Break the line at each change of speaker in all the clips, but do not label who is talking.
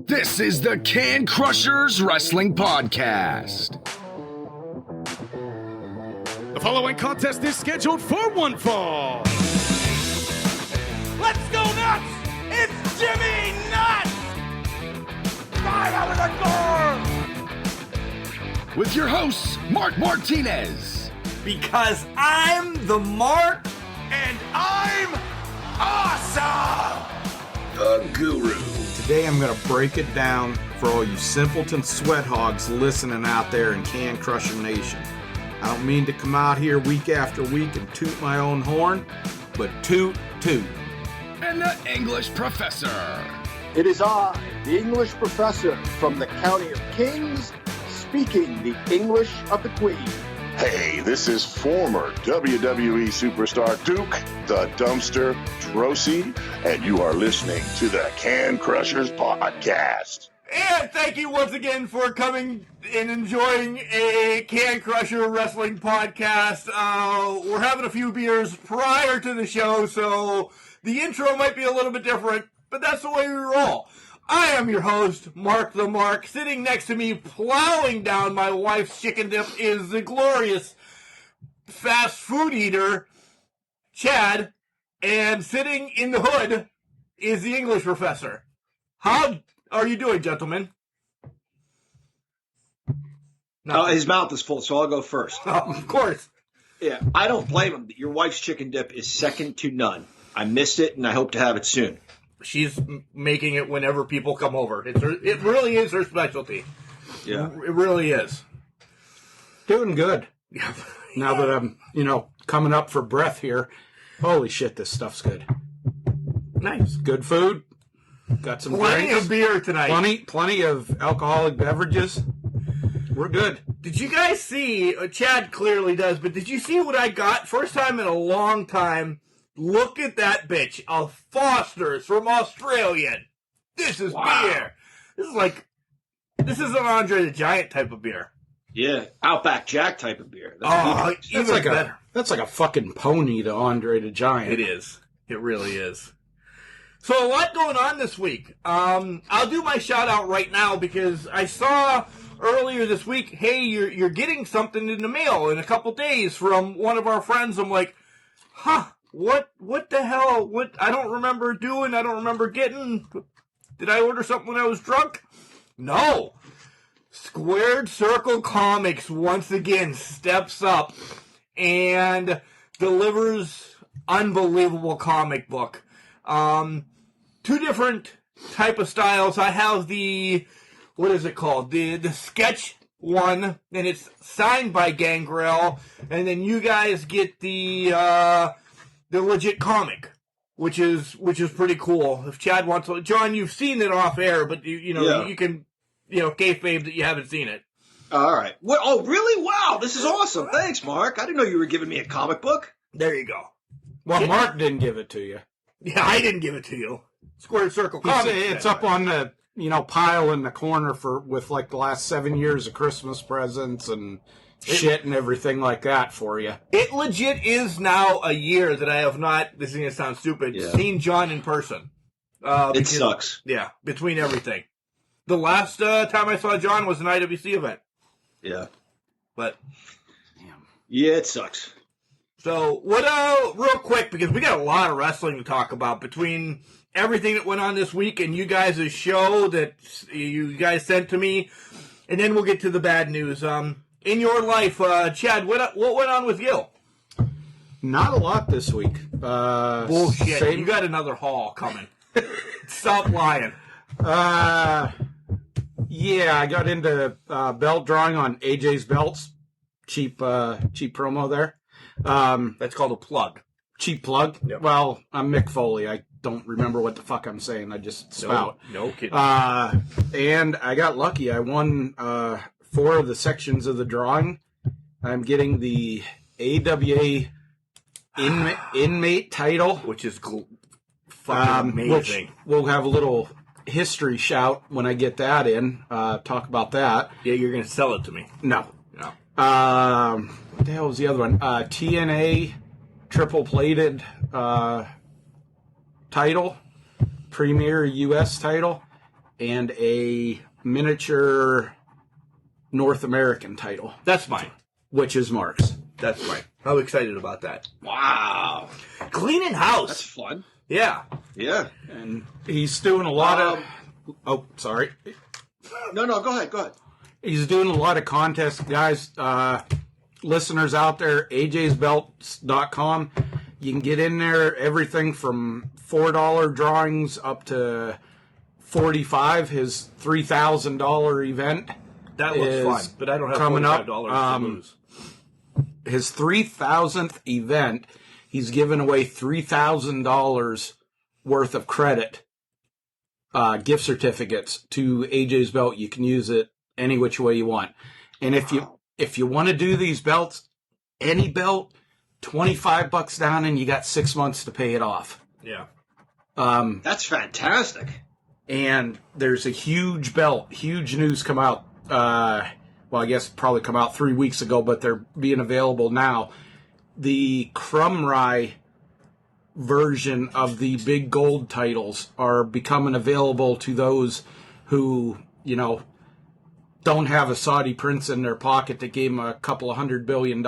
This is the Can Crushers Wrestling Podcast.
The following contest is scheduled for one fall.
Let's go nuts! It's Jimmy Nuts! Right out of the door!
With your hosts, Mark Martinez.
Because I'm the Mark and I'm awesome!
The Guru.
Today I'm going to break it down for all you simpleton sweat hogs listening out there in Can Crusher Nation. I don't mean to come out here week after week and toot my own horn, but toot.
And the English Professor.
It is I, the English professor from the County of Kings, speaking the English of the Queen.
Hey, this is former WWE superstar Duke, the Dumpster Drosy, and you are listening to the Can Crushers Podcast.
And thank you once again for coming and enjoying a Can Crusher Wrestling Podcast. We're having a few beers prior to the show, so the intro might be a little bit different, but that's the way we roll. I am your host, Mark the Mark. Sitting next to me, plowing down my wife's chicken dip, is the glorious fast food eater, Chad. And sitting in the hood is the English professor. How are you doing, gentlemen?
His mouth is full, so I'll go first.
Oh, of course.
Yeah, I don't blame him. Your wife's chicken dip is second to none. I missed it, and I hope to have it soon.
She's making it whenever people come over. It really is her specialty.
Yeah.
It really is.
Doing good.
Yeah.
Now that I'm, coming up for breath here. Holy shit, this stuff's good.
Nice.
Good food. Got some
Plenty
drinks.
of beer tonight.
Plenty of alcoholic beverages. We're good.
Did you guys see, Chad clearly does, but did you see what I got? First time in a long time. Look at that bitch. A Foster's from Australia. This is beer. This is an Andre the Giant type of beer.
Yeah, Outback Jack type of beer. That's
even better.
That's like a fucking pony to Andre the Giant.
It is. It really is. So a lot going on this week. I'll do my shout out right now because I saw earlier this week, hey, you're getting something in the mail in a couple days from one of our friends. I'm like, what the hell? What? I don't remember doing. I don't remember getting. Did I order something when I was drunk? No. Squared Circle Comics once again steps up and delivers unbelievable comic book. Two different type of styles. I have the, what is it called? The sketch one, and it's signed by Gangrel, and then you guys get the legit comic, which is pretty cool. If Chad wants to, John, you've seen it off air, but you can, kayfabe that you haven't seen it.
All right. What? Oh, really? Wow, this is awesome. Thanks, Mark. I didn't know you were giving me a comic book.
There you go.
Well, Mark didn't give it to you.
Yeah, I didn't give it to you. Squared Circle Comics.
It's up on the pile in the corner with like the last 7 years of Christmas presents and shit and everything like that for you.
It legit is now a year that I have not, this is going to sound stupid, seen John in person.
It sucks.
Yeah, between everything. The last time I saw John was an IWC event.
Yeah.
But.
Yeah, it sucks.
So, real quick, because we got a lot of wrestling to talk about between everything that went on this week and you guys' show that you guys sent to me, and then we'll get to the bad news. In your life, Chad, what went on with you?
Not a lot this week.
Bullshit. You got another haul coming. Stop lying.
Yeah, I got into belt drawing on AJ's belts. Cheap promo there.
That's called a plug.
Cheap plug?
Yep.
Well, I'm Mick Foley. I don't remember what the fuck I'm saying. I just spout.
No kidding.
And I got lucky. I won 4 of the sections of the drawing. I'm getting the AWA inmate title.
Which is fucking amazing.
Which we'll have a little history shout when I get that in. Talk about that.
Yeah, you're going to sell it to me.
No. What the hell was the other one? TNA triple plated title, Premier US title, and a miniature North American title.
That's mine.
Which is Mark's.
That's mine. I'm excited about that.
Wow.
Cleaning house.
That's fun.
Yeah.
Yeah.
And he's doing a lot of... Oh, sorry.
No, go ahead.
He's doing a lot of contests. Guys, listeners out there, ajsbelts.com. You can get in there, everything from $4 drawings up to $45. His $3,000 event.
That looks fun, but I don't have
coming
$45
up.
to lose.
His 3,000th event, he's giving away $3,000 worth of credit, gift certificates to AJ's Belt. You can use it any which way you want. And if you want to do these belts, any belt, $25 down, and you got 6 months to pay it off.
Yeah.
That's fantastic.
And there's a huge news come out. Well, I guess probably come out 3 weeks ago, but they're being available now. The Crumb Rye version of the big gold titles are becoming available to those who, don't have a Saudi prince in their pocket that gave them a couple of $100 billion.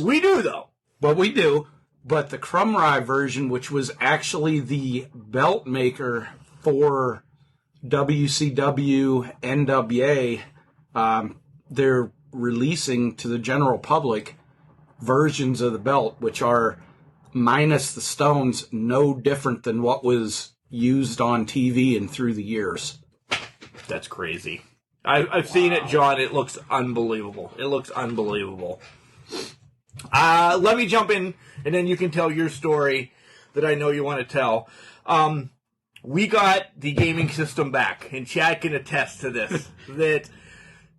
We do, though.
But we do. But the Crumb Rye version, which was actually the belt maker for WCW, NWA, they're releasing to the general public versions of the belt, which are minus the stones, no different than what was used on TV and through the years.
That's crazy. I've seen it, John. It looks unbelievable. Let me jump in, and then you can tell your story that I know you want to tell. We got the gaming system back, and Chad can attest to this, that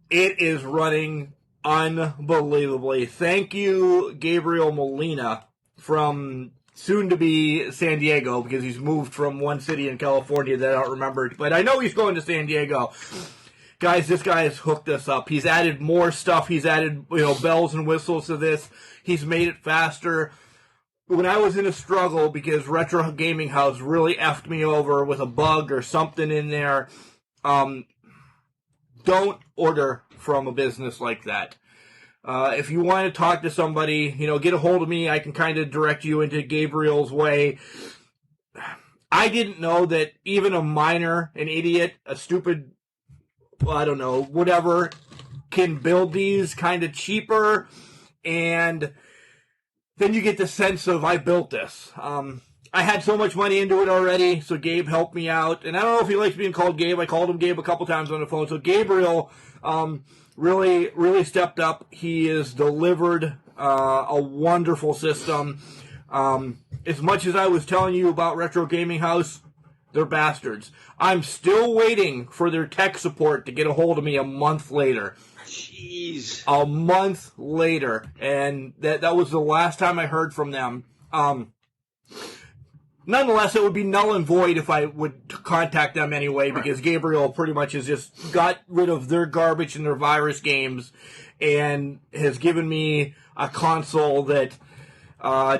it is running unbelievably. Thank you, Gabriel Molina, from soon-to-be San Diego, because he's moved from one city in California that I don't remember, but I know he's going to San Diego. Guys, this guy has hooked us up. He's added more stuff. He's added, bells and whistles to this. He's made it faster. When I was in a struggle because Retro Gaming House really effed me over with a bug or something in there, don't order from a business like that. If you want to talk to somebody, get a hold of me. I can kind of direct you into Gabriel's way. I didn't know that even a minor, an idiot, a stupid, I don't know, whatever, can build these kind of cheaper, and then you get the sense of, I built this. I had so much money into it already, so Gabe helped me out, and I don't know if he likes being called Gabe. I called him Gabe a couple times on the phone, so Gabriel really, really stepped up. He has delivered a wonderful system. As much as I was telling you about Retro Gaming House, they're bastards. I'm still waiting for their tech support to get a hold of me a month later.
Jeez.
A month later. And that was the last time I heard from them. Nonetheless, it would be null and void if I would contact them anyway, because Gabriel pretty much has just got rid of their garbage and their virus games and has given me a console that...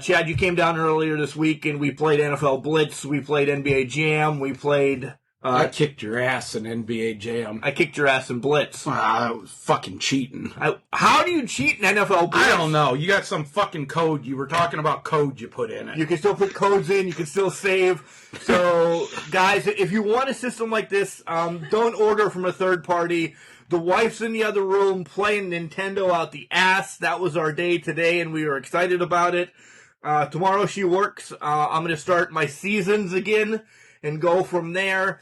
Chad, you came down earlier this week and we played NFL Blitz, we played NBA Jam, we played...
I kicked your ass in NBA Jam.
I kicked your ass in Blitz.
I was fucking cheating.
How do you cheat in NFL Blitz?
I don't know. You got some fucking code. You were talking about code you put in it.
You can still put codes in. You can still save. So, guys, if you want a system like this, don't order from a third party. The wife's in the other room playing Nintendo out the ass. That was our day today, and we were excited about it. Tomorrow she works. I'm going to start my seasons again and go from there.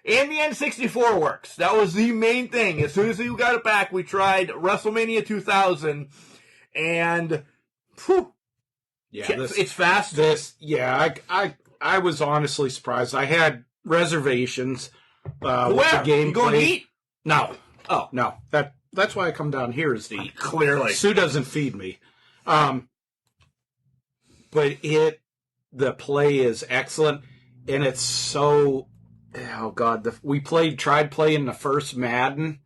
And the N64 works. That was the main thing. As soon as we got it back, we tried WrestleMania 2000, and whew,
yeah,
it's fast.
I was honestly surprised. I had reservations with
Where?
the gameplay.
You going to eat?
No.
Oh.
No. That's why I come down here is to eat.
Clearly.
Sue doesn't feed me. But the play is excellent, and it's so... Oh, God. We tried playing the first Madden.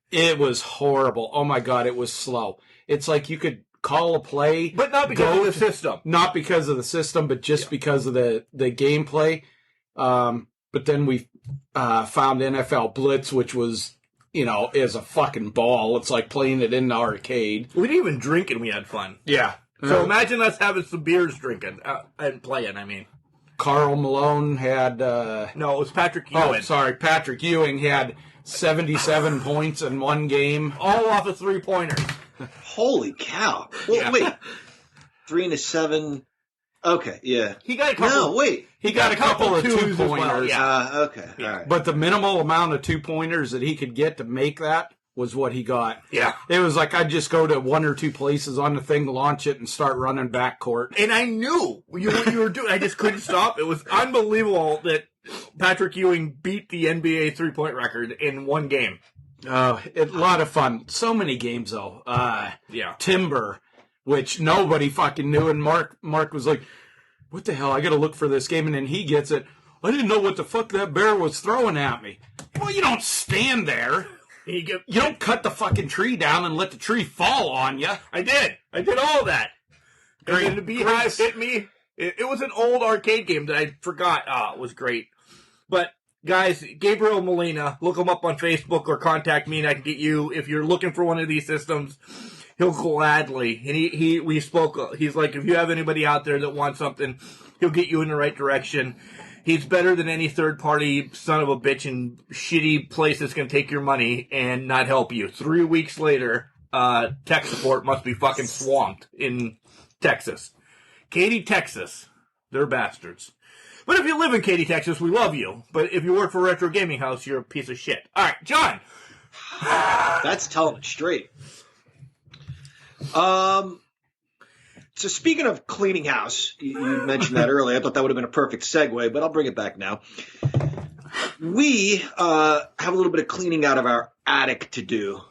It was horrible. Oh, my God, it was slow. It's like you could call a play.
But not because of the system.
Not because of the system, but just because of the gameplay. But then we found NFL Blitz, which was, is a fucking ball. It's like playing it in the arcade.
We didn't even drink and we had fun.
Yeah.
So imagine us having some beers drinking and playing, I mean.
Carl Malone had...
No, it was Patrick Ewing.
Oh, sorry. Patrick Ewing had 77 points in one game.
All off of three-pointers.
Holy cow. Well, wait. 3 and a 7. Okay, yeah.
He got a couple.
No, wait.
He got a couple of
twos as well,
two-pointers.
yeah.
Okay, all right.
But the minimal amount of 2-pointers that he could get to make that was what he got.
Yeah.
It was like I'd just go to 1 or 2 places on the thing, launch it, and start running backcourt.
And I knew what you were doing. I just couldn't stop. It was unbelievable that Patrick Ewing beat the NBA three-point record in one game.
A lot of fun. So many games, though.
Yeah.
Timber, which nobody fucking knew, and Mark was like, what the hell, I gotta look for this game, and then he gets it. I didn't know what the fuck that bear was throwing at me. Well, you don't stand there. You don't cut the fucking tree down and let the tree fall on you.
I did all that. And then the beehive hit me. It was an old arcade game that I forgot. It was great. But, guys, Gabriel Molina, look him up on Facebook or contact me and I can get you, if you're looking for one of these systems, he'll gladly. And we spoke, he's like, if you have anybody out there that wants something, he'll get you in the right direction. He's better than any third-party son of a bitch and shitty place that's going to take your money and not help you. 3 weeks later, tech support must be fucking swamped in Texas. Katy, Texas. They're bastards. But if you live in Katy, Texas, we love you. But if you work for Retro Gaming House, you're a piece of shit. All right, John.
That's telling it straight. So speaking of cleaning house, you mentioned that earlier. I thought that would have been a perfect segue, but I'll bring it back now. We have a little bit of cleaning out of our attic to do.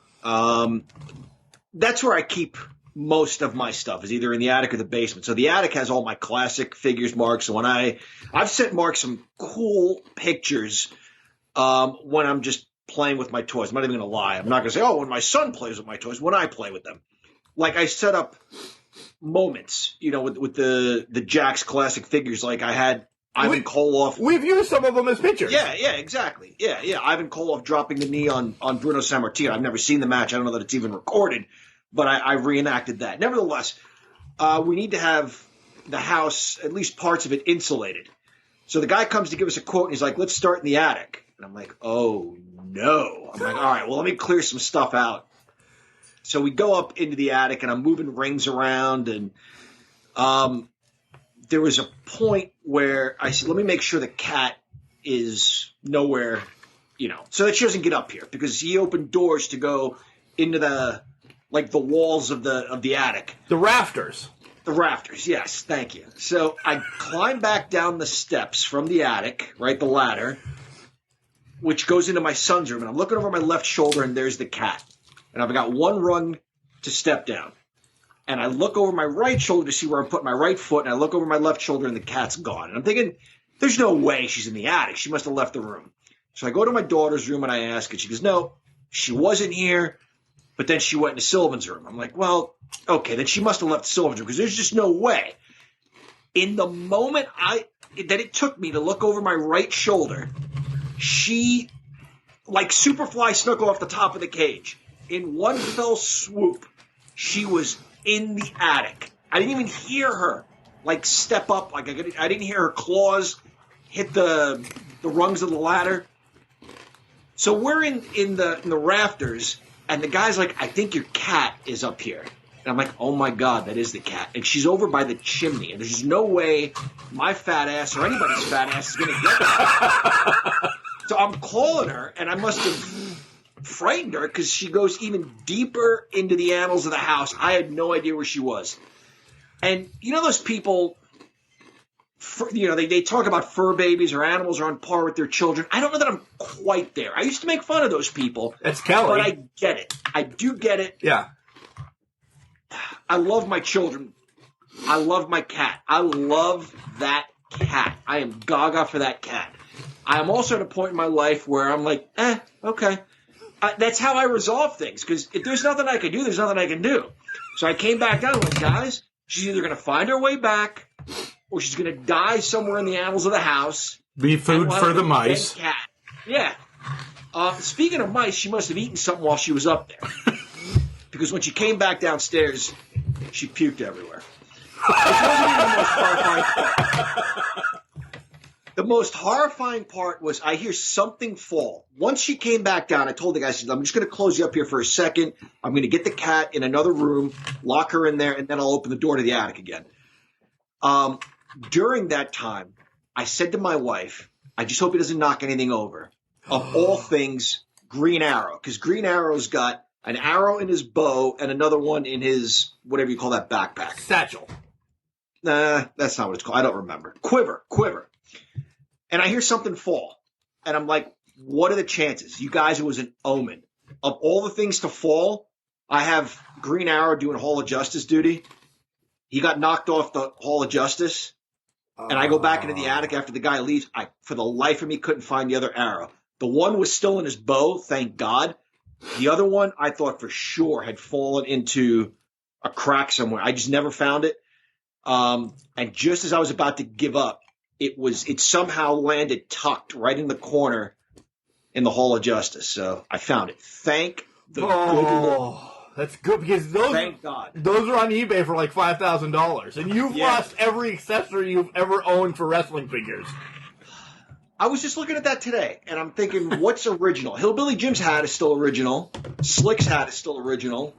That's where I keep most of my stuff, is either in the attic or the basement. So the attic has all my classic figures, Mark. So when I've sent Mark some cool pictures when I'm just playing with my toys. I'm not even going to lie. I'm not going to say, oh, when my son plays with my toys, when I play with them. Like I set up moments, with the Jakks classic figures. Like I had Ivan Koloff.
We've used some of them as pictures.
Yeah, exactly. Yeah. Ivan Koloff dropping the knee on Bruno Sammartino. I've never seen the match. I don't know that it's even recorded, but I reenacted that. Nevertheless, we need to have the house, at least parts of it, insulated. So the guy comes to give us a quote, and he's like, let's start in the attic. And I'm like, oh, no. I'm like, all right, well, let me clear some stuff out. So we go up into the attic, and I'm moving rings around, and there was a point where I said, let me make sure the cat is nowhere, so that she doesn't get up here, because he opened doors to go into the walls of the attic.
The rafters.
The rafters, yes, thank you. So I climb back down the steps from the attic, right, the ladder, which goes into my son's room, and I'm looking over my left shoulder, and there's the cat. And I've got one rung to step down. And I look over my right shoulder to see where I'm putting my right foot, and I look over my left shoulder, and the cat's gone. And I'm thinking, there's no way she's in the attic. She must have left the room. So I go to my daughter's room, and I ask her. She goes, no, she wasn't here, but then she went into Sylvan's room. I'm like, well, okay, then she must have left Sylvan's room, because there's just no way. In the moment that it took me to look over my right shoulder, she, like Superfly, snuck off the top of the cage. In one fell swoop, she was in the attic. I didn't even hear her, step up. I didn't hear her claws hit the rungs of the ladder. So we're in the rafters, and the guy's like, I think your cat is up here. And I'm like, oh, my God, that is the cat. And she's over by the chimney, and there's just no way my fat ass or anybody's fat ass is going to get there. So I'm calling her, and I must have frightened her because she goes even deeper into the annals of the house. I had no idea where she was. And those people, they talk about fur babies or animals are on par with their children. I don't know that I'm quite there. I used to make fun of those people.
That's Kelly.
But I get it. I do get it.
Yeah.
I love my children. I love my cat. I love that cat. I am gaga for that cat. I am also at a point in my life where I'm like, okay. That's how I resolve things, because if there's nothing I can do, there's nothing I can do. So I came back down and went, guys, she's either going to find her way back or she's going to die somewhere in the annals of the house.
Be food for the mice.
Cat. Yeah. Speaking of mice, she must have eaten something while she was up there. Because when she came back downstairs, she puked everywhere. Which wasn't even the most horrifying part. The most horrifying part was I hear something fall. Once she came back down, I told the guy, I said, I'm just going to close you up here for a second. I'm going to get the cat in another room, lock her in there, and then I'll open the door to the attic again. During that time, I said to my wife, I just hope he doesn't knock anything over. Of all things, Green Arrow. Because Green Arrow's got an arrow in his bow and another one in his, whatever you call that backpack.
Satchel.
Nah, that's not what it's called. I don't remember. Quiver. And I hear something fall. And I'm like, what are the chances? You guys, it was an omen. Of all the things to fall, I have Green Arrow doing Hall of Justice duty. He got knocked off the Hall of Justice. And I go back into the attic after the guy leaves. I, for the life of me, couldn't find the other arrow. The one was still in his bow, thank God. The other one, I thought for sure had fallen into a crack somewhere. I just never found it. And just as I was about to give up, it somehow landed tucked right in the corner in the Hall of Justice. So I found it. Thank the good Lord.
That's good because
Thank God.
Those are on eBay for like $5,000, and you've lost every accessory you've ever owned for wrestling figures.
I was just looking at that today, and I'm thinking, what's original? Hillbilly Jim's hat is still original. Slick's hat is still original.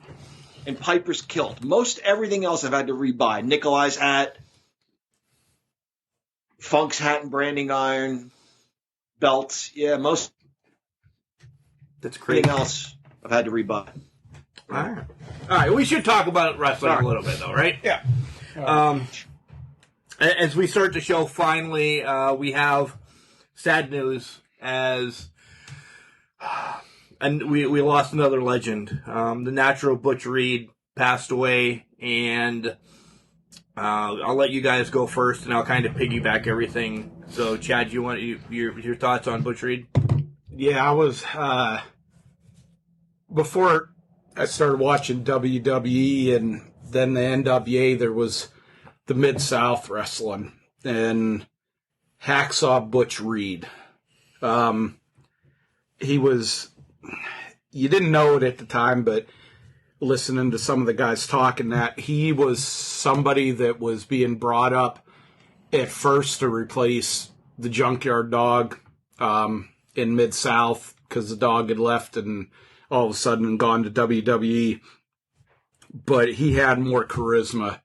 And Piper's kilt. Most everything else I've had to rebuy. Nikolai's hat, Funk's hat and branding iron, belts. Yeah, most
That's crazy.
everything else I've had to rebuy.
All right. We should talk about wrestling a little bit, though, right?
Yeah.
As we start the show, finally, we have sad news and we lost another legend. The natural Butch Reed passed away, and I'll let you guys go first, and I'll kind of piggyback everything. So, Chad, you want your thoughts on Butch Reed?
Yeah, I was before I started watching WWE and then the NWA, there was the Mid-South wrestling and Hacksaw Butch Reed. He was, you didn't know it at the time, but listening to some of the guys talking that he was somebody that was being brought up at first to replace the Junkyard Dog in Mid-South because the dog had left and all of a sudden gone to WWE. But he had more charisma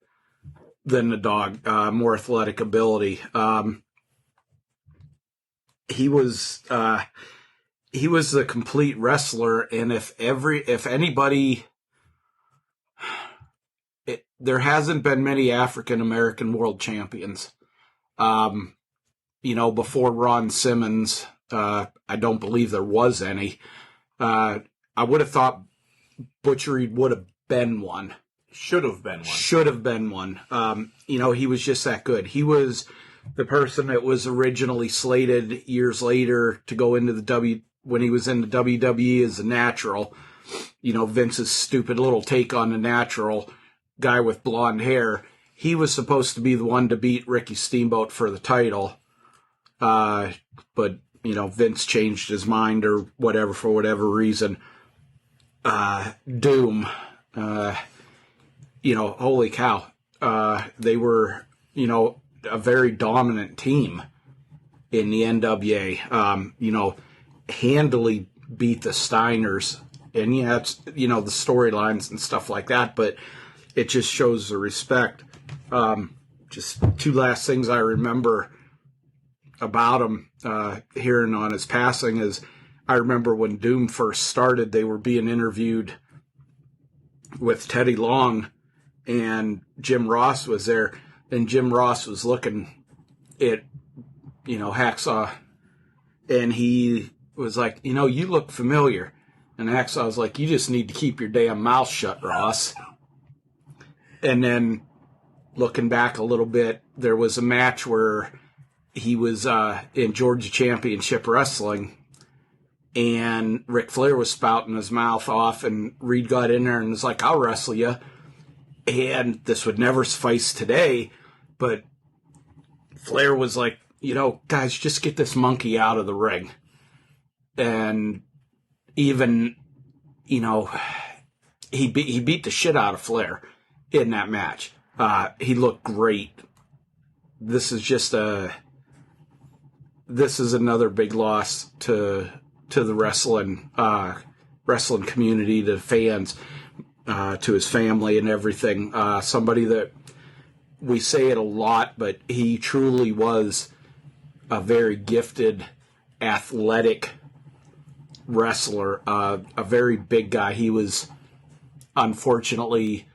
than the dog, more athletic ability. He was the complete wrestler, and if anybody, there hasn't been many African American world champions. Before Ron Simmons, I don't believe there was any. I would have thought Butch Reed would have been one.
Should have been one.
He was just that good. He was the person that was originally slated years later to go into when he was in the WWE as a natural. Vince's stupid little take on the natural guy with blonde hair. He was supposed to be the one to beat Ricky Steamboat for the title. But, Vince changed his mind or whatever for whatever reason. Doom, holy cow. They were, a very dominant team in the NWA. Handily beat the Steiners. And it's, the storylines and stuff like that, but it just shows the respect. Just two last things I remember about him, hearing on his passing is I remember when Doom first started, they were being interviewed with Teddy Long and Jim Ross was there, and Jim Ross was looking at, Hacksaw, and he was like, you look familiar. And Hacksaw was like, you just need to keep your damn mouth shut, Ross. And then looking back a little bit, there was a match where he was in Georgia Championship Wrestling, and Ric Flair was spouting his mouth off, and Reed got in there and was like, I'll wrestle you. And this would never suffice today, but Flair was like, guys, just get this monkey out of the ring. and even, you know, he beat the shit out of Flair in that match. He looked great. This is another big loss to the wrestling community, to fans, to his family and everything. Somebody that, we say it a lot, but he truly was a very gifted, athletic wrestler, a very big guy. He was unfortunately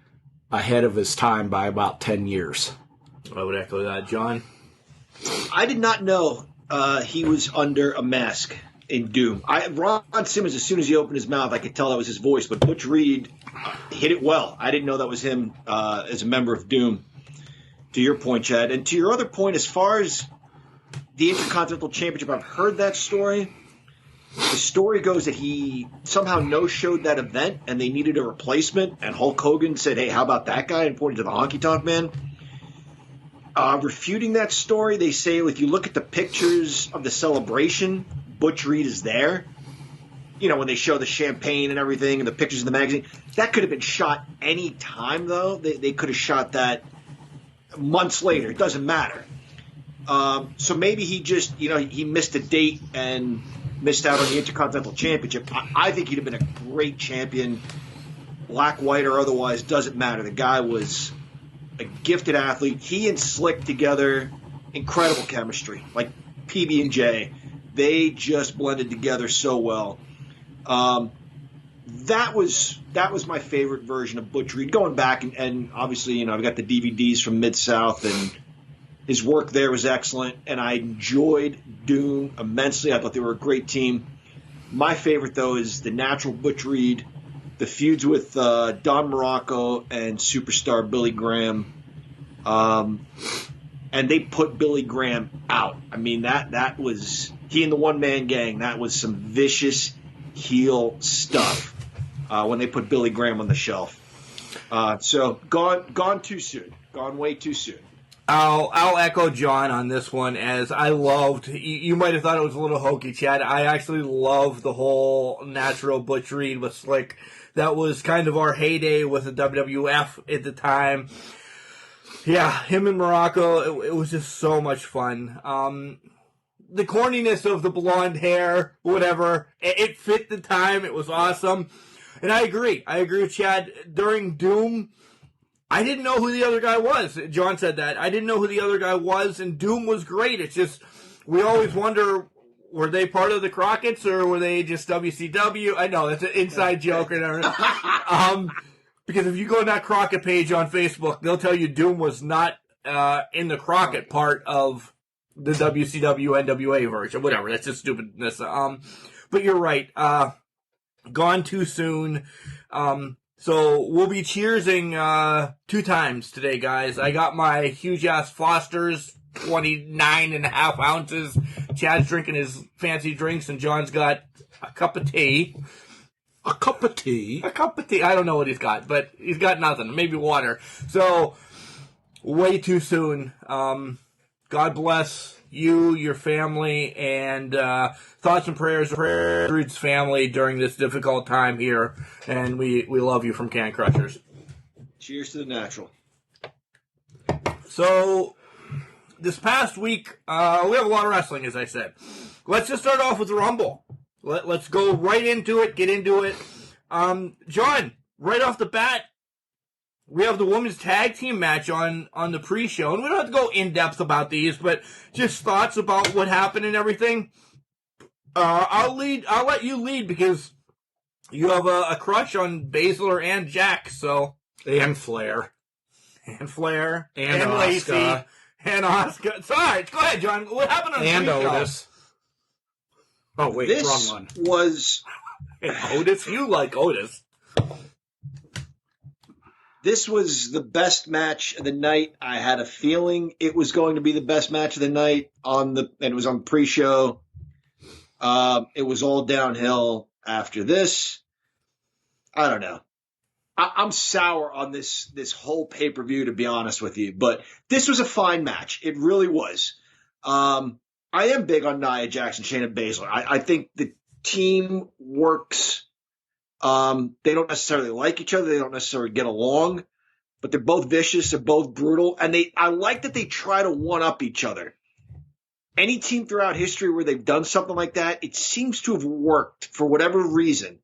ahead of his time by about 10 years.
I would echo that, John.
I did not know he was under a mask in Doom. Ron Simmons, as soon as he opened his mouth, I could tell that was his voice, but Butch Reed hit it well. I didn't know that was him as a member of Doom, to your point, Chad. And to your other point, as far as the Intercontinental Championship, I've heard that story. The story goes that he somehow no-showed that event and they needed a replacement, and Hulk Hogan said, hey, how about that guy, and pointed to the Honky Tonk Man. Refuting that story, they say if you look at the pictures of the celebration, Butch Reed is there. You know, when they show the champagne and everything and the pictures in the magazine. That could have been shot any time, though. They could have shot that months later. It doesn't matter. So maybe he just, he missed a date and missed out on the Intercontinental Championship. I think he'd have been a great champion, black, white, or otherwise. Doesn't matter. The guy was a gifted athlete. He and Slick together, incredible chemistry. Like PB&J, they just blended together so well. That was my favorite version of Butch Reed. Going back and obviously, I've got the DVDs from Mid-South, and his work there was excellent, and I enjoyed Doom immensely. I thought they were a great team. My favorite, though, is the natural Butch Reed, the feuds with Don Morocco and superstar Billy Graham. And they put Billy Graham out. I mean, that was he and the one-man gang. That was some vicious heel stuff when they put Billy Graham on the shelf. So gone too soon. Gone way too soon.
I'll echo John on this one, as I loved, you might have thought it was a little hokey, Chad. I actually loved the whole natural Butch Reed with Slick. That was kind of our heyday with the WWF at the time. Yeah, him and Morocco, it was just so much fun. The corniness of the blonde hair, whatever, it fit the time. It was awesome. And I agree with Chad. During Doom, I didn't know who the other guy was. John said that. I didn't know who the other guy was, and Doom was great. It's just, we always wonder, were they part of the Crockett's, or were they just WCW? I know, that's an inside joke. Because if you go on that Crockett page on Facebook, they'll tell you Doom was not in the Crockett part of the WCW NWA version. Whatever, that's just stupidness. But you're right. Gone too soon. So we'll be cheersing 2 times today, guys. I got my huge-ass Foster's, 29.5 ounces. Chad's drinking his fancy drinks, and John's got a cup of tea.
A cup of tea?
A cup of tea. I don't know what he's got, but he's got nothing. Maybe water. So, way too soon. God bless you, your family, and thoughts and prayers for Rude's family during this difficult time here. And we love you from Can Crushers.
Cheers to the natural.
So, this past week, we have a lot of wrestling, as I said. Let's just start off with the Rumble. Let's go right into it, get into it. John, right off the bat, we have the women's tag team match on the pre-show, and we don't have to go in-depth about these, but just thoughts about what happened and everything. I'll let you lead, because you have a crush on Baszler and Jack, so.
And Flair.
And Flair.
And
Lacey.
Asuka.
And Asuka. Sorry, go ahead, John. What happened on the pre-show?
Otis. Oh, wait,
This
wrong one.
was...
And Otis? You like Otis.
This was the best match of the night. I had a feeling it was going to be the best match of the night and it was on pre-show. It was all downhill after this. I don't know. I'm sour on this whole pay-per-view, to be honest with you, but this was a fine match. It really was. I am big on Nia Jax, Shayna Baszler. I think that team works. They don't necessarily like each other. They don't necessarily get along, but they're both vicious. They're both brutal. And I like that they try to one-up each other. Any team throughout history where they've done something like that, it seems to have worked for whatever reason.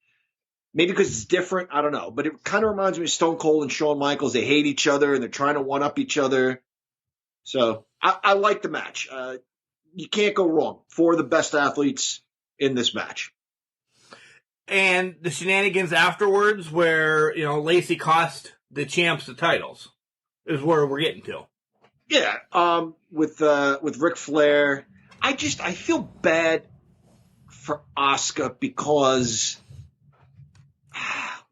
Maybe because it's different. I don't know. But it kind of reminds me of Stone Cold and Shawn Michaels. They hate each other, and they're trying to one-up each other. So I like the match. You can't go wrong. 4 of the best athletes in this match.
And the shenanigans afterwards where, Lacey cost the champs the titles is where we're getting to.
Yeah, with Ric Flair. I feel bad for Asuka because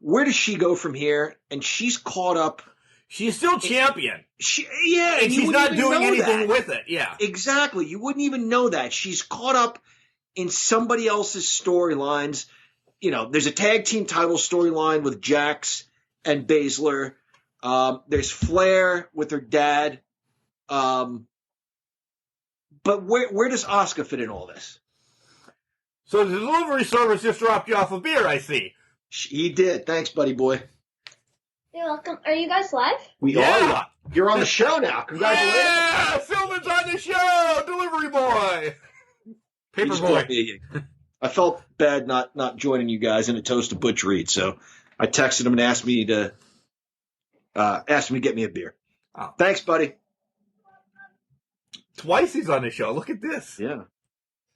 where does she go from here? And she's caught up.
She's still champion.
And
she's not doing anything with it. Yeah.
Exactly. You wouldn't even know that. She's caught up in somebody else's storylines. There's a tag team title storyline with Jax and Baszler. There's Flair with her dad. But where does Asuka fit in all this?
So the delivery service just dropped you off a beer, I see.
He did. Thanks, buddy boy.
You're welcome. Are you guys live?
We are. You're on the show now. Congratulations.
Yeah! Philman's on the show! Delivery boy! Paper boy.
I felt bad not joining you guys in a toast to Butch Reed, so I texted him and asked me to get me a beer. Oh. Thanks, buddy.
Twice he's on the show. Look at this.
Yeah.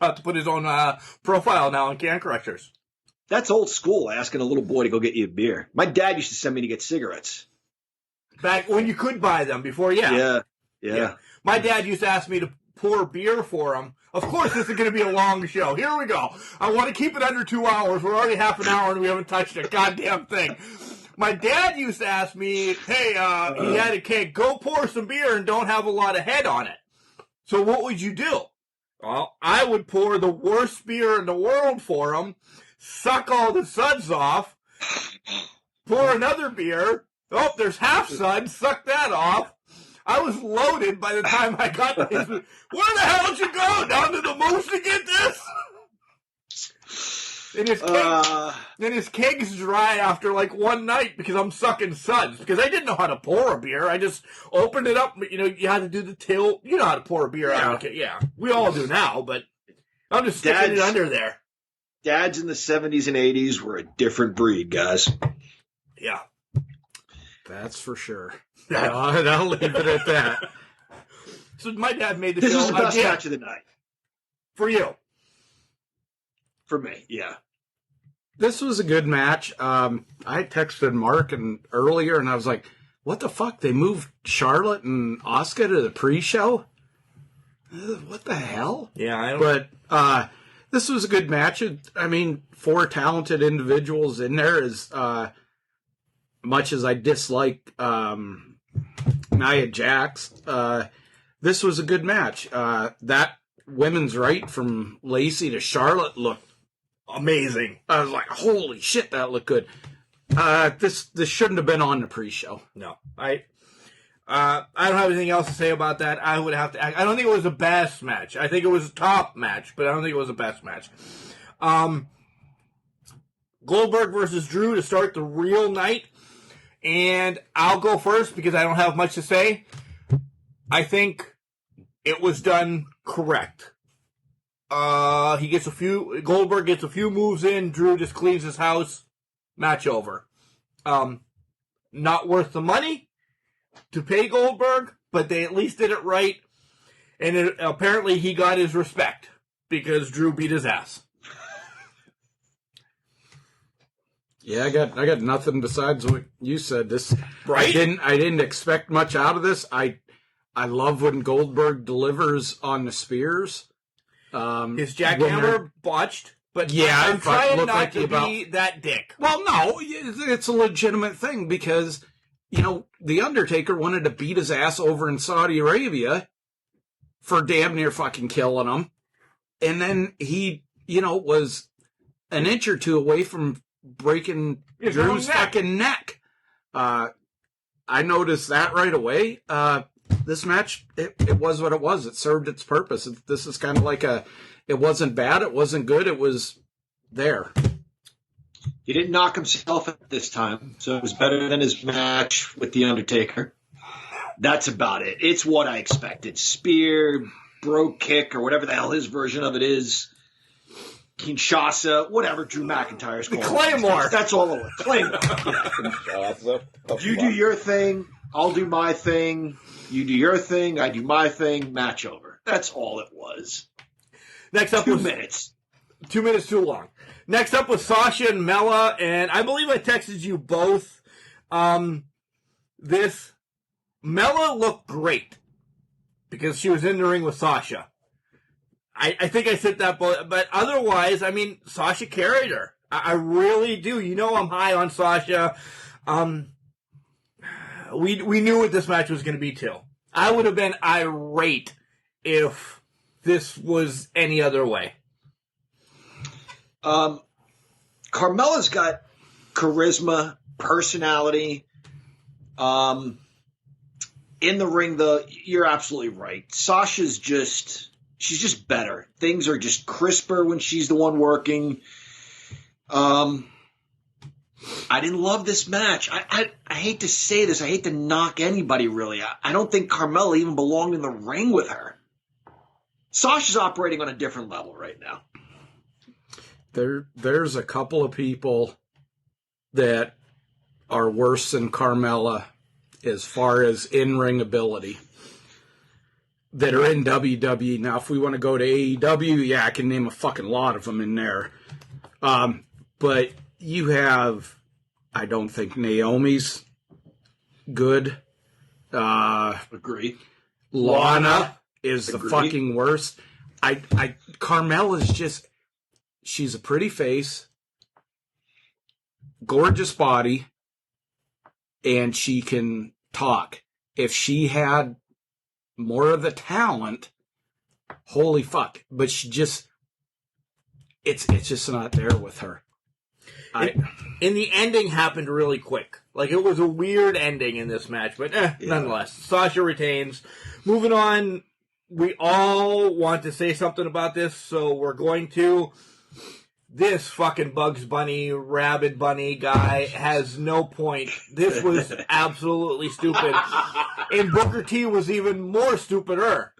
About to put his own profile now on Can Crushers.
That's old school, asking a little boy to go get you a beer. My dad used to send me to get cigarettes.
Back when you could buy them before, yeah.
Yeah.
My dad used to ask me to pour beer for him. Of course, this is going to be a long show. Here we go. I want to keep it under 2 hours. We're already half an hour and we haven't touched a goddamn thing. My dad used to ask me, hey, he had a keg, go pour some beer and don't have a lot of head on it. So what would you do? Well, I would pour the worst beer in the world for him, suck all the suds off, pour another beer. Oh, there's half suds, suck that off. I was loaded by the time I got to his. Where the hell did you go? Down to the Moose to get this? And his keg's dry after like one night because I'm sucking suds. Because I didn't know how to pour a beer. I just opened it up. You had to do the tilt. You know how to pour a beer out. Yeah, we all do now, but I'm just sticking it under there.
Dads in the 70s and 80s were a different breed, guys.
Yeah.
That's for sure. I'll leave it at that.
So my dad made the
This
show.
is the best match of the night.
For you.
For me, yeah.
This was a good match. I texted Mark earlier, and I was like, what the fuck? They moved Charlotte and Asuka to the pre-show? What the hell?
Yeah, I don't...
But this was a good match. I mean, 4 talented individuals in there. As much as I dislike Nia Jax, this was a good match. That women's right from Lacey to Charlotte looked
amazing.
I was like, holy shit, that looked good. This shouldn't have been on the pre-show.
No. I don't have anything else to say about that. I would have to... I don't think it was the best match. I think it was a top match, but I don't think it was the best match. Goldberg versus Drew to start the real night. And I'll go first because I don't have much to say. I think it was done correct. Goldberg gets a few moves in. Drew just cleans his house. Match over. Not worth the money to pay Goldberg, but they at least did it right. And apparently he got his respect because Drew beat his ass.
Yeah, I got nothing besides what you said. This
right?
I didn't expect much out of this. I love when Goldberg delivers on the spears.
His jackhammer botched, but
yeah,
I'm trying not to be that dick.
Well, no, it's a legitimate thing because the Undertaker wanted to beat his ass over in Saudi Arabia for damn near fucking killing him, and then he was an inch or two away from breaking Drew's fucking neck. I noticed that right away. This match, it was what it was. It served its purpose. This is kind of like it wasn't bad. It wasn't good. It was there.
He didn't knock himself out this time, so it was better than his match with The Undertaker. That's about it. It's what I expected. Spear, brogue kick, or whatever the hell his version of it is. Kinshasa, whatever Drew McIntyre's called.
Claymore.
That's all it was. Claymore. You do your thing, I'll do my thing. You do your thing, I do my thing. Match over. That's all it was.
Next up
2
was
minutes.
2 minutes too long. Next up was Sasha and Mella, and I believe I texted you both. Mella looked great because she was in the ring with Sasha. I think I said that, but otherwise, I mean, Sasha carried her. I really do. You know, I'm high on Sasha. We knew what this match was going to be too. I would have been irate if this was any other way.
Carmella's got charisma, personality. In the ring, though, you're absolutely right. Sasha's she's just better. Things are just crisper when she's the one working. I didn't love this match. I hate to say this. I hate to knock anybody, really. I don't think Carmella even belonged in the ring with her. Sasha's operating on a different level right now.
There's a couple of people that are worse than Carmella as far as in-ring ability that are in WWE. Now, if we want to go to AEW, yeah, I can name a fucking lot of them in there. But you have, I don't think Naomi's good.
Agree.
Lana is the fucking worst. Carmella's just, she's a pretty face, gorgeous body, and she can talk. If she had more of the talent, holy fuck. But she just, it's just not there with her.
And the ending happened really quick. Like, it was a weird ending in this match, but nonetheless. Sasha retains. Moving on, we all want to say something about this, so we're going to. This fucking Bugs Bunny, Rabbit Bunny guy has no point. This was absolutely stupid. And Booker T was even more stupider.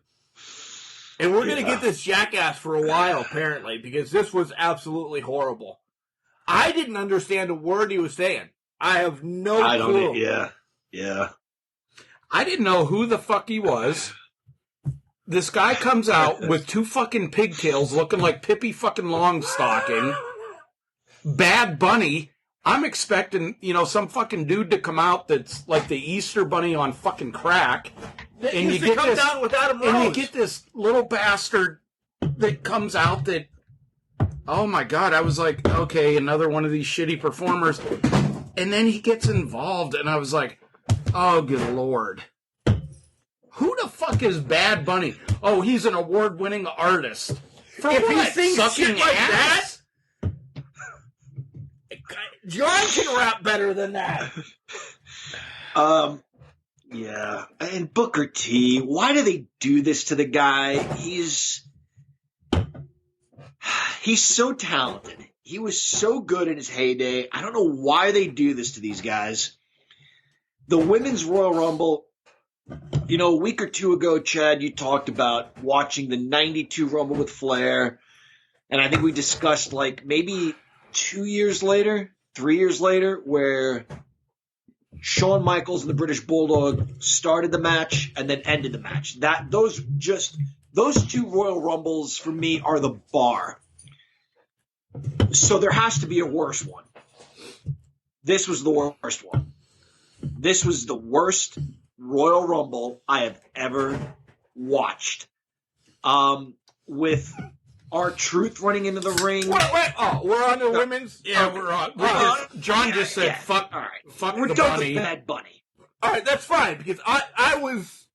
And we're going to get this jackass for a while, apparently, because this was absolutely horrible. I didn't understand a word he was saying. I have no clue.
Yeah.
I didn't know who the fuck he was. This guy comes out with two fucking pigtails looking like Pippi fucking Longstocking. Bad Bunny. I'm expecting, some fucking dude to come out that's like the Easter Bunny on fucking crack.
And you get this, down with Adam Rose.
And you get this little bastard that comes out that, oh my God, I was like, okay, another one of these shitty performers. And then he gets involved, and I was like, oh, good Lord. Who the fuck is Bad Bunny? Oh, he's an award-winning artist. For
if
what?
he sings
Sucking
shit like
ass?
that, John can rap better than that.
Yeah. And Booker T, why do they do this to the guy? He's so talented. He was so good in his heyday. I don't know why they do this to these guys. The Women's Royal Rumble, a week or two ago, Chad, you talked about watching the 92 Rumble with Flair. And I think we discussed maybe 2 years later, 3 years later, where Shawn Michaels and the British Bulldog started the match and then ended the match. Those two Royal Rumbles for me are the bar. So there has to be a worse one. This was the worst one. This was the worst Royal Rumble I have ever watched. With R-Truth running into the ring.
Wait. Oh, we're on the women's?
Yeah, we're on. John just said, fuck,
all right.
Fuck
we're
the
done
bunny.
with Bad Bunny.
All right, that's fine, because I was...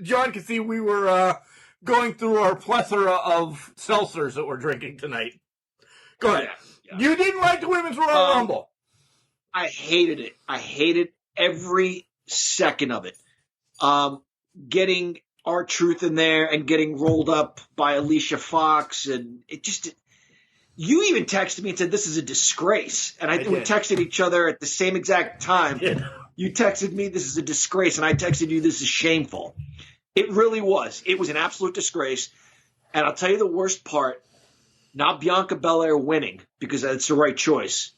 John can see we were going through our plethora of seltzers that we're drinking tonight. Go ahead. Yeah. You didn't like the Women's Royal Rumble.
I hated it. I hated every second of it. Getting R-Truth in there and getting rolled up by Alicia Fox, and it just... You even texted me and said, this is a disgrace. And we texted each other at the same exact time. You texted me, this is a disgrace. And I texted you, this is shameful. It really was. It was an absolute disgrace. And I'll tell you the worst part, not Bianca Belair winning, because that's the right choice,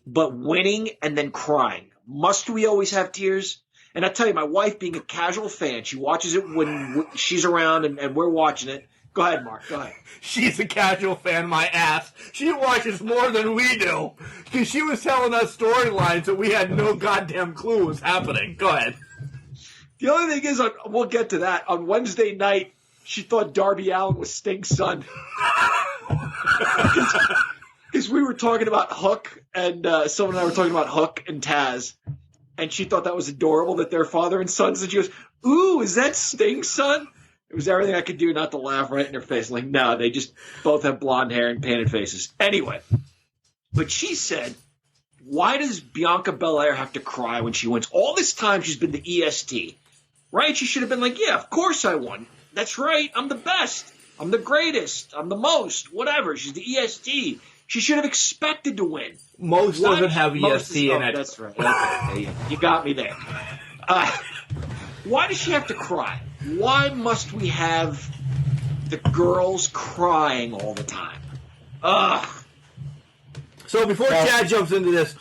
but winning and then crying. Must we always have tears? And I tell you, my wife, being a casual fan, she watches it when she's around and we're watching it. Go ahead, Mark. Go ahead.
She's a casual fan, my ass. She watches more than we do. Because she was telling us storylines that we had no goddamn clue was happening. Go ahead.
The only thing is, we'll get to that. On Wednesday night, she thought Darby Allin was Sting's son. Because we were talking about Hook, and someone and I were talking about Hook and Taz. And she thought that was adorable that they're father and son. And she goes, ooh, is that Sting's son? It was everything I could do not to laugh right in her face. Like, no, they just both have blonde hair and painted faces. Anyway, but she said, why does Bianca Belair have to cry when she wins? All this time she's been the EST, right? She should have been like, yeah, of course I won. That's right. I'm the best. I'm the greatest. I'm the most. Whatever. She's the EST. She should have expected to win.
Most doesn't have EST in it.
That's right. Okay. You got me there. Why does she have to cry? Why must we have the girls crying all the time? Ugh.
So before Chad jumps into this,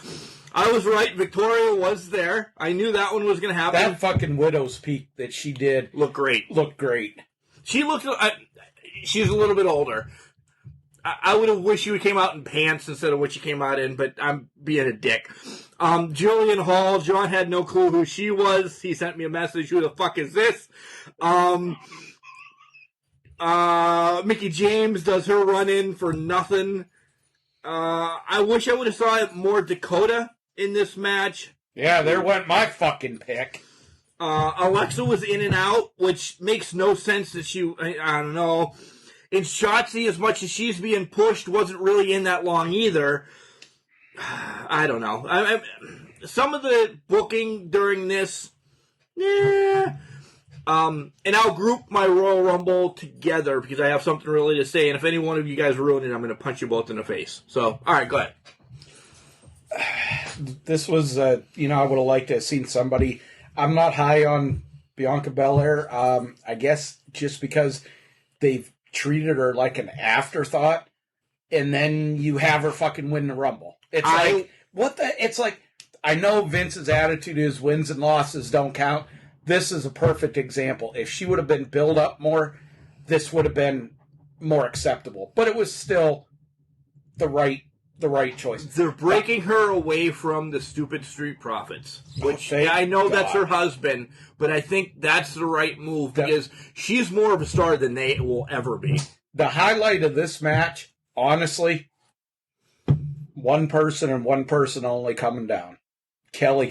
I was right. Victoria was there. I knew that one was going to happen.
That fucking Widow's Peak that she did
looked great.
She
looked. She's a little bit older. I would have wished she would came out in pants instead of what she came out in, but I'm being a dick. Jillian Hall, John had no clue who she was. He sent me a message, who the fuck is this? Mickey James does her run-in for nothing. I wish I would have saw more Dakota in this match.
Yeah, there went my fucking pick.
Alexa was in and out, which makes no sense that I don't know. And Shotzi, as much as she's being pushed, wasn't really in that long either. I don't know. Some of the booking during this, and I'll group my Royal Rumble together because I have something really to say. And if any one of you guys ruin it, I'm going to punch you both in the face. So, all right, go ahead.
This was, I would have liked to have seen somebody. I'm not high on Bianca Belair. I guess just because they've treated her like an afterthought, and then you have her fucking win the Rumble. It's it's like, I know Vince's attitude is wins and losses don't count. This is a perfect example. If she would have been built up more, this would have been more acceptable. But it was still the right choice.
They're breaking her away from the stupid Street Profits, which I know that's her husband, but I think that's the right move because she's more of a star than they will ever be.
The highlight of this match, honestly, one person and one person only coming down. Kelly.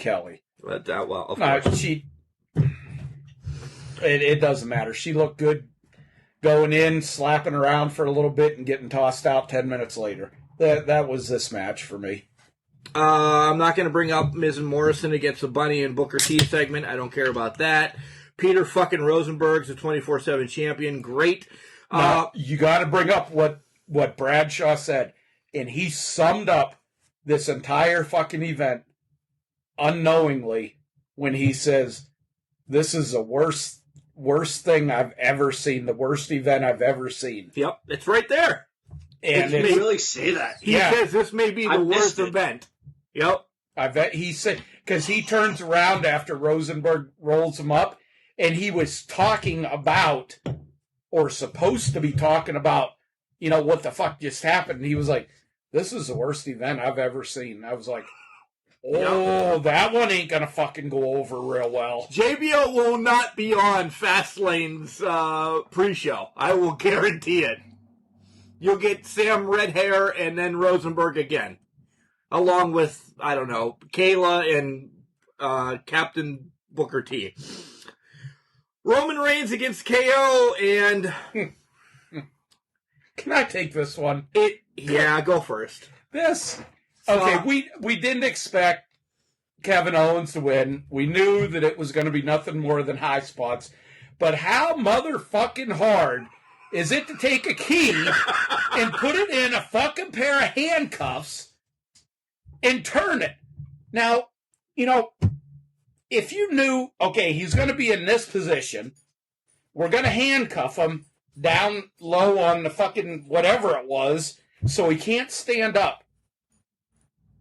It doesn't matter. She looked good going in, slapping around for a little bit, and getting tossed out 10 minutes later. That was this match for me.
I'm not going to bring up Miz and Morrison against the Bunny and Booker T segment. I don't care about that. Peter fucking Rosenberg's the 24/7 champion. Great.
Now, you got to bring up what Bradshaw said, and he summed up this entire fucking event unknowingly when he says, "This is the worst thing I've ever seen. The worst event I've ever seen."
Yep, it's right there.
And did he really say that?
He says this may be the worst event. Yep.
I bet he said, because he turns around after Rosenberg rolls him up, and he was talking about, or supposed to be talking about, what the fuck just happened. And he was like, this is the worst event I've ever seen. I was like, that one ain't going to fucking go over real well.
JBL will not be on Fastlane's pre-show. I will guarantee it. You'll get Sam Red Hair and then Rosenberg again. Along with, I don't know, Kayla and Captain Booker T. Roman Reigns against KO and...
Can I take this one?
Yeah, go first.
Okay, we didn't expect Kevin Owens to win. We knew that it was going to be nothing more than high spots. But how motherfucking hard
is it to take a key and put it in a fucking pair of handcuffs and turn it. Now, if you knew, okay, he's going to be in this position, we're going to handcuff him down low on the fucking whatever it was so he can't stand up.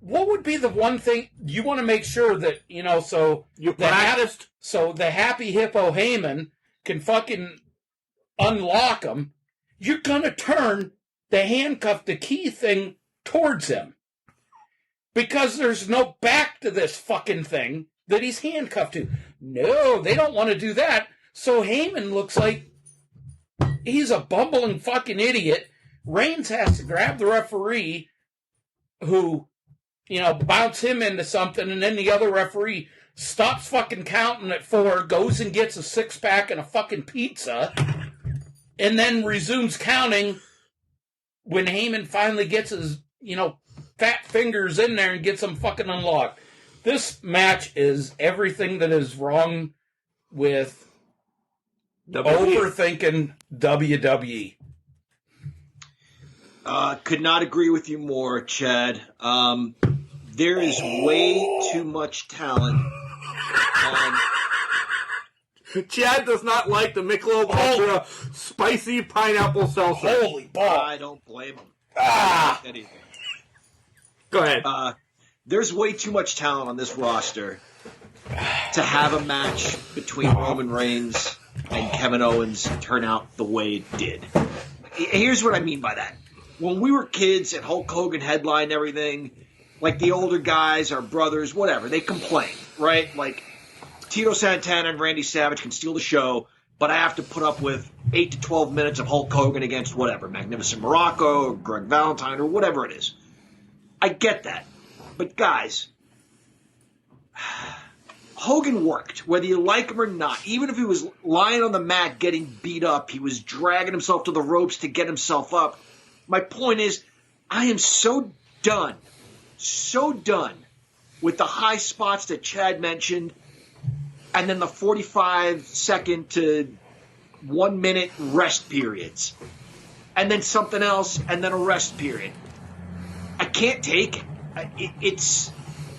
What would be the one thing you want to make sure that, so
you practiced?
So the happy hippo Heyman can fucking unlock him, you're going to turn the handcuff, the key thing towards him. Because there's no back to this fucking thing that he's handcuffed to. No, they don't want to do that. So Heyman looks like he's a bumbling fucking idiot. Reigns has to grab the referee who, bounce him into something, and then the other referee stops fucking counting at 4, goes and gets a 6-pack and a fucking pizza, and then resumes counting when Heyman finally gets his, fat fingers in there and gets them fucking unlocked. This match is everything that is wrong with overthinking WWE.
Could not agree with you more, Chad. There is way too much talent.
Chad does not like the Michelob Ultra spicy pineapple seltzer.
Holy ball.
I don't blame him.
Go ahead.
There's way too much talent on this roster to have a match between Roman Reigns and Kevin Owens turn out the way it did. Here's what I mean by that. When we were kids and Hulk Hogan headlined everything, like the older guys, our brothers, whatever, they complained, right? Like, Tito Santana and Randy Savage can steal the show, but I have to put up with 8 to 12 minutes of Hulk Hogan against whatever, Magnificent Morocco, or Greg Valentine, or whatever it is. I get that. But guys, Hogan worked, whether you like him or not. Even if he was lying on the mat getting beat up, he was dragging himself to the ropes to get himself up. My point is, I am so done with the high spots that Chad mentioned, and then the 45-second to 1 minute rest periods, and then something else, and then a rest period. I can't take it. It's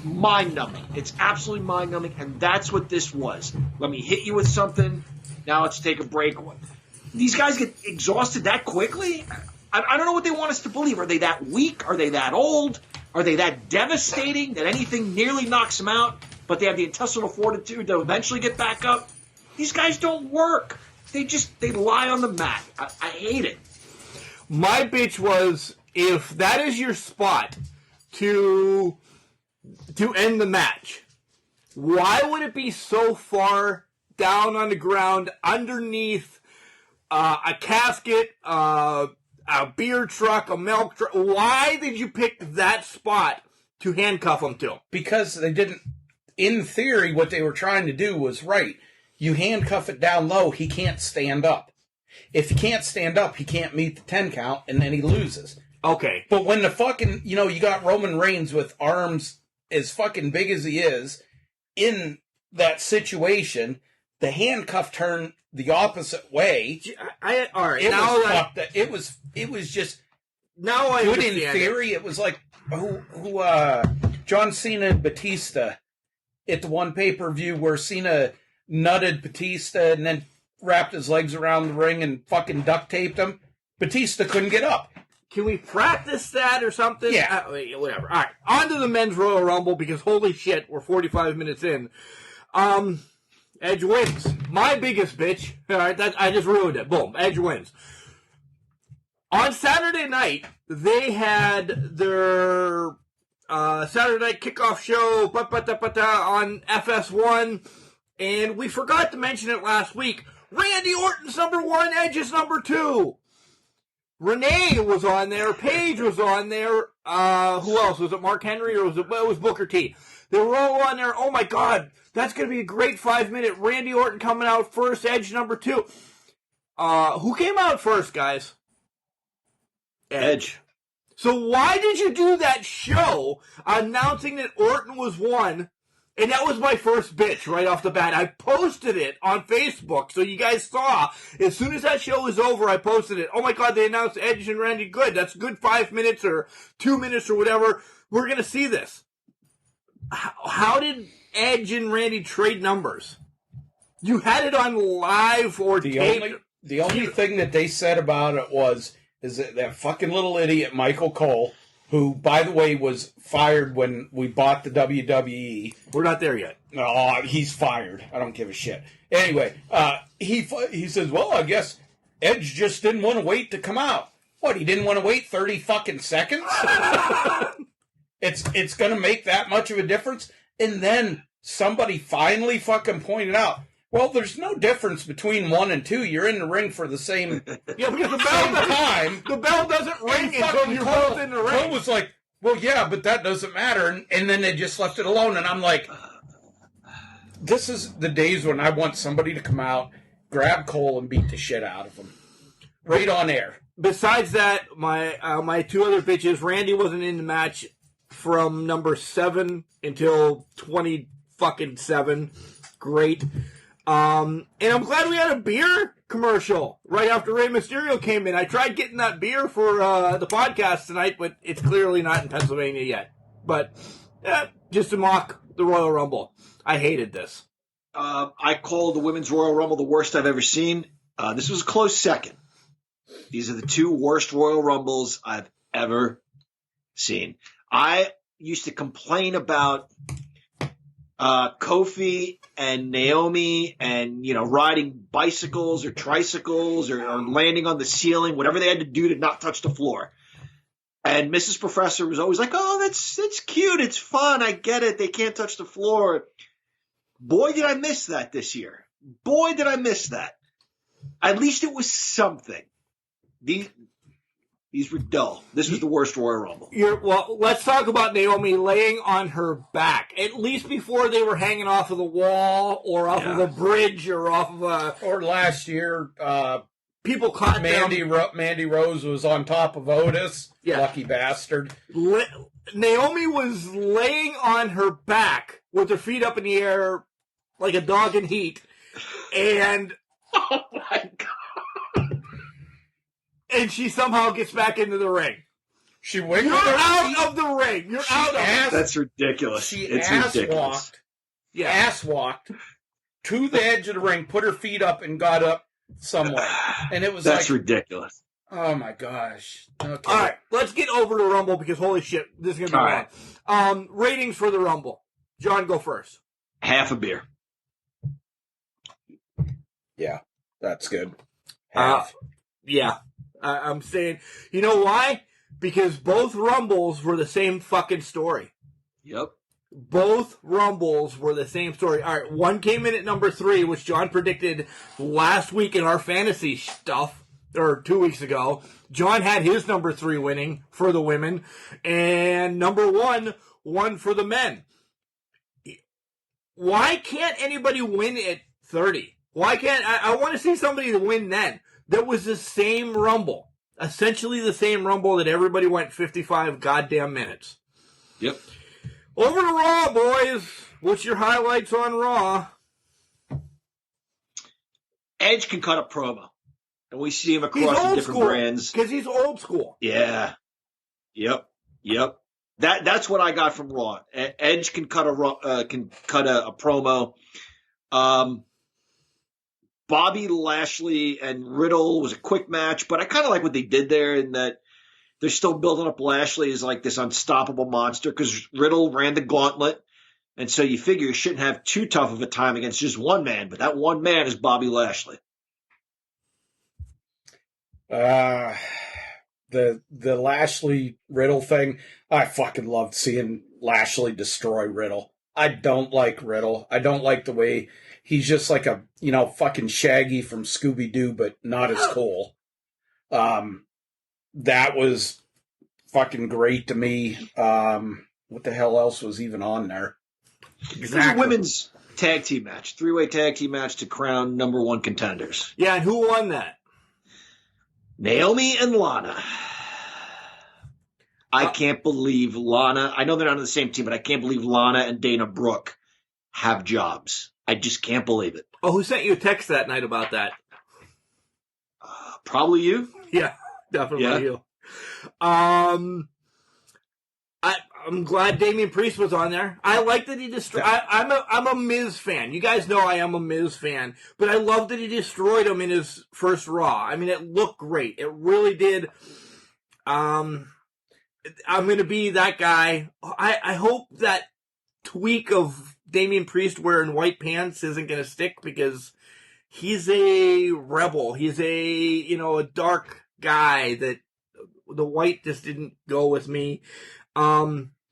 mind-numbing. It's absolutely mind-numbing, and that's what this was. Let me hit you with something. Now let's take a break. These guys get exhausted that quickly? I don't know what they want us to believe. Are they that weak? Are they that old? Are they that devastating that anything nearly knocks them out, but they have the intestinal fortitude to eventually get back up? These guys don't work. They lie on the mat. I hate it.
My bitch was, if that is your spot to end the match, why would it be so far down on the ground underneath a casket, a beer truck, a milk truck? Why did you pick that spot to handcuff him to?
Because they didn't, in theory, what they were trying to do was right. You handcuff it down low, he can't stand up. If he can't stand up, he can't meet the 10 count, and then he loses.
Okay.
But when the fucking, you got Roman Reigns with arms as fucking big as he is, in that situation, the handcuff turned the opposite way.
All right.
It was just
now I
good
understand
in theory. It was like John Cena and Batista at the one pay-per-view where Cena nutted Batista and then wrapped his legs around the ring and fucking duct taped him. Batista couldn't get up.
Can we practice that or something?
Yeah.
Whatever. All right. On to the men's Royal Rumble, because holy shit, we're 45 minutes in. Edge wins. My biggest bitch. All right, I just ruined it. Boom. Edge wins. On Saturday night, they had their Saturday night kickoff show on FS1, and we forgot to mention it last week. Randy Orton's number 1, Edge is number 2. Renee was on there. Paige was on there. Who else? Was it Mark Henry or was it Booker T? They were all on there. Oh my God, that's going to be a great 5-minute. Randy Orton coming out first, Edge number 2. Who came out first, guys?
Edge.
So why did you do that show announcing that Orton was 1 And that was my first bitch right off the bat. I posted it on Facebook, so you guys saw. As soon as that show was over, I posted it. Oh my God, they announced Edge and Randy. Good. That's a good 5 minutes or 2 minutes or whatever. We're going to see this. How did Edge and Randy trade numbers? You had it on live or tape.
The only thing that they said about it is that fucking little idiot Michael Cole, who, by the way, was fired when we bought the WWE.
We're not there yet.
Oh, he's fired. I don't give a shit. Anyway, he says, well, I guess Edge just didn't want to wait to come out. What, he didn't want to wait 30 fucking seconds? It's going to make that much of a difference? And then somebody finally fucking pointed out, well, there's no difference between 1 and 2. You're in the ring for the same
yeah, because the bell doesn't ring until you're both in the ring.
Cole was like, well, yeah, but that doesn't matter. And then they just left it alone. And I'm like, this is the days when I want somebody to come out, grab Cole, and beat the shit out of him. Right on air.
Besides that, my two other bitches, Randy wasn't in the match from number 7 until 20-7. Great. And I'm glad we had a beer commercial right after Rey Mysterio came in. I tried getting that beer for the podcast tonight, but it's clearly not in Pennsylvania yet. But just to mock the Royal Rumble. I hated this.
I called the Women's Royal Rumble the worst I've ever seen. This was a close second. These are the 2 worst Royal Rumbles I've ever seen. I used to complain about Kofi and Naomi and, riding bicycles or tricycles or landing on the ceiling, whatever they had to do to not touch the floor. And Mrs. Professor was always like, oh, that's cute. It's fun. I get it. They can't touch the floor. Boy, did I miss that this year. Boy, did I miss that. At least it was something. These were dull. This was the worst Royal Rumble.
Well, let's talk about Naomi laying on her back. At least before they were hanging off of the wall or off of a bridge or off of a...
Or last year,
people caught
Mandy Rose was on top of Otis. Yeah. Lucky bastard.
Naomi was laying on her back with her feet up in the air like a dog in heat. And...
Oh, my God.
And she somehow gets back into the ring.
She wiggled
You're out of the ring. You're out of it.
That's ridiculous. It's ridiculous.
Ass walked to the edge of the ring, put her feet up, and got up somewhere. And it was
That's ridiculous.
Oh, my gosh. Okay.
All right, let's get over to Rumble because, holy shit, this is going to be long. Right. Ratings for the Rumble. John, go first.
Half a beer.
Yeah, that's good. Half.
Yeah. I'm saying, you know why? Because both Rumbles were the same fucking story.
Yep.
Both Rumbles were the same story. All right, one came in at number 3, which John predicted last week in our fantasy stuff, or 2 weeks ago. John had his number 3 winning for the women, and number 1 won for the men. Why can't anybody win at 30? Why can't I want to see somebody to win then? That was the same Rumble. Essentially the same Rumble that everybody went 55 goddamn minutes.
Yep.
Over to Raw, boys. What's your highlights on Raw?
Edge can cut a promo. And we see him across the different brands.
Because he's old school.
Yeah. Yep. That's what I got from Raw. Edge can cut a promo. Bobby Lashley and Riddle was a quick match, but I kind of like what they did there in that they're still building up Lashley as like this unstoppable monster because Riddle ran the gauntlet. And so you figure you shouldn't have too tough of a time against just one man, but that one man is Bobby Lashley.
The Lashley Riddle thing, I fucking loved seeing Lashley destroy Riddle. I don't like Riddle. I don't like the way he's just like a, fucking Shaggy from Scooby-Doo, but not as cool. That was fucking great to me. What the hell else was even on there?
Exactly. Women's tag team match, 3-way tag team match to crown number 1 contenders.
Yeah, and who won that?
Naomi and Lana. I can't believe Lana. I know they're not on the same team, but I can't believe Lana and Dana Brooke have jobs. I just can't believe it.
Oh, who sent you a text that night about that?
Probably you.
Yeah, definitely
Yeah.
you. I'm glad Damian Priest was on there. I like that he destroyed. I'm a Miz fan. You guys know I am a Miz fan, but I love that he destroyed him in his first Raw. I mean, it looked great. It really did. I'm going to be that guy. I hope that tweak of Damian Priest wearing white pants isn't going to stick, because he's a rebel. He's a dark guy that the white just didn't go with me.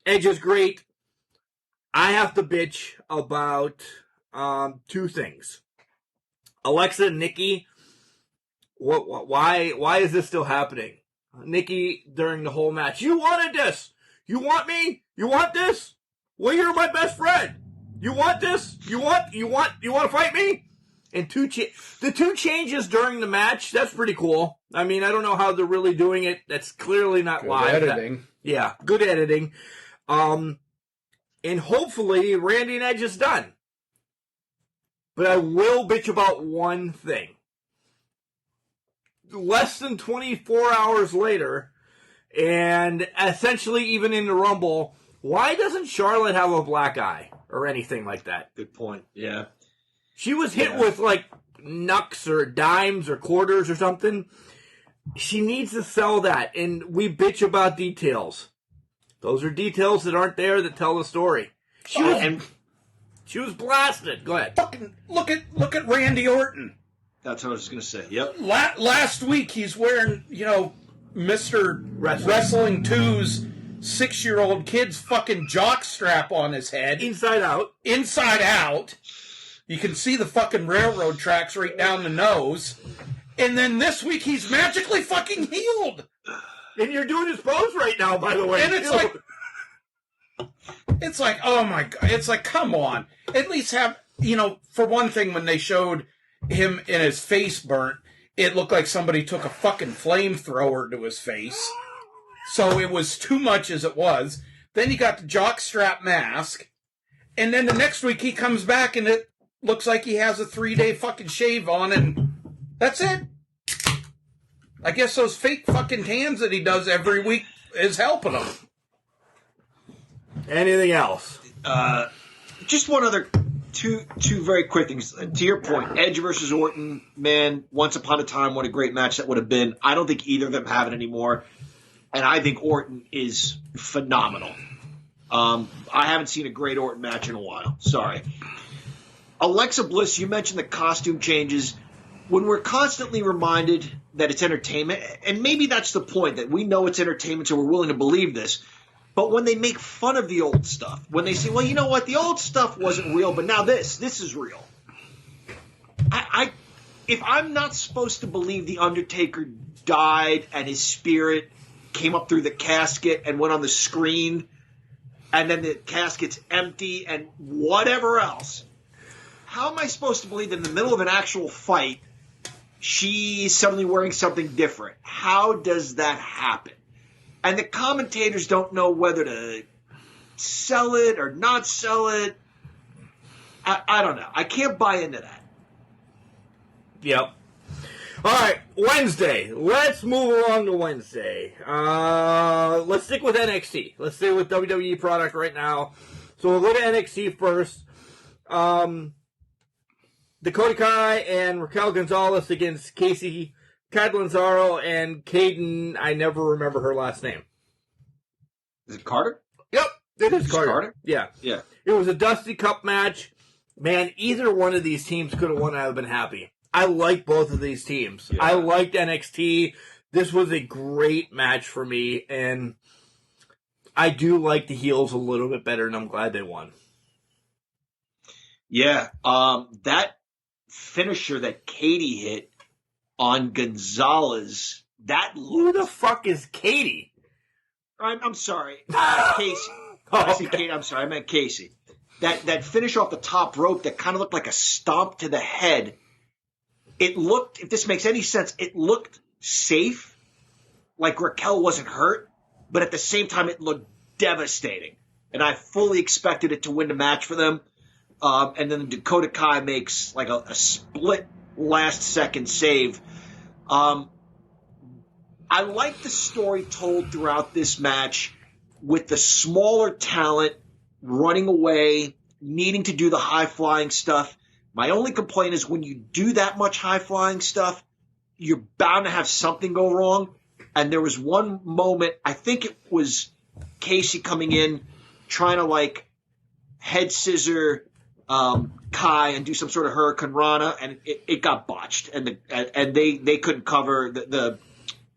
Edge is great. I have to bitch about two things. Alexa and Nikki. Why is this still happening? Nikki, during the whole match, you wanted this. You want me? You want this? Well, you're my best friend. You want this? You want to fight me? And the two changes during the match, that's pretty cool. I mean, I don't know how they're really doing it. That's clearly not
Good
live.
editing.
Yeah, good editing. And hopefully Randy and Edge is done. But I will bitch about one thing. Less than 24 hours later, and essentially even in the Rumble, why doesn't Charlotte have a black eye or anything like that?
Good point. Yeah.
She was hit with like knucks or dimes or quarters or something. She needs to sell that, and we bitch about details. Those are details that aren't there that tell the story. She was blasted. Go ahead.
Fucking look at Randy Orton.
That's what I was going to say. Yep.
Last week he's wearing, Mr. Wrestling 2's 6-year-old kid's fucking jock strap on his head.
Inside out.
Inside out. You can see the fucking railroad tracks right down the nose. And then this week he's magically fucking healed.
And you're doing his pose right now, by the way.
And it's like, oh my God. It's like, come on. At least have, for one thing, when they showed him in his face burnt, it looked like somebody took a fucking flamethrower to his face. So it was too much as it was. Then you got the jockstrap mask. And then the next week he comes back and it looks like he has a 3-day fucking shave on, and that's it. I guess those fake fucking tans that he does every week is helping him.
Anything else?
Just one other, two very quick things. To your point, Edge versus Orton, man, once upon a time, what a great match that would have been. I don't think either of them have it anymore. And I think Orton is phenomenal. I haven't seen a great Orton match in a while. Sorry. Alexa Bliss, you mentioned the costume changes. When we're constantly reminded that it's entertainment, and maybe that's the point, that we know it's entertainment, so we're willing to believe this, but when they make fun of the old stuff, when they say, well, you know what, the old stuff wasn't real, but now this is real. If I'm not supposed to believe The Undertaker died and his spirit came up through the casket and went on the screen, and then the casket's empty and whatever else, how am I supposed to believe that in the middle of an actual fight, she's suddenly wearing something different? How does that happen? And the commentators don't know whether to sell it or not sell it. I don't know. I can't buy into that.
Yep. All right, Wednesday. Let's move along to Wednesday. Let's stick with NXT. Let's stay with WWE product right now. So we'll go to NXT first. Dakota Kai and Raquel Gonzalez against Casey Catanzaro and Caden. I never remember her last name.
Is it Carter?
Yep, it is Carter. Yeah.
Yeah.
It was a Dusty Cup match. Man, either one of these teams could have won. I would have been happy. I like both of these teams. Yeah. I liked NXT. This was a great match for me, and I do like the heels a little bit better, and I'm glad they won.
Yeah, that finisher that Katie hit on Gonzalez,
who the fuck is Katie?
I'm sorry. Casey. I said Katie, I'm sorry, I meant Casey. That finish off the top rope that kind of looked like a stomp to the head, it looked, if this makes any sense, it looked safe, like Raquel wasn't hurt, but at the same time it looked devastating. And I fully expected it to win the match for them. And then Dakota Kai makes like a split last-second save. I like the story told throughout this match with the smaller talent running away, needing to do the high-flying stuff. My only complaint is when you do that much high-flying stuff, you're bound to have something go wrong. And there was one moment, I think it was Casey coming in, trying to like head scissor Kai and do some sort of Hurricane Rana, and it got botched. And they couldn't cover, the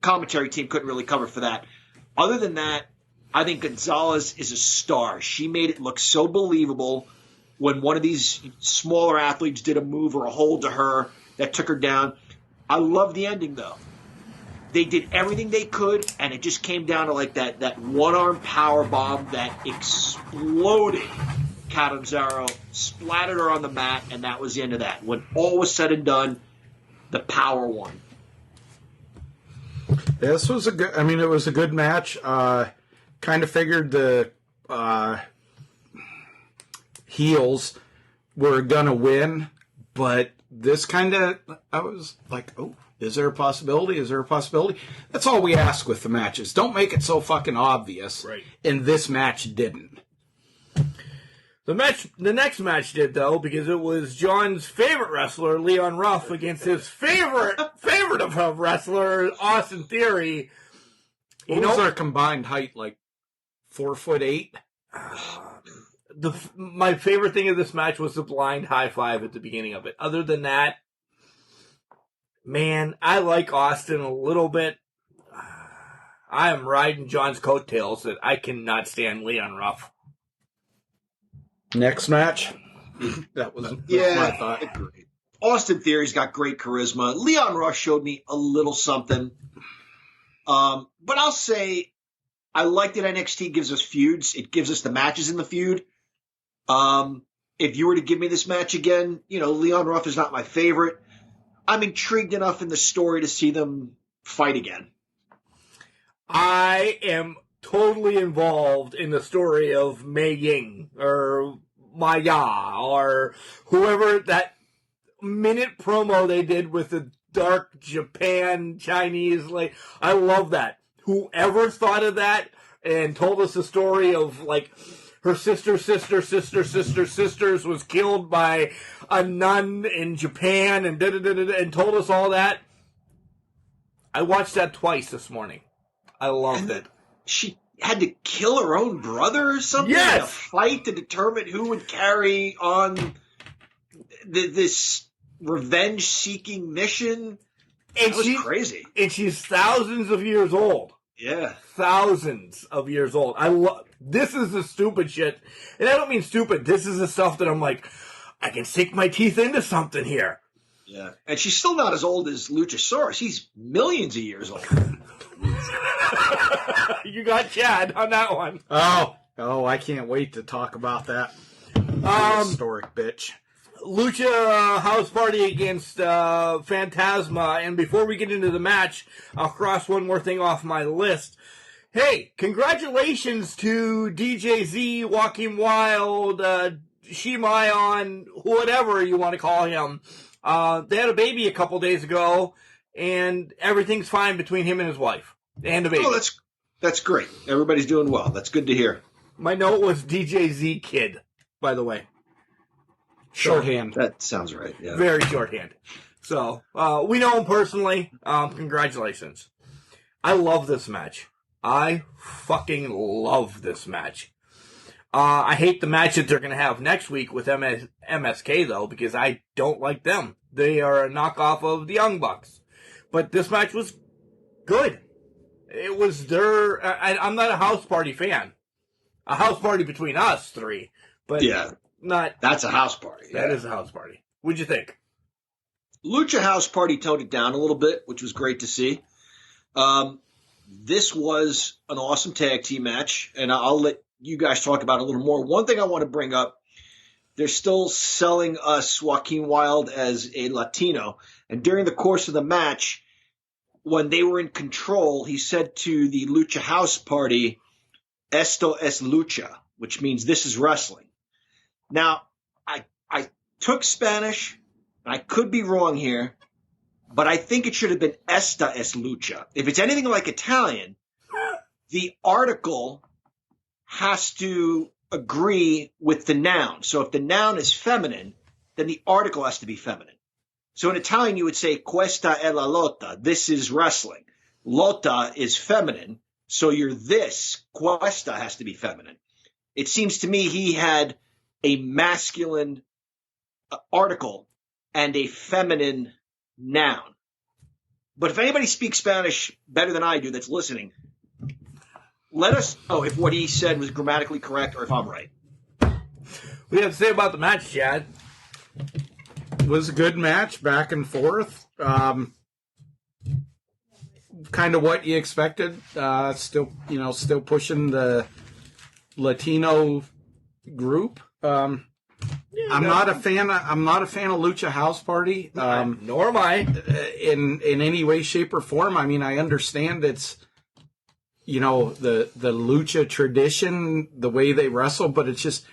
commentary team couldn't really cover for that. Other than that, I think Gonzalez is a star. She made it look so believable when one of these smaller athletes did a move or a hold to her that took her down. I love the ending, though. They did everything they could, and it just came down to like that one-arm power bomb that exploded Catanzaro, splattered her on the mat, and that was the end of that. When all was said and done, the power won.
This was it was a good match. Kind of figured the heels were gonna win, but this I was like, oh, is there a possibility? Is there a possibility? That's all we ask with the matches. Don't make it so fucking obvious.
Right.
And this match didn't.
The next match did, though, because it was John's favorite wrestler, Leon Ruff, against his favorite of a wrestler, Austin Theory.
What was their combined height, like 4'8"?
My favorite thing of this match was the blind high five at the beginning of it. Other than that, man, I like Austin a little bit. I am riding John's coattails that I cannot stand Leon Ruff.
Next match? That was my thought.
Austin Theory's got great charisma. Leon Ruff showed me a little something. But I'll say I like that NXT gives us feuds. It gives us the matches in the feud. If you were to give me this match again, Leon Ruff is not my favorite. I'm intrigued enough in the story to see them fight again.
I am totally involved in the story of Mei Ying or Maya or whoever that minute promo they did with the dark Japan Chinese. Like, I love that. Whoever thought of that and told us the story of like her sisters was killed by a nun in Japan and told us all that. I watched that twice this morning. I loved it.
She had to kill her own brother or something in a fight to determine who would carry on this revenge-seeking mission. It was crazy.
And she's thousands of years old.
Yeah.
Thousands of years old. This is the stupid shit. And I don't mean stupid. This is the stuff that I'm like, I can sink my teeth into something here.
Yeah. And she's still not as old as Luchasaurus. He's millions of years old.
You got Chad on that one.
Oh, I can't wait to talk about that. Historic bitch.
Lucha House Party against Phantasma. And before we get into the match, I'll cross one more thing off my list. Hey, congratulations to DJZ, Joaquin Wild, Shimayon, whatever you want to call him. They had a baby a couple days ago, and everything's fine between him and his wife and the baby.
Oh, that's great. Everybody's doing well. That's good to hear.
My note was DJZ Kid, by the way.
Shorthand.
That sounds right. Yeah.
Very shorthand. So, we know him personally. Congratulations. I love this match. I fucking love this match. I hate the match that they're going to have next week with MSK, though, because I don't like them. They are a knockoff of the Young Bucks. But this match was good. It was I'm not a house party fan. A house party between us three. But
yeah. That's a house party.
That is a house party. What'd you think?
Lucha House Party toned it down a little bit, which was great to see. This was an awesome tag team match, and I'll let you guys talk about it a little more. One thing I want to bring up, they're still selling us Joaquin Wild as a Latino, and during the course of the match, when they were in control, he said to the Lucha House Party, "Esto es lucha," which means this is wrestling. Now, I I took Spanish. I could be wrong here, but I think it should have been esta es lucha. If it's anything like Italian, the article has to agree with the noun. So if the noun is feminine, then the article has to be feminine. So in Italian, you would say questa è la lotta. This is wrestling. Lotta is feminine. So your this, questa, has to be feminine. It seems to me he had a masculine article and a feminine noun. But if anybody speaks Spanish better than I do that's listening, let us know if what he said was grammatically correct or if I'm right.
What do you have to say about the match, Chad?
It was a good match, back and forth. Kind of what you expected. Still pushing the Latino group. I'm not a fan of Lucha House Party.
Nor am I.
In any way, shape, or form. I mean, I understand it's the Lucha tradition, the way they wrestle, but it's just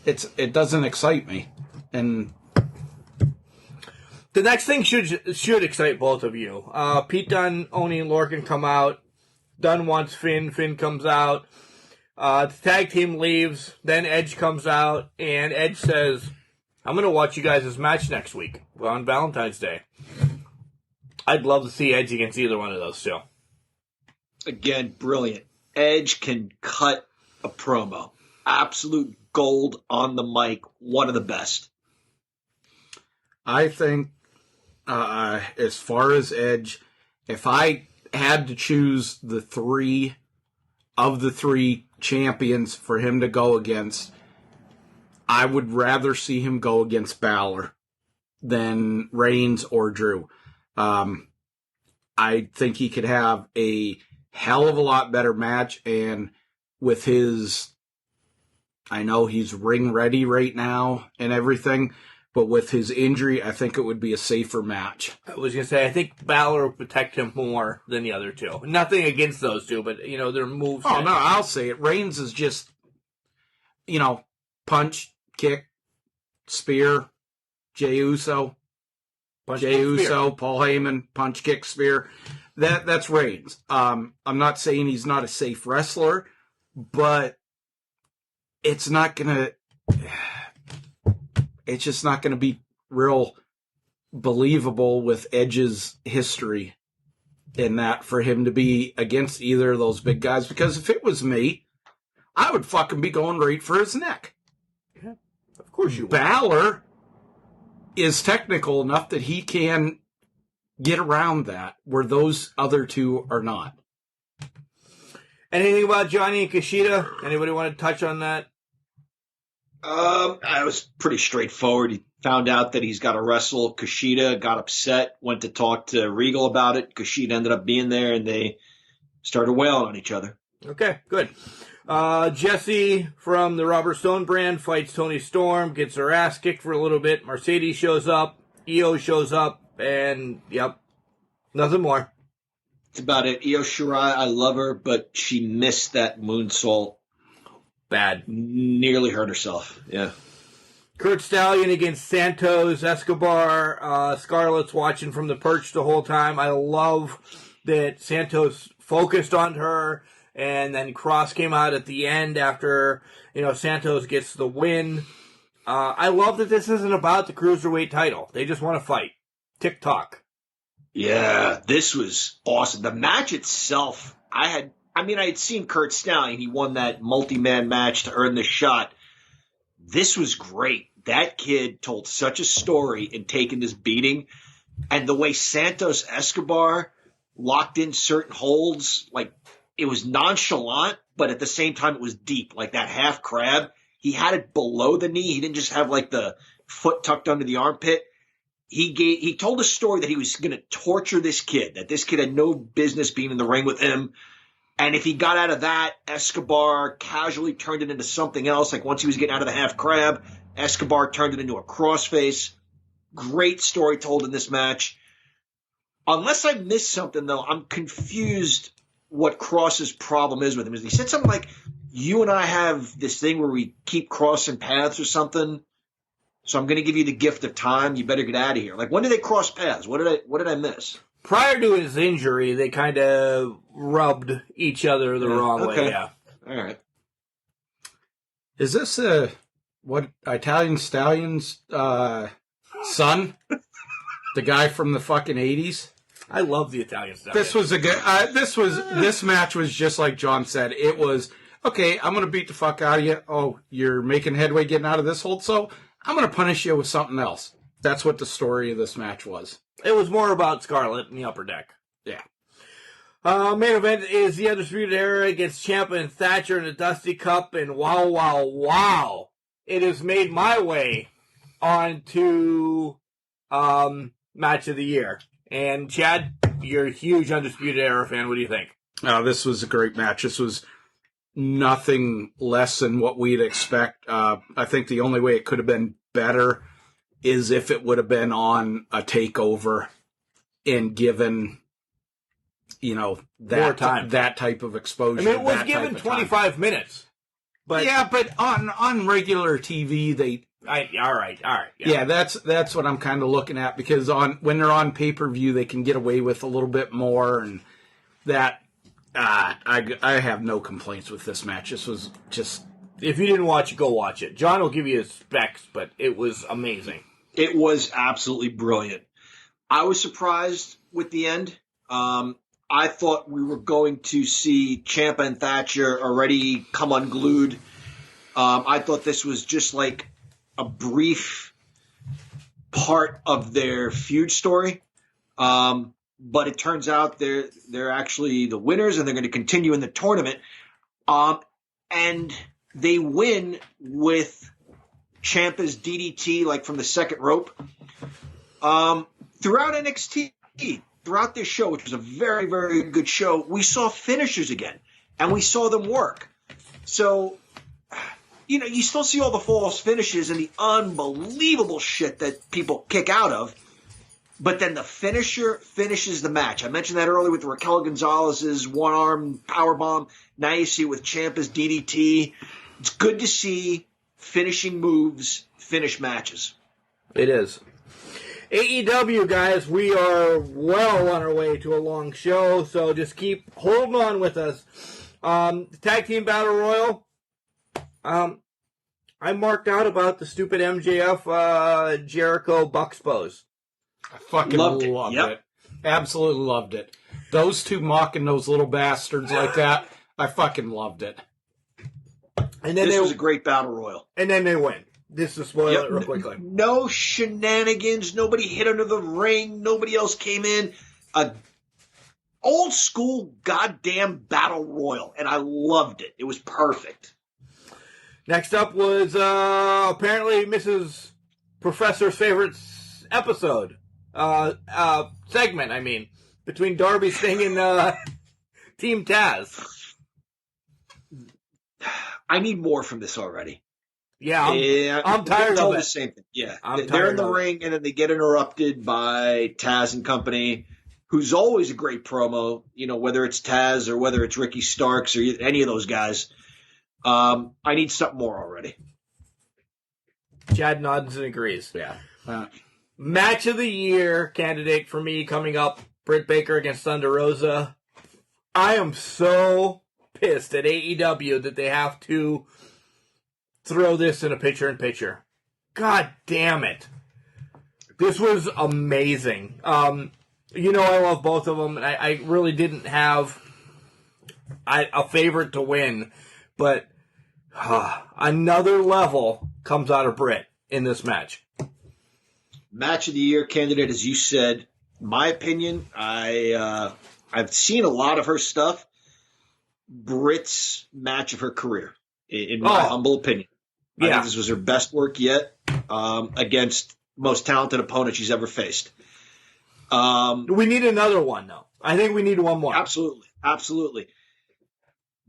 it doesn't excite me. And
the next thing should excite both of you. Pete Dunne, Oni, and Lorcan come out. Dunne wants Finn. Finn comes out. The tag team leaves. Then Edge comes out, and Edge says, "I'm going to watch you guys' match next week on Valentine's Day." I'd love to see Edge against either one of those two.
Again, brilliant. Edge can cut a promo. Absolute gold on the mic. One of the best.
I think, as far as Edge, if I had to choose the three champions for him to go against, I would rather see him go against Balor than Reigns or Drew. I think he could have a hell of a lot better match, and with his, I know he's ring ready right now and everything, but with his injury, I think it would be a safer match.
I was going to say, I think Balor would protect him more than the other two. Nothing against those two, but, their moves.
Oh, no, I'll say it. Reigns is just, punch, kick, spear, Jey Uso, Paul Heyman, punch, kick, spear. That's Reigns. I'm not saying he's not a safe wrestler, but it's just not going to be real believable with Edge's history in that for him to be against either of those big guys. Because if it was me, I would fucking be going right for his neck.
Yeah, of course you would.
Balor is technical enough that he can get around that, where those other two are not.
Anything about Johnny and Kushida? Anybody want to touch on that?
I was pretty straightforward. He found out that he's got to wrestle. Kushida got upset, went to talk to Regal about it. Kushida ended up being there, and they started wailing on each other.
Okay, good. Jesse from the Robert Stone brand fights Toni Storm, gets her ass kicked for a little bit. Mercedes shows up, Io shows up, and, yep, nothing more.
That's about it. Io Shirai, I love her, but she missed that moonsault.
Bad.
Nearly hurt herself, yeah.
Kurt Stallion against Santos Escobar. Scarlett's watching from the perch the whole time. I love that Santos focused on her, and then Cross came out at the end after, Santos gets the win. I love that this isn't about the Cruiserweight title. They just want to fight. TikTok.
Yeah, this was awesome. The match itself, I had seen Kurt Stallion. He won that multi-man match to earn the shot. This was great. That kid told such a story in taking this beating. And the way Santos Escobar locked in certain holds, like, it was nonchalant, but at the same time it was deep, like that half crab. He had it below the knee. He didn't just have, like, the foot tucked under the armpit. He told a story that he was going to torture this kid, that this kid had no business being in the ring with him. And if he got out of that, Escobar casually turned it into something else. Like once he was getting out of the half crab, Escobar turned it into a crossface. Great story told in this match. Unless I missed something, though, I'm confused what Cross's problem is with him. He said something like, you and I have this thing where we keep crossing paths or something. So I'm going to give you the gift of time. You better get out of here. Like, when did they cross paths? What did I miss?
Prior to his injury, they kind of rubbed each other the wrong way. Yeah.
All right.
Is this what Italian Stallion's son? The guy from the fucking 80s?
I love the Italian Stallion.
This was a good. This match was just like John said. It was okay. I'm gonna beat the fuck out of you. Oh, you're making headway getting out of this hold, so I'm gonna punish you with something else. That's what the story of this match was.
It was more about Scarlett in the upper deck.
Yeah.
Main event is the Undisputed Era against Ciampa and Thatcher in the Dusty Cup, and wow. It has made my way onto Match of the Year. And Chad, you're a huge Undisputed Era fan. What do you think?
This was a great match. This was nothing less than what we'd expect. I think the only way it could have been better is if it would have been on a takeover and given,
more time.
that type of exposure.
I mean, it was given 25 minutes. But
yeah, but on regular TV,
all right.
Yeah, that's what I'm kind of looking at, because when they're on pay-per-view, they can get away with a little bit more, and that I have no complaints with this match. This was just,
if you didn't watch it, go watch it. John will give you his specs, but it was amazing.
It was absolutely brilliant. I was surprised with the end. I thought we were going to see Ciampa and Thatcher already come unglued. I thought this was just like a brief part of their feud story. But it turns out they're actually the winners, and they're going to continue in the tournament. And they win with Ciampa's DDT, like from the second rope. Throughout NXT, throughout this show, which was a very, very good show, we saw finishers again, and we saw them work. So, you still see all the false finishes and the unbelievable shit that people kick out of, but then the finisher finishes the match. I mentioned that earlier with Raquel Gonzalez's one-arm powerbomb. Now you see it with Ciampa's DDT. It's good to see finishing moves finish matches.
It is. AEW, guys, we are well on our way to a long show, so just keep holding on with us. Tag Team Battle Royal. I marked out about the stupid MJF Jericho Bucks pose.
I fucking loved it. Absolutely loved it. Those two mocking those little bastards like that, I fucking loved it.
And then this was a great Battle Royal.
And then they win. Just to spoil it real quickly.
No shenanigans. Nobody hit under the ring. Nobody else came in. Old school goddamn Battle Royal. And I loved it. It was perfect.
Next up was apparently Mrs. Professor's favorite episode. Segment, I mean. Between Darby Sting and Team Taz.
I need more from this already.
Yeah, I'm tired of it.
The same thing. Yeah, they're in the ring, and then they get interrupted by Taz and company, who's always a great promo. Whether it's Taz or whether it's Ricky Starks or any of those guys. I need something more already.
Chad nods and agrees.
Yeah.
Match of the Year candidate for me coming up: Britt Baker against Thunder Rosa. I am so pissed at AEW that they have to throw this in a picture-in-picture. God damn it. This was amazing. I love both of them, and I really didn't have a favorite to win, but another level comes out of Britt in this match.
Match of the Year candidate, as you said. My opinion, I've seen a lot of her stuff. Britt's match of her career, in my humble opinion. I think this was her best work yet against most talented opponent she's ever faced.
We need another one, though. I think we need one more.
Absolutely.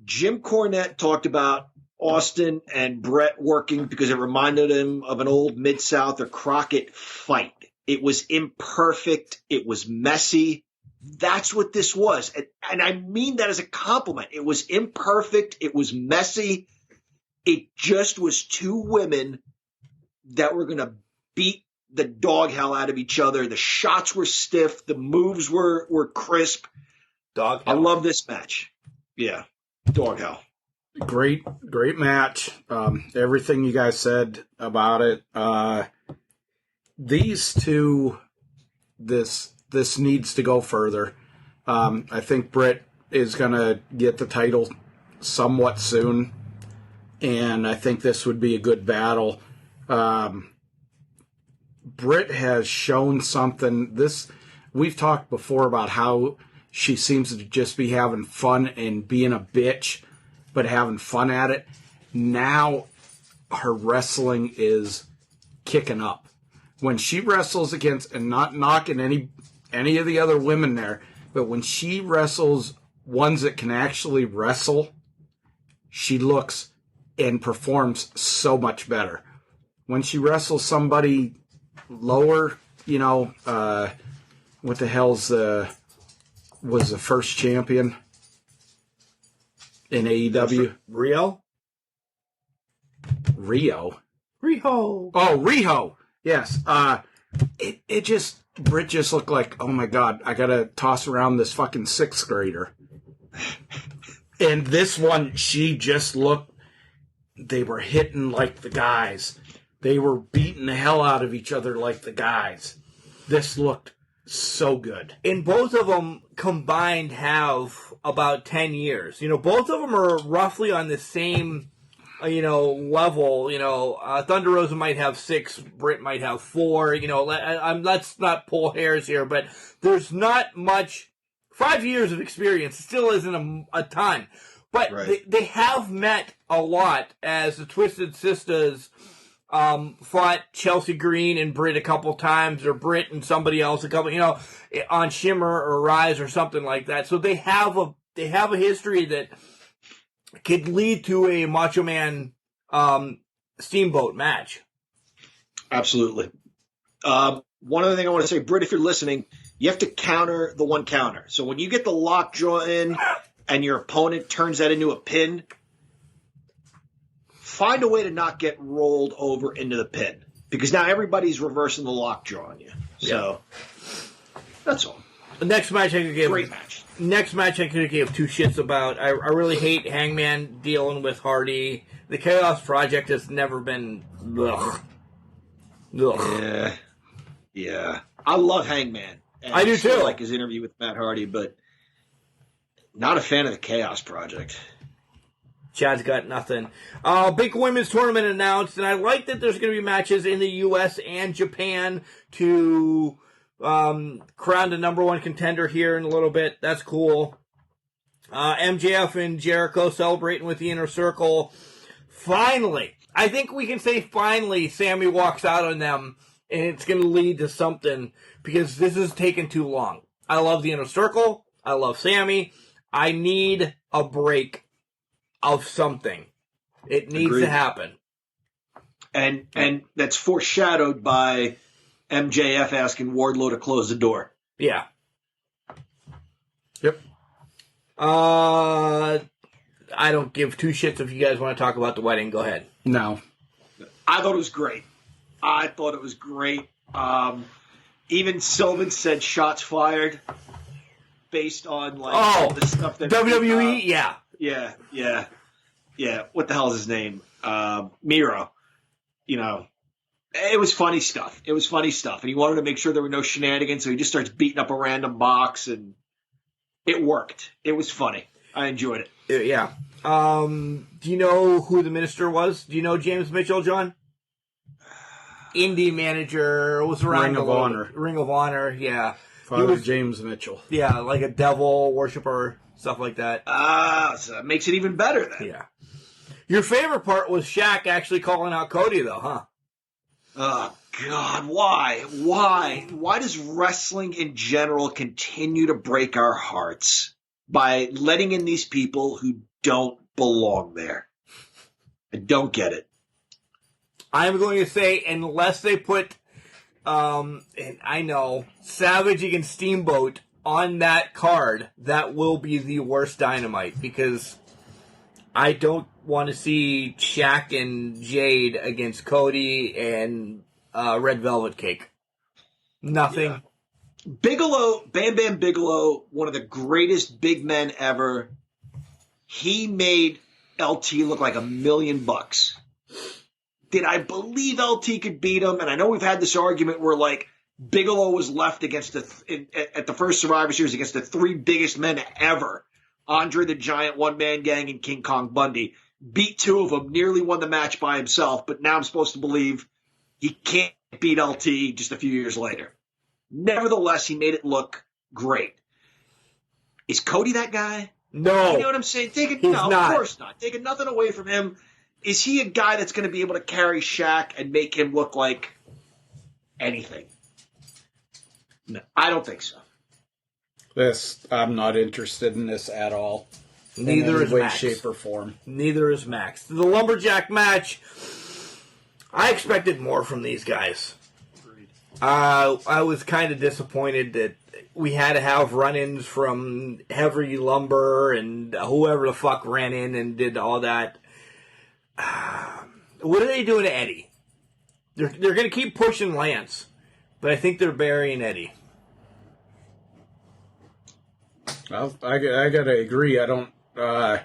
Jim Cornette talked about Austin and Brett working because it reminded him of an old Mid-South or Crockett fight. It was imperfect. It was messy. That's what this was. And I mean that as a compliment. It was imperfect. It was messy. It just was two women that were going to beat the dog hell out of each other. The shots were stiff. The moves were crisp.
Dog
I
hell.
love this match. Yeah, dog hell.
Great match. Everything you guys said about it. These two, this needs to go further. I think Britt is going to get the title somewhat soon, and I think this would be a good battle. Britt has shown something. We've talked before about how she seems to just be having fun and being a bitch, but having fun at it. Now her wrestling is kicking up. When she wrestles against, and not knocking any of the other women there, but when she wrestles ones that can actually wrestle, she looks and performs so much better. When she wrestles somebody lower, what the hell's was the first champion in AEW?
Rio?
Riho.
Riho.
Oh, Riho. Yes. Britt just looked like, oh my God, I gotta toss around this fucking sixth grader. And this one, she just looked, they were hitting like the guys. They were beating the hell out of each other like the guys. This looked so good.
And both of them combined have about 10 years. Both of them are roughly on the same, level. Thunder Rosa might have 6, Britt might have 4. Let's not pull hairs here, but there's not much. 5 years of experience still isn't a ton. But
right.
they have met a lot, as the Twisted Sisters fought Chelsea Green and Britt a couple times, or Britt and somebody else a couple, on Shimmer or Rise or something like that. So they have a history that could lead to a Macho Man Steamboat match.
Absolutely. One other thing I want to say, Britt, if you're listening, you have to counter the one counter. So when you get the lockjaw in and your opponent turns that into a pin, find a way to not get rolled over into the pin, because now everybody's reversing the lockjaw on you. So that's all.
The next match I could give
Great match.
Next match I could give 2 shits about. I really hate Hangman dealing with Hardy. The Chaos Project has never been. Ugh.
Yeah. I love Hangman. And
I do
still
too.
like his interview with Matt Hardy, but not a fan of the Chaos Project.
Chad's got nothing. Big women's tournament announced, and I like that there's going to be matches in the U.S. and Japan to crown the number 1 contender here in a little bit. That's cool. MJF and Jericho celebrating with the Inner Circle. Finally, I think we can say finally, Sammy walks out on them, and it's going to lead to something, because this has taken too long. I love the Inner Circle. I love Sammy. I need a break of something. It needs
Agreed.
to happen.
And that's foreshadowed by MJF asking Wardlow to close the door.
Yeah.
Yep.
I don't give 2 shits if you guys want to talk about the wedding. Go ahead.
No.
I thought it was great. Even Sylvan said shots fired based on all the stuff that
WWE. Yeah.
Yeah. What the hell is his name? Miro. It was funny stuff. And he wanted to make sure there were no shenanigans, so he just starts beating up a random box, and it worked. It was funny. I enjoyed it.
Yeah. Do you know who the minister was? Do you know James Mitchell, John? Indie manager, was around
Ring of Honor.
Ring of Honor, yeah.
Father James Mitchell.
Yeah, like a devil worshiper, stuff like that.
So that makes it even better then.
Yeah. Your favorite part was Shaq actually calling out Cody, though, huh?
Oh, God, why? Why does wrestling in general continue to break our hearts by letting in these people who don't belong there? I don't get it.
I'm going to say, unless they put, and I know, Savage against Steamboat on that card, that will be the worst Dynamite, because I don't want to see Shaq and Jade against Cody and red velvet cake. Nothing.
Yeah. Bigelow, Bam Bam Bigelow, one of the greatest big men ever. He made LT look like $1 million. Did I believe LT could beat him? And I know we've had this argument where like Bigelow was left against at the first Survivor Series against the 3 biggest men ever. Andre the Giant, One Man Gang, and King Kong Bundy. Beat 2 of them, nearly won the match by himself, but now I'm supposed to believe he can't beat LT just a few years later. Nevertheless, he made it look great. Is Cody that guy?
No.
You know what I'm saying?
He's
no,
not.
Of course not. Taking nothing away from him. Is he a guy that's going to be able to carry Shaq and make him look like anything? No, I don't think so.
I'm not interested in this at all.
Neither is
way,
Max.
shape, or form.
Neither is Max. The Lumberjack match, I expected more from these guys. I was kind of disappointed that we had to have run-ins from Heavy Lumber and whoever the fuck ran in and did all that. What are they doing to Eddie? They're going to keep pushing Lance, but I think they're burying Eddie.
Well, I gotta agree. I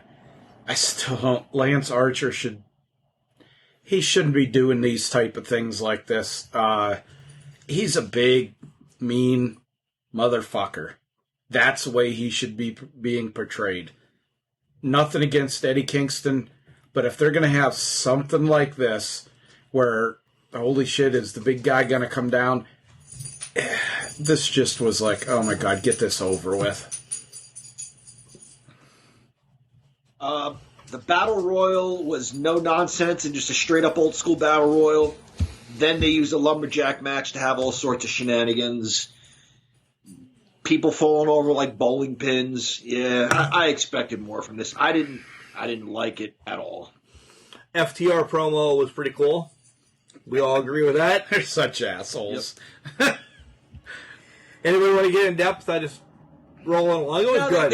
still don't. Lance Archer shouldn't be doing these type of things like this. He's a big, mean motherfucker. That's the way he should be being portrayed. Nothing against Eddie Kingston, but if they're going to have something like this, where, holy shit, is the big guy going to come down? This just was like, oh my God, get this over with.
The Battle Royal was no nonsense and just a straight up old school Battle Royal. Then they used a lumberjack match to have all sorts of shenanigans. People falling over like bowling pins. Yeah, I expected more from this. I didn't like it at all.
FTR promo was pretty cool. We all agree with that.
They're such assholes.
Yep. Anybody want to get in depth? I just rolling along. It was good.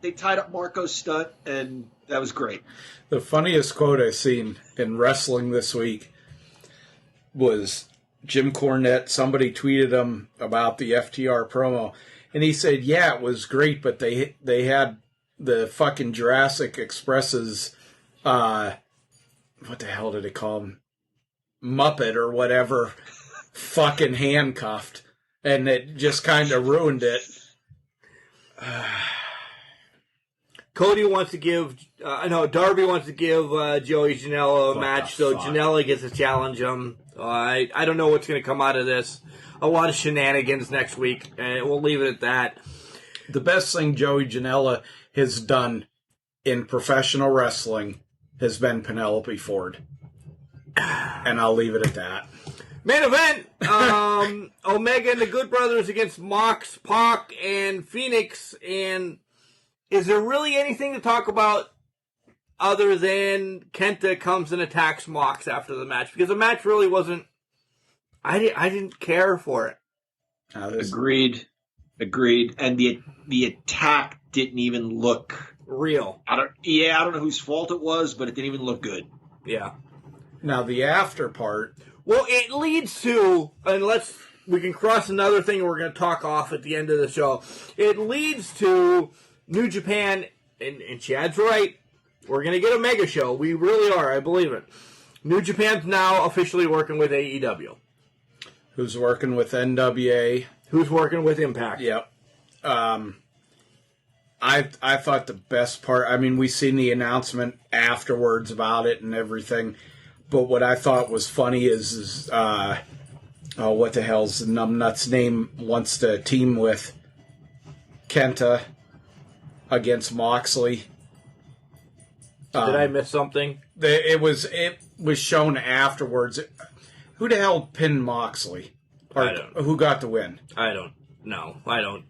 They tied up Marco's stunt, and that was great.
The funniest quote I've seen in wrestling this week was Jim Cornette. Somebody tweeted him about the FTR promo, and he said, yeah, it was great, but they had the fucking Jurassic Express's, what the hell did they call him? Muppet or whatever, fucking handcuffed, and it just kind of ruined it.
Cody wants to give, Darby wants to give Joey Janela a match, so Janela gets to challenge him. I don't know what's going to come out of this. A lot of shenanigans next week, and we'll leave it at that.
The best thing Joey Janela has done in professional wrestling has been Penelope Ford. And I'll leave it at that.
Main event, Omega and the Good Brothers against Mox, Pac, and Phoenix, and is there really anything to talk about other than Kenta comes and attacks Mox after the match? Because the match really wasn't... I didn't care for it.
Agreed. And the attack didn't even look...
real.
I don't know whose fault it was, but it didn't even look good.
Yeah.
Now, the after part...
Well, it leads to... And we can cross another thing we're going to talk off at the end of the show. It leads to... New Japan, and Chad's right, we're going to get a mega show. We really are, I believe it. New Japan's now officially working with AEW.
Who's working with NWA.
Who's working with Impact.
Yep. I thought the best part, I mean, we seen the announcement afterwards about it and everything, but what I thought was funny is what the hell's the numbnuts name wants to team with Kenta against Moxley.
Did I miss something?
It was shown afterwards. Who the hell pinned Moxley?
I don't know.
Who got the win?
I don't know. I don't.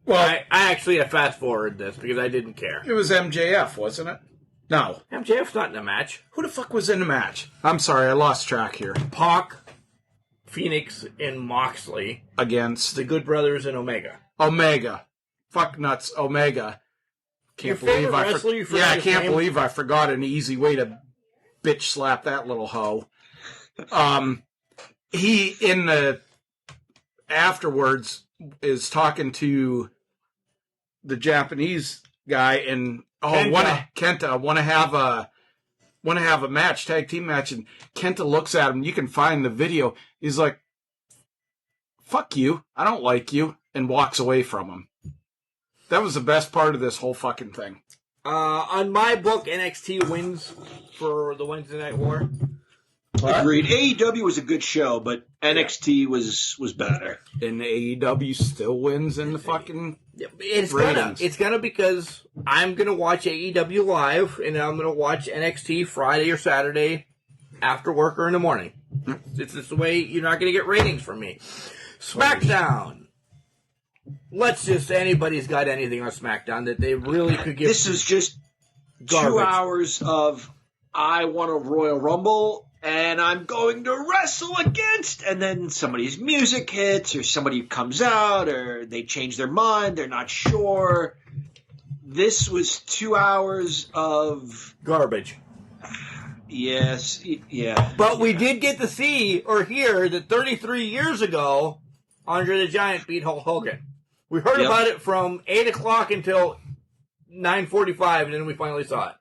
Well,
I actually fast forwarded this because I didn't care.
It was MJF, wasn't it? No.
MJF's not in the match.
Who the fuck was in the match? I'm sorry, I lost track here.
Pac, Phoenix, and Moxley
against
the Good Brothers and Omega.
Omega. Fuck nuts, Omega.
Can't believe
I can't believe I forgot an easy way to bitch slap that little hoe. he in the afterwards is talking to the Japanese guy and Kenta want to have a match, tag team match, and Kenta looks at him. You can find the video. He's like, "Fuck you, I don't like you," and walks away from him. That was the best part of this whole fucking thing.
On my book, NXT wins for the Wednesday Night War.
Agreed. AEW was a good show, but NXT was better.
And AEW still wins in the fucking
ratings. It's gonna because I'm gonna watch AEW live, and I'm gonna watch NXT Friday or Saturday after work or in the morning. It's just the way you're not gonna get ratings from me. SmackDown. Let's just, anybody's got anything on SmackDown that they really could give.
This is just garbage. 2 hours of I want a Royal Rumble and I'm going to wrestle against, and then somebody's music hits or somebody comes out or they change their mind, they're not sure. This was 2 hours of
garbage.
Yes, yeah.
But we did get to see or hear that 33 years ago, Andre the Giant beat Hulk Hogan. We heard about it from 8 o'clock until 9:45, and then we finally saw it.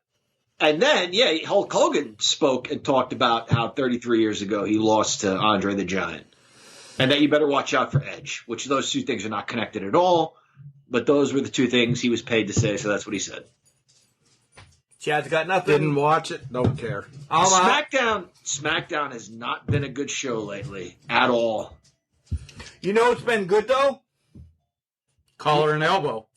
And then, Hulk Hogan spoke and talked about how 33 years ago he lost to Andre the Giant. And that you better watch out for Edge, which those two things are not connected at all. But those were the two things he was paid to say, so that's what he said.
Chad's got nothing.
Didn't watch it, don't care.
SmackDown has not been a good show lately at all.
You know what's been good, though?
Collar and elbow.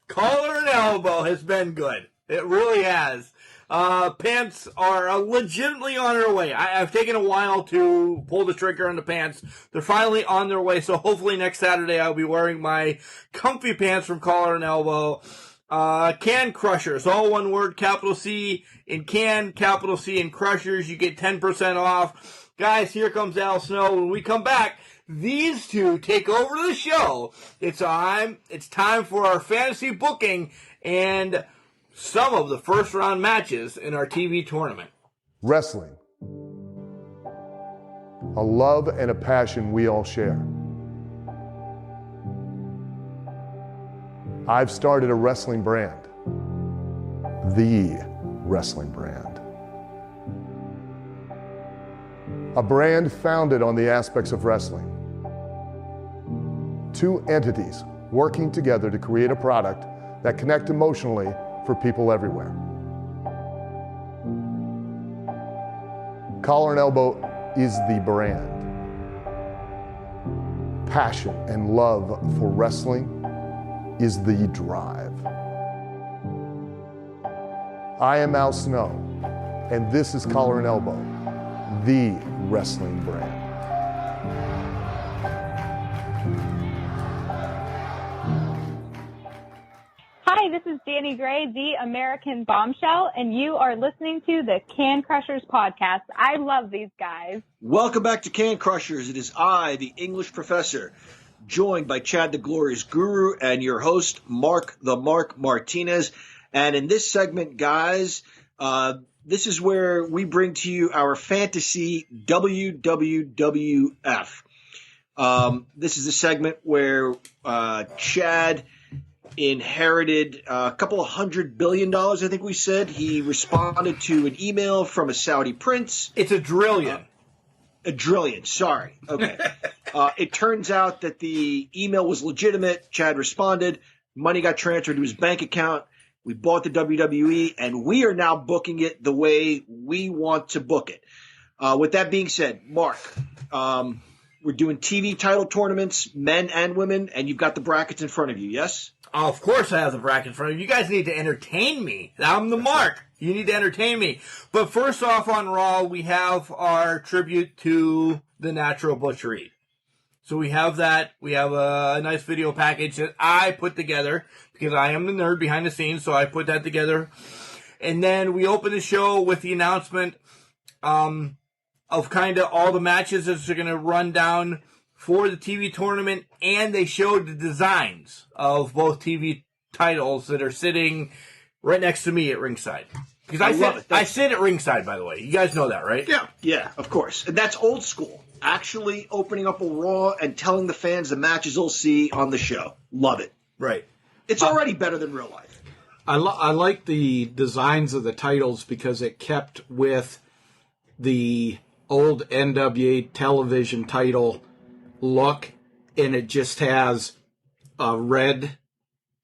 Collar and elbow has been good. It really has. Pants are legitimately on their way. I've taken a while to pull the trigger on the pants. They're finally on their way, so hopefully next Saturday I'll be wearing my comfy pants from Collar and Elbow. Can Crushers, all one word, capital C in can, capital C in Crushers. You get 10% off. Guys, here comes Al Snow. When we come back, these two take over the show. It's time for our fantasy booking and some of the first round matches in our TV tournament.
Wrestling. A love and a passion we all share. I've started a wrestling brand. The wrestling brand. A brand founded on the aspects of wrestling. Two entities working together to create a product that connect emotionally for people everywhere. Collar and Elbow is the brand. Passion and love for wrestling is the drive. I am Al Snow, and this is Collar and Elbow, the wrestling brand.
Hi, this is Danny Gray, the American Bombshell, and you are listening to the Can Crushers podcast. I love these guys.
Welcome back to Can Crushers. It is I, the English professor, joined by Chad the Glorious Guru and your host, Mark the Mark Martinez. And in this segment, guys, this is where we bring to you our fantasy WWWF. This is a segment where Chad inherited a couple of $100 billion, I think we said. He responded to an email from a Saudi prince.
It's a trillion.
A trillion, sorry. Okay. It turns out that the email was legitimate. Chad responded. Money got transferred to his bank account. We bought the WWE, and we are now booking it the way we want to book it. With that being said, Mark, we're doing TV title tournaments, men and women, and you've got the brackets in front of you, yes?
Of course I have the bracket in front of you. You guys need to entertain me. I'm the Mark. You need to entertain me. But first off on Raw, we have our tribute to the Natural Butch Reed. So we have that. We have a nice video package that I put together because I am the nerd behind the scenes, so I put that together. And then we open the show with the announcement of kind of all the matches that are going to run down for the TV tournament, and they showed the designs of both TV titles that are sitting right next to me at ringside. Because I sit at ringside, by the way. You guys know that, right?
Yeah. Yeah, of course. And that's old school. Actually opening up a Raw and telling the fans the matches they'll see on the show. Love it.
Right.
It's already better than real life.
I like the designs of the titles because it kept with the old NWA television title look, and it just has red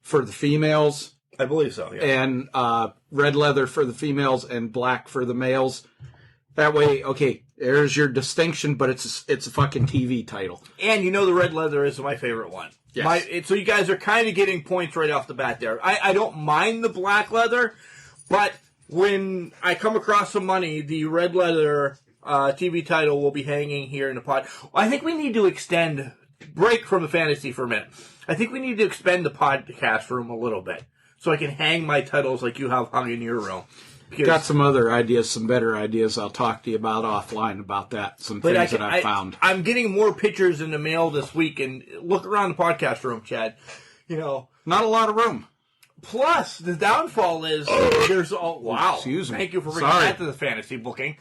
for the females.
I believe so, yeah.
And red leather for the females and black for the males. That way, okay, there's your distinction, but it's a fucking TV title.
And you know the red leather is my favorite one.
Yes.
So you guys are kind of getting points right off the bat there. I don't mind the black leather, but when I come across some money, the red leather TV title will be hanging here in the pod. I think we need to break from the fantasy for a minute. I think we need to expand the podcast room a little bit so I can hang my titles like you have hung in your room.
Got some other ideas, some better ideas I'll talk to you about offline about that. Some things that I found.
I'm getting more pictures in the mail this week, and look around the podcast room, Chad. You know,
not a lot of room.
Plus, the downfall is there's wow.
Excuse me.
Thank you for bringing that to the fantasy booking.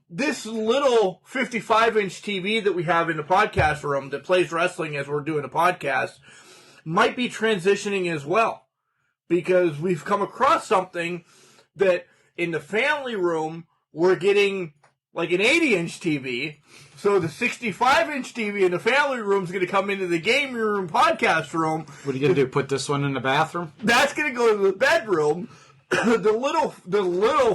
This little 55-inch TV that we have in the podcast room that plays wrestling as we're doing a podcast might be transitioning as well, because we've come across something that in the family room we're getting like an 80-inch TV. So the 65-inch TV in the family room is going to come into the game room podcast room.
What are you going to do, put this one in the bathroom?
That's going to go to the bedroom. The little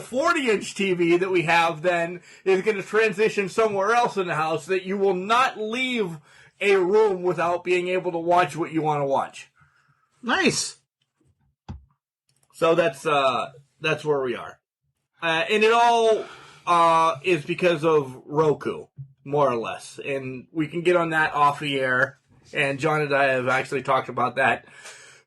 40-inch TV that we have then is going to transition somewhere else in the house, that you will not leave a room without being able to watch what you want to watch.
Nice.
So that's where we are. And it all is because of Roku, more or less. And we can get on that off the air. And John and I have actually talked about that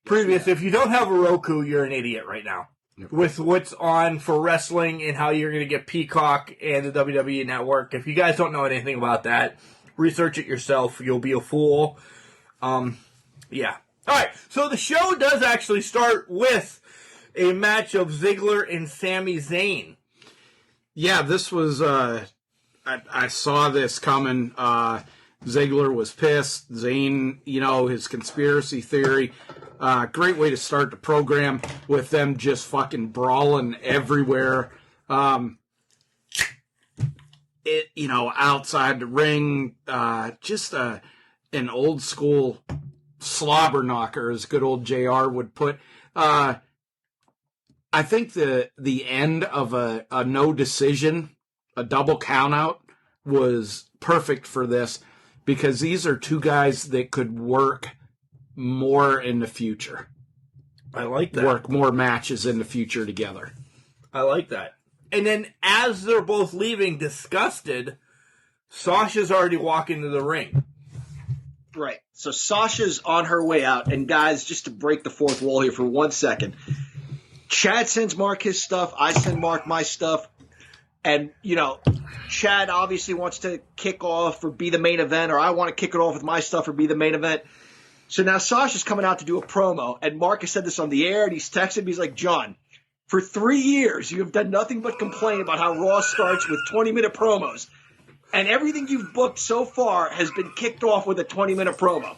previous. If you don't have a Roku, you're an idiot right now. With what's on for wrestling and how you're going to get Peacock and the WWE Network. If you guys don't know anything about that, research it yourself. You'll be a fool. Yeah. All right. So the show does actually start with a match of Ziggler and Sami Zayn.
Yeah, this was, I saw this coming. Ziggler was pissed. Zayn, his conspiracy theory. Great way to start the program with them just fucking brawling everywhere. Outside the ring, just an old school slobber knocker, as good old JR would put. I think the end of a no decision, a double count out, was perfect for this, because these are two guys that could work more in the future.
I like that.
Work more matches in the future together.
I like that. And then as they're both leaving disgusted, Sasha's already walking to the ring.
Right. So Sasha's on her way out. And guys, just to break the fourth wall here for 1 second, Chad sends Mark his stuff. I send Mark my stuff. And, Chad obviously wants to kick off or be the main event, or I want to kick it off with my stuff or be the main event. So now Sasha's coming out to do a promo, and Mark has said this on the air, and he's texted me. He's like, John, for 3 years, you have done nothing but complain about how Raw starts with 20-minute promos. And everything you've booked so far has been kicked off with a 20-minute promo.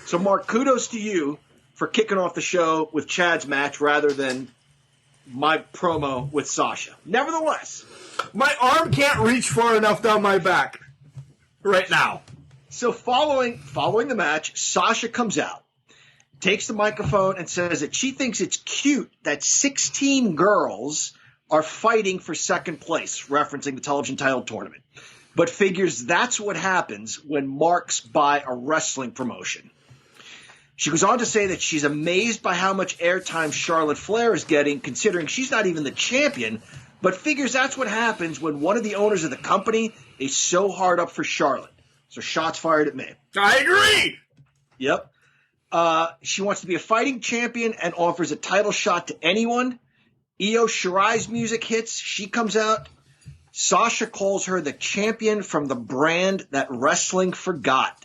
So, Mark, kudos to you for kicking off the show with Chad's match rather than my promo with Sasha. Nevertheless,
my arm can't reach far enough down my back right now.
So following the match, Sasha comes out, takes the microphone, and says that she thinks it's cute that 16 girls are fighting for second place, referencing the television title tournament, but figures that's what happens when Mark's buy a wrestling promotion. She goes on to say that she's amazed by how much airtime Charlotte Flair is getting, considering she's not even the champion, but figures that's what happens when one of the owners of the company is so hard up for Charlotte. So shots fired at me.
I agree.
Yep. She wants to be a fighting champion and offers a title shot to anyone. Io Shirai's music hits. She comes out. Sasha calls her the champion from the brand that wrestling forgot.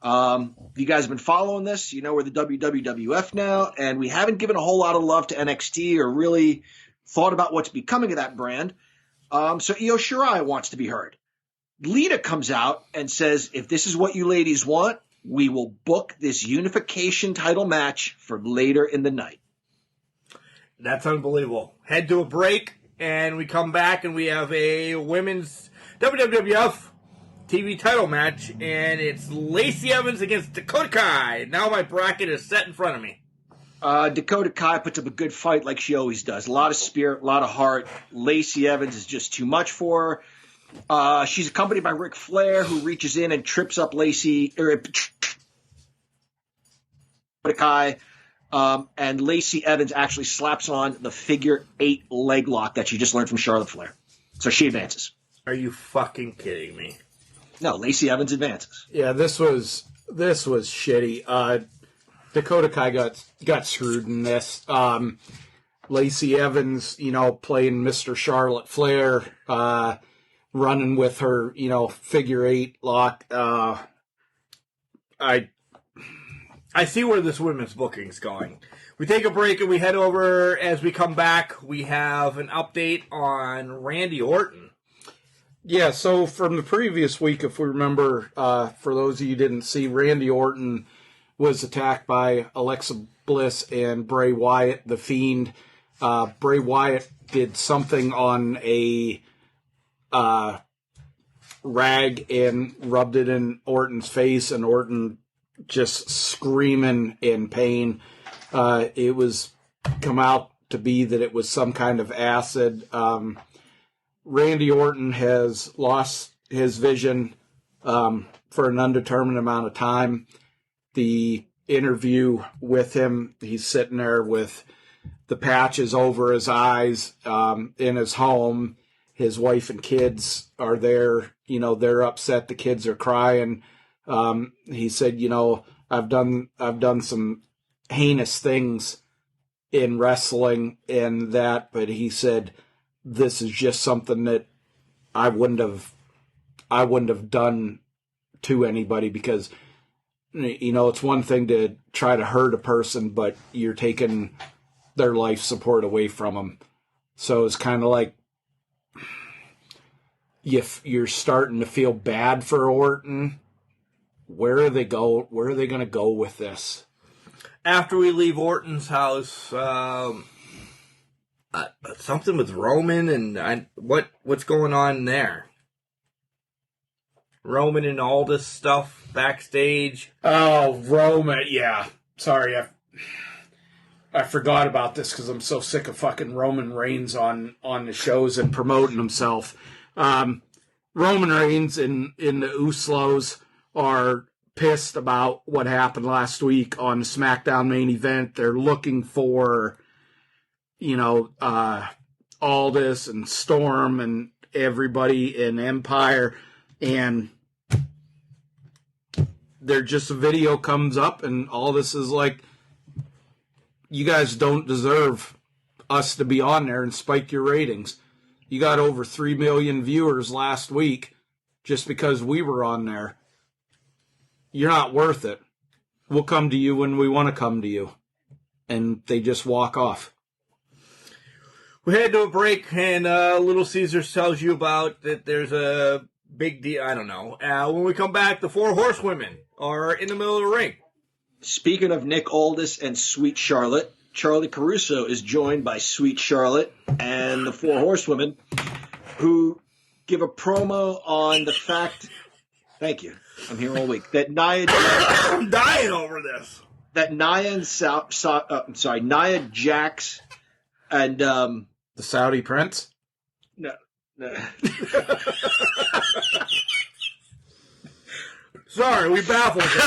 You guys have been following this. We're the WWF now, and we haven't given a whole lot of love to NXT or really thought about what's becoming of that brand. So Io Shirai wants to be heard. Lita comes out and says, if this is what you ladies want, we will book this unification title match for later in the night.
That's unbelievable. Head to a break, and we come back, and we have a women's WWF TV title match, and it's Lacey Evans against Dakota Kai. Now my bracket is set in front of me.
Dakota Kai puts up a good fight like she always does. A lot of spirit, a lot of heart. Lacey Evans is just too much for her. She's accompanied by Ric Flair, who reaches in and trips up Dakota Kai. And Lacey Evans actually slaps on the figure 8 leg lock that she just learned from Charlotte Flair. So she advances.
Are you fucking kidding me?
No, Lacey Evans advances.
Yeah, this was shitty. Dakota Kai got screwed in this. Lacey Evans, playing Mr. Charlotte Flair, running with her, figure 8 lock.
I see where this women's booking's going. We take a break and we head over. As we come back, we have an update on Randy Orton.
Yeah, so from the previous week, if we remember, for those of you who didn't see, Randy Orton was attacked by Alexa Bliss and Bray Wyatt, the Fiend. Bray Wyatt did something on a rag and rubbed it in Orton's face, and Orton just screaming in pain. It was come out to be that it was some kind of acid. Randy Orton has lost his vision for an undetermined amount of time. The interview with him, he's sitting there with the patches over his eyes in his home. His wife and kids are there. They're upset. The kids are crying. He said, I've done some heinous things in wrestling and that, but he said, this is just something that I wouldn't have done to anybody, because, it's one thing to try to hurt a person, but you're taking their life support away from them. So it's kind of like, if you're starting to feel bad for Orton, where are they going to go with this?
After we leave Orton's house, something with Roman and what's going on there? Roman and all this stuff backstage.
Oh, Roman, yeah. Sorry, I forgot about this because I'm so sick of fucking Roman Reigns on the shows and promoting himself. Roman Reigns and the Usos are pissed about what happened last week on the SmackDown main event. They're looking for, Aldis and Storm and everybody in Empire, and there just a video comes up and Aldis is like, you guys don't deserve us to be on there and spike your ratings. You got over 3 million viewers last week just because we were on there. You're not worth it. We'll come to you when we want to come to you. And they just walk off.
We head to a break, and Little Caesars tells you about that there's a big deal. I don't know. When we come back, the 4 horsewomen are in the middle of the ring.
Speaking of Nick Aldis and Sweet Charlotte, Charlie Caruso is joined by Sweet Charlotte and the 4 horsewomen, who give a promo on the fact, thank you, I'm here all week, that Nia Jax,
I'm dying over this.
That Nia and Nia Jax and
the Saudi Prince?
No.
Sorry, we baffled you.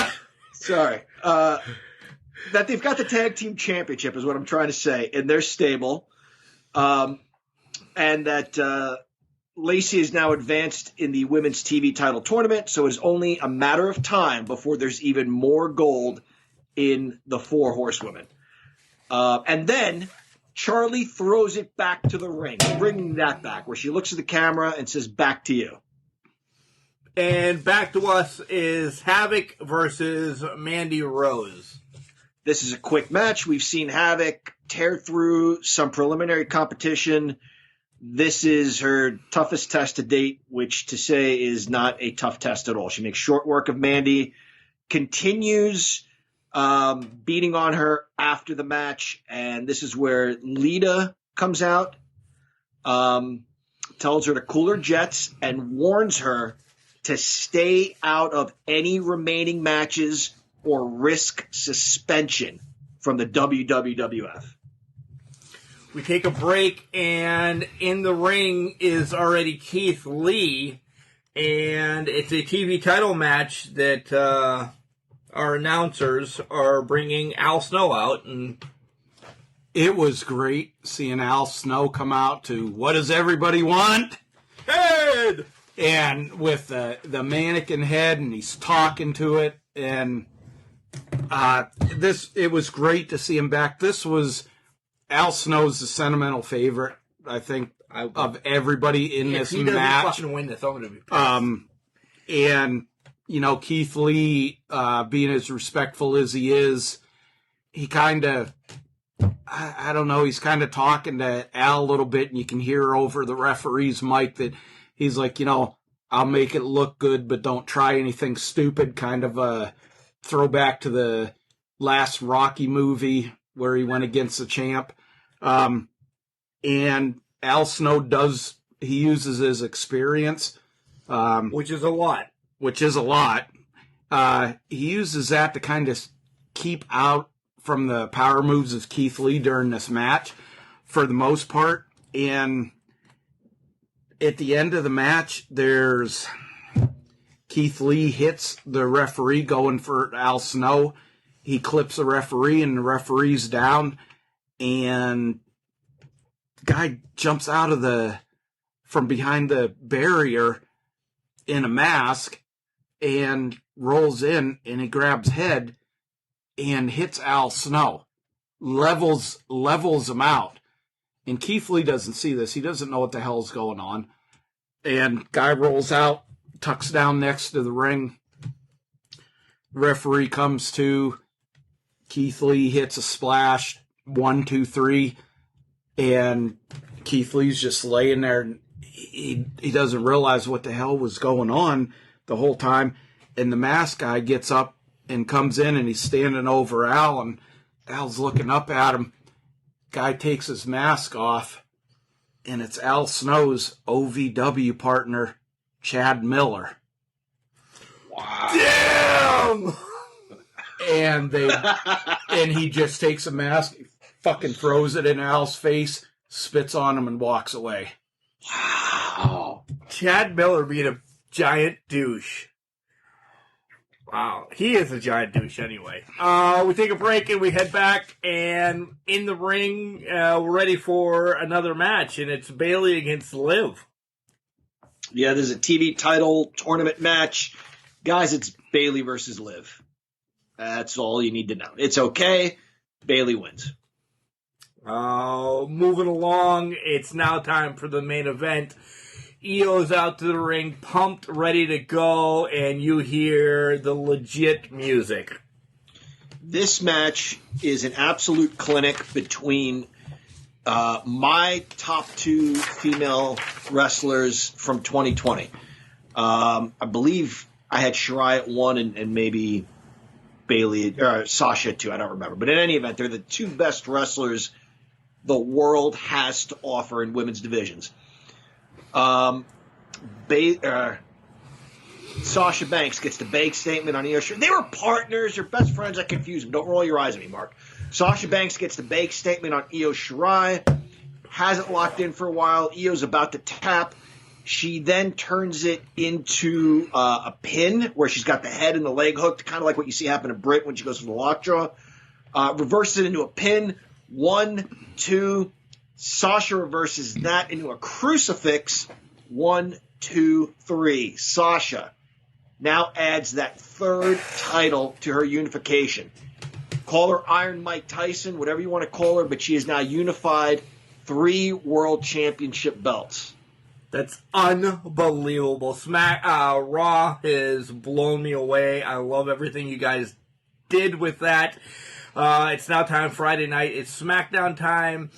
Sorry. That they've got the tag team championship is what I'm trying to say in their stable. And that Lacey is now advanced in the women's TV title tournament, so it's only a matter of time before there's even more gold in the 4 horsewomen. And then Charlie throws it back to the ring, bringing that back, where she looks at the camera and says, back to you.
And back to us is Havoc versus Mandy Rose.
This is a quick match. We've seen Havoc tear through some preliminary competition. This is her toughest test to date, which to say is not a tough test at all. She makes short work of Mandy, continues beating on her after the match, and this is where Lita comes out, tells her to cool her jets, and warns her to stay out of any remaining matches or risk suspension from the WWF.
We take a break, and in the ring is already Keith Lee, and it's a TV title match that our announcers are bringing Al Snow out, and
it was great seeing Al Snow come out to "What Does Everybody Want?"
Head!
And with the mannequin head, and he's talking to it, and it was great to see him back. This was Al Snow's the sentimental favorite, I think, of everybody in this match. If he doesn't
fucking win this, I'm going to be pissed.
And, you know, Keith Lee, being as respectful as he is, he kind of, I don't know, he's kind of talking to Al a little bit, and you can hear over the referee's mic that he's like, you know, I'll make it look good, but don't try anything stupid, kind of a throwback to the last Rocky movie where he went against the champ. And Al Snow he uses his experience.
Which is a lot.
He uses that to kind of keep out from the power moves of Keith Lee during this match for the most part. And at the end of the match, there's Keith Lee hits the referee going for Al Snow. He clips the referee, and the referee's down, and the guy jumps out from behind the barrier in a mask and rolls in, and he grabs head and hits Al Snow, levels him out. And Keith Lee doesn't see this. He doesn't know what the hell's going on. And guy rolls out, tucks down next to the ring. Referee comes to. Keith Lee hits a splash, 1, 2, 3, and Keith Lee's just laying there, and he doesn't realize what the hell was going on the whole time. And the mask guy gets up and comes in, and he's standing over Al, and Al's looking up at him. Guy takes his mask off, and it's Al Snow's OVW partner, Chad Miller.
Wow. Damn!
And he just takes a mask, fucking throws it in Al's face, spits on him, and walks away.
Wow. Chad Miller being a giant douche. Wow. He is a giant douche anyway. We take a break and we head back, and in the ring, we're ready for another match, and it's Bayley against Liv.
Yeah, there's a TV title tournament match. Guys, it's Bayley versus Liv. That's all you need to know. It's okay. Bayley wins.
Moving along, it's now time for the main event. Io's out to the ring, pumped, ready to go, and you hear the legit music.
This match is an absolute clinic between my top 2 female wrestlers from 2020. I believe I had Shirai at 1 and maybe Bayley or Sasha at 2. I don't remember. But in any event, they're the 2 best wrestlers the world has to offer in women's divisions. Sasha Banks gets the big statement on Io Shirai. They were partners. They're best friends. I confuse them. Don't roll your eyes at me, Mark. Sasha Banks gets the big statement on Io Shirai. Hasn't locked in for a while. Io's about to tap. She then turns it into a pin where she's got the head and the leg hooked, kind of like what you see happen to Britt when she goes for the lockjaw. Reverses it into a pin. 1, 2. Sasha reverses that into a crucifix. 1, 2, 3. Sasha now adds that 3rd title to her unification. Call her Iron Mike Tyson, whatever you want to call her, but she is now unified 3 world championship belts.
That's unbelievable. Raw has blown me away. I love everything you guys did with that. It's now time, Friday night. It's SmackDown time.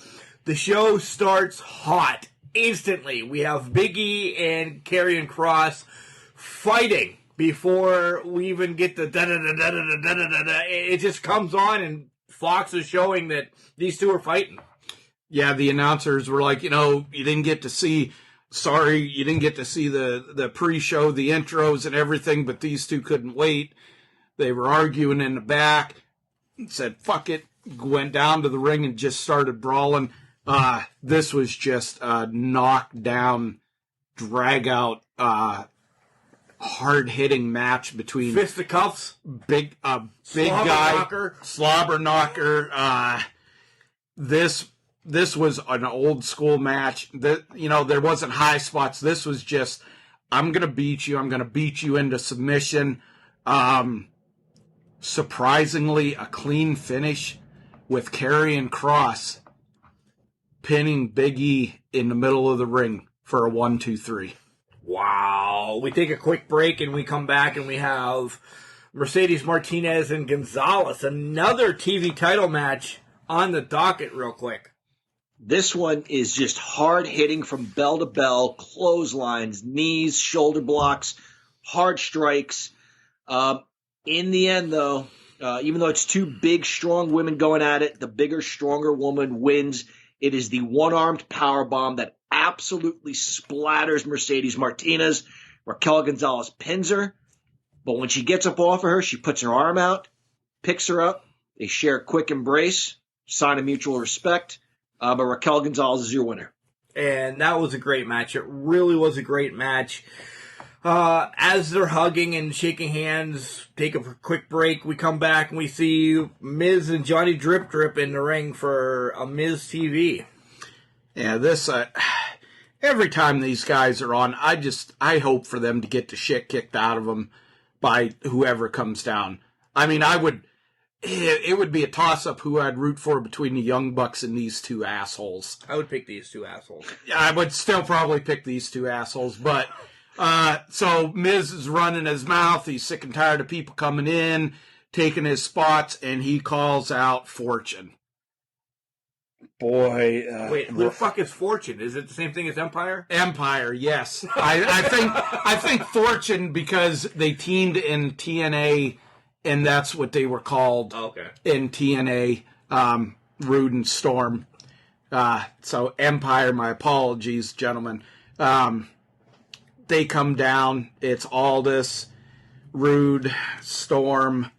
The show starts hot instantly. We have Big E and Karrion Kross fighting before we even get the da-da-da-da-da-da-da-da. It just comes on, and Fox is showing that these two are fighting.
Yeah, the announcers were like, you didn't get to see the pre-show, the intros and everything, but these two couldn't wait. They were arguing in the back, said, fuck it, went down to the ring and just started brawling. This was just a knockdown, drag-out, hard-hitting match between
fisticuffs,
big guy, slobber knocker. This was an old school match. There wasn't high spots. This was just, I'm gonna beat you. I'm gonna beat you into submission. Surprisingly, a clean finish with Karrion Kross pinning Big E in the middle of the ring for a 1-2-3.
Wow. We take a quick break and we come back and we have Mercedes Martinez and Gonzalez, another TV title match on the docket real quick.
This one is just hard hitting from bell to bell, clotheslines, knees, shoulder blocks, hard strikes. In the end, though, even though it's two big, strong women going at it, the bigger, stronger woman wins. It is the one-armed powerbomb that absolutely splatters Mercedes Martinez. Raquel Gonzalez pins her, but when she gets up off of her, she puts her arm out, picks her up. They share a quick embrace, sign of mutual respect, but Raquel Gonzalez is your winner.
And that was a great match. It really was a great match. As they're hugging and shaking hands, take a quick break. We come back and we see Miz and Johnny Drip Drip in the ring for a Miz TV.
Yeah, this, every time these guys are on, I hope for them to get the shit kicked out of them by whoever comes down. I mean, it would be a toss-up who I'd root for between the Young Bucks and these two assholes.
I would pick these two assholes.
I would still probably pick these two assholes, but... So Miz is running his mouth. He's sick and tired of people coming in, taking his spots, and he calls out Fortune. Boy,
wait, who the fuck is Fortune? Is it the same thing as Empire?
Empire, yes. I think Fortune because they teamed in TNA, and that's what they were called. In TNA, Rude and Storm. So Empire. My apologies, gentlemen. They come down. It's Aldis, Rude, Storm,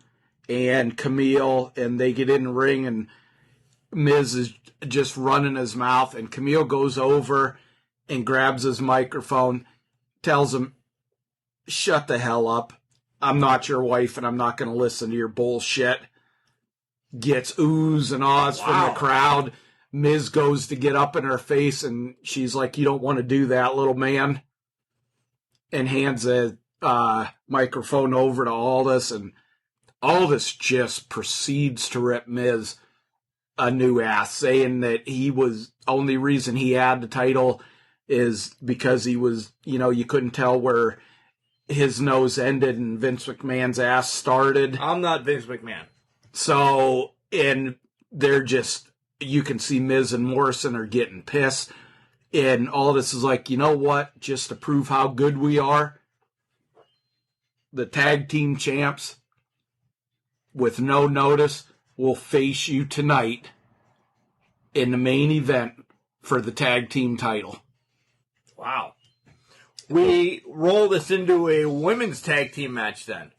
and Camille, and they get in the ring, and Miz is just running his mouth, and Camille goes over and grabs his microphone, tells him, shut the hell up. I'm not your wife, and I'm not going to listen to your bullshit. Gets oohs and ahs from the crowd. Miz goes to get up in her face, and she's like, you don't want to do that, little man. And hands a microphone over to Aldis, and Aldis just proceeds to rip Miz a new ass, saying that only reason he had the title is because he was, you couldn't tell where his nose ended and Vince McMahon's ass started.
I'm not Vince McMahon.
So, and they're just, you can see Miz and Morrison are getting pissed. And all this is like, you know what? Just to prove how good we are, the tag team champs, with no notice, will face you tonight in the main event for the tag team title.
Wow. We roll this into a women's tag team match then.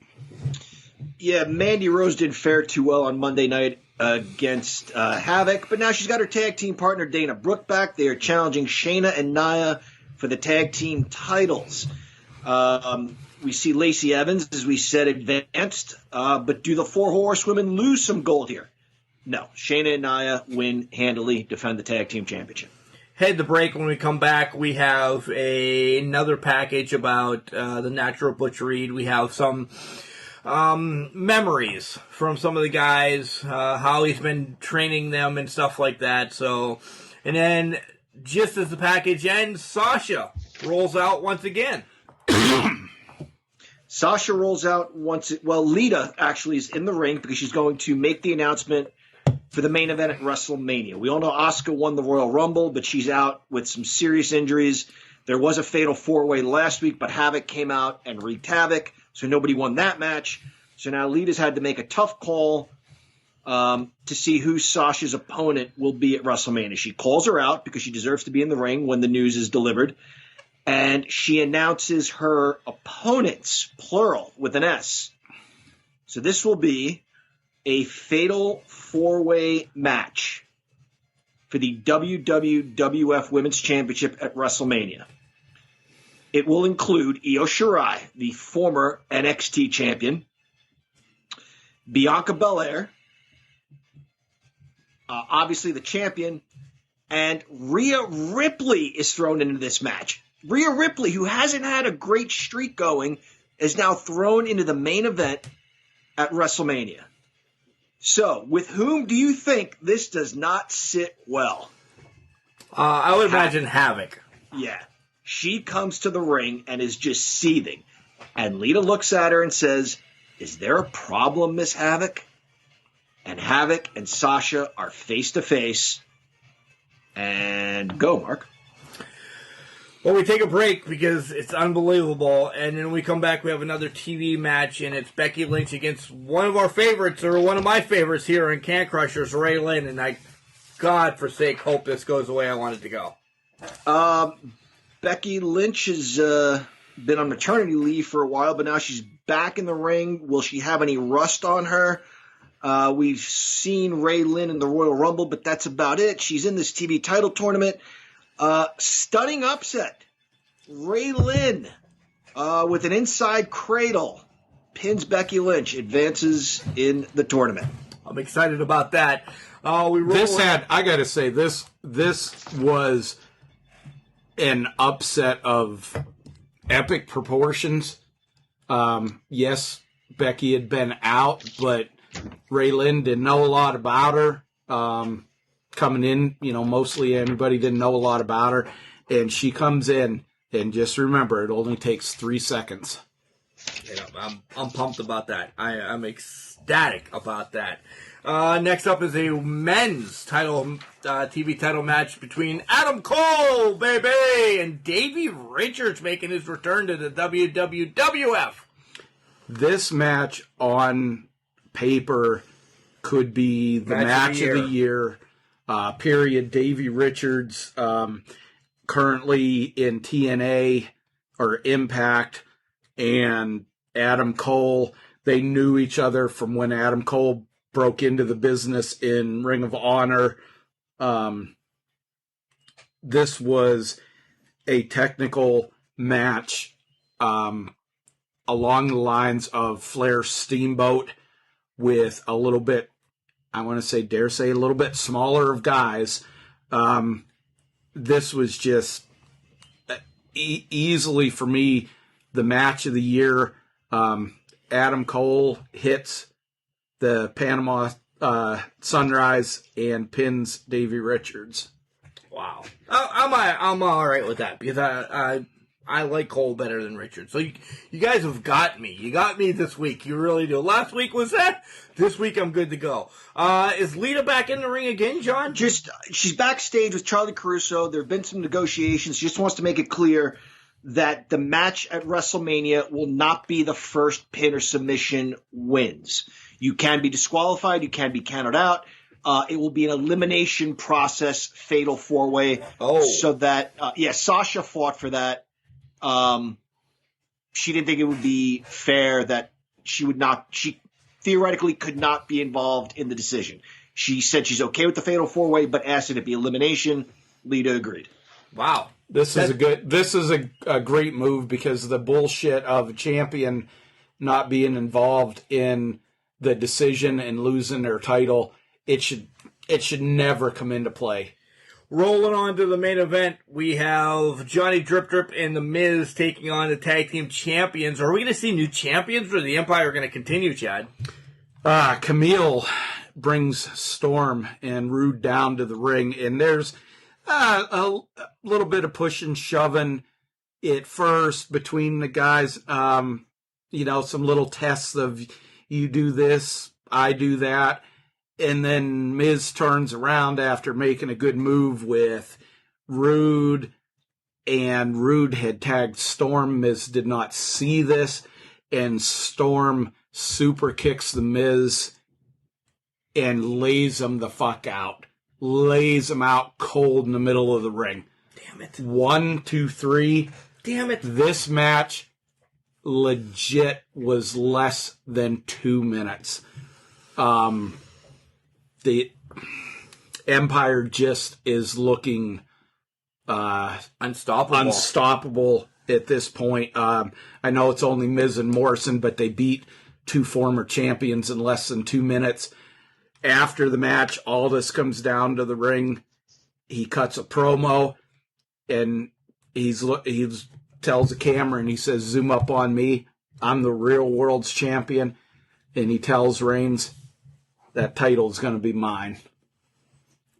Yeah, Mandy Rose didn't fare too well on Monday night against Havoc, but now she's got her tag team partner Dana Brooke back. They are challenging Shayna and Nia for the tag team titles. We see Lacey Evans, as we said, advanced, but do the four horsewomen lose some gold here? No. Shayna and Nia win handily, defend the tag team championship.
Head the break. When we come back, we have another package about the Natural Butchery. We have some memories from some of the guys, how he's been training them and stuff like that. So, and then just as the package ends, Sasha rolls out once again.
Sasha rolls out Lita actually is in the ring because she's going to make the announcement for the main event at WrestleMania. We all know Asuka won the Royal Rumble, but she's out with some serious injuries. There was a fatal 4-way last week, but Havoc came out and wreaked havoc, so nobody won that match. So now Lita's had to make a tough call to see who Sasha's opponent will be at WrestleMania. She calls her out because she deserves to be in the ring when the news is delivered. And she announces her opponents, plural, with an S. So this will be a fatal 4-way match for the WWF Women's Championship at WrestleMania. It will include Io Shirai, the former NXT champion, Bianca Belair, obviously the champion, and Rhea Ripley is thrown into this match. Rhea Ripley, who hasn't had a great streak going, is now thrown into the main event at WrestleMania. So, with whom do you think this does not sit well?
I would imagine Havoc.
Yeah. She comes to the ring and is just seething. And Lita looks at her and says, "Is there a problem, Miss Havoc?" And Havoc and Sasha are face to face. And go, Mark.
Well, we take a break because it's unbelievable, and then we come back, we have another TV match, and it's Becky Lynch against one of our favorites, or one of my favorites here in Can Crushers, Ray Lynn, and I, God forsake, hope this goes the way I want it to go.
Becky Lynch has been on maternity leave for a while, but now she's back in the ring. Will she have any rust on her? We've seen Ray Lynn in the Royal Rumble, but that's about it. She's in this TV title tournament. Stunning upset. Ray Lynn with an inside cradle pins Becky Lynch, advances in the tournament.
I'm excited about that.
I gotta say, this was an upset of epic proportions. Yes, Becky had been out, but Ray Lynn didn't know a lot about her. Coming in, mostly anybody didn't know a lot about her. And she comes in, and just remember, it only takes 3 seconds.
I'm pumped about that. I'm ecstatic about that. Next up is a men's title TV title match between Adam Cole, baby, and Davey Richards making his return to the WWF.
This match on paper could be the match of the year. Period. Davey Richards, currently in TNA or Impact, and Adam Cole. They knew each other from when Adam Cole broke into the business in Ring of Honor. This was a technical match along the lines of Flair Steamboat, with a little bit, I want to say, dare say, a little bit smaller of guys. This was just easily, for me, the match of the year. Adam Cole hits the Panama Sunrise and pins Davey Richards.
Wow. I'm all right with that, because I like Cole better than Richards. So you guys have got me. You got me this week. You really do. Last week was that. This week I'm good to go. Is Lita back in the ring again, John?
She's backstage with Charlie Caruso. There have been some negotiations. She just wants to make it clear that the match at WrestleMania will not be the first pin or submission wins. You can be disqualified. You can be counted out. It will be an elimination process, fatal 4-way.
Oh.
So that, Sasha fought for that. She didn't think it would be fair that she theoretically could not be involved in the decision. She said she's okay with the fatal 4-way, but asked it to be elimination. Lita agreed.
Wow.
This is a great move, because the bullshit of a champion not being involved in the decision and losing their title, it should never come into play.
Rolling on to the main event, we have Johnny Drip Drip and The Miz taking on the tag team champions. Are we going to see new champions, or the Empire going to continue, Chad?
Camille brings Storm and Rude down to the ring, and there's a little bit of pushing, shoving at first between the guys. some little tests of you do this, I do that. And then Miz turns around after making a good move with Rude, and Rude had tagged Storm. Miz did not see this, and Storm super kicks the Miz and lays him the fuck out. Lays him out cold in the middle of the ring.
Damn it.
1, 2, 3.
Damn it.
This match legit was less than 2 minutes. The Empire just is looking unstoppable at this point. I know it's only Miz and Morrison, but they beat 2 former champions in less than 2 minutes. After the match, Aldis comes down to the ring. He cuts a promo, and he tells the camera, and he says, "Zoom up on me. I'm the real world's champion." And he tells Reigns, "That title's going to be mine."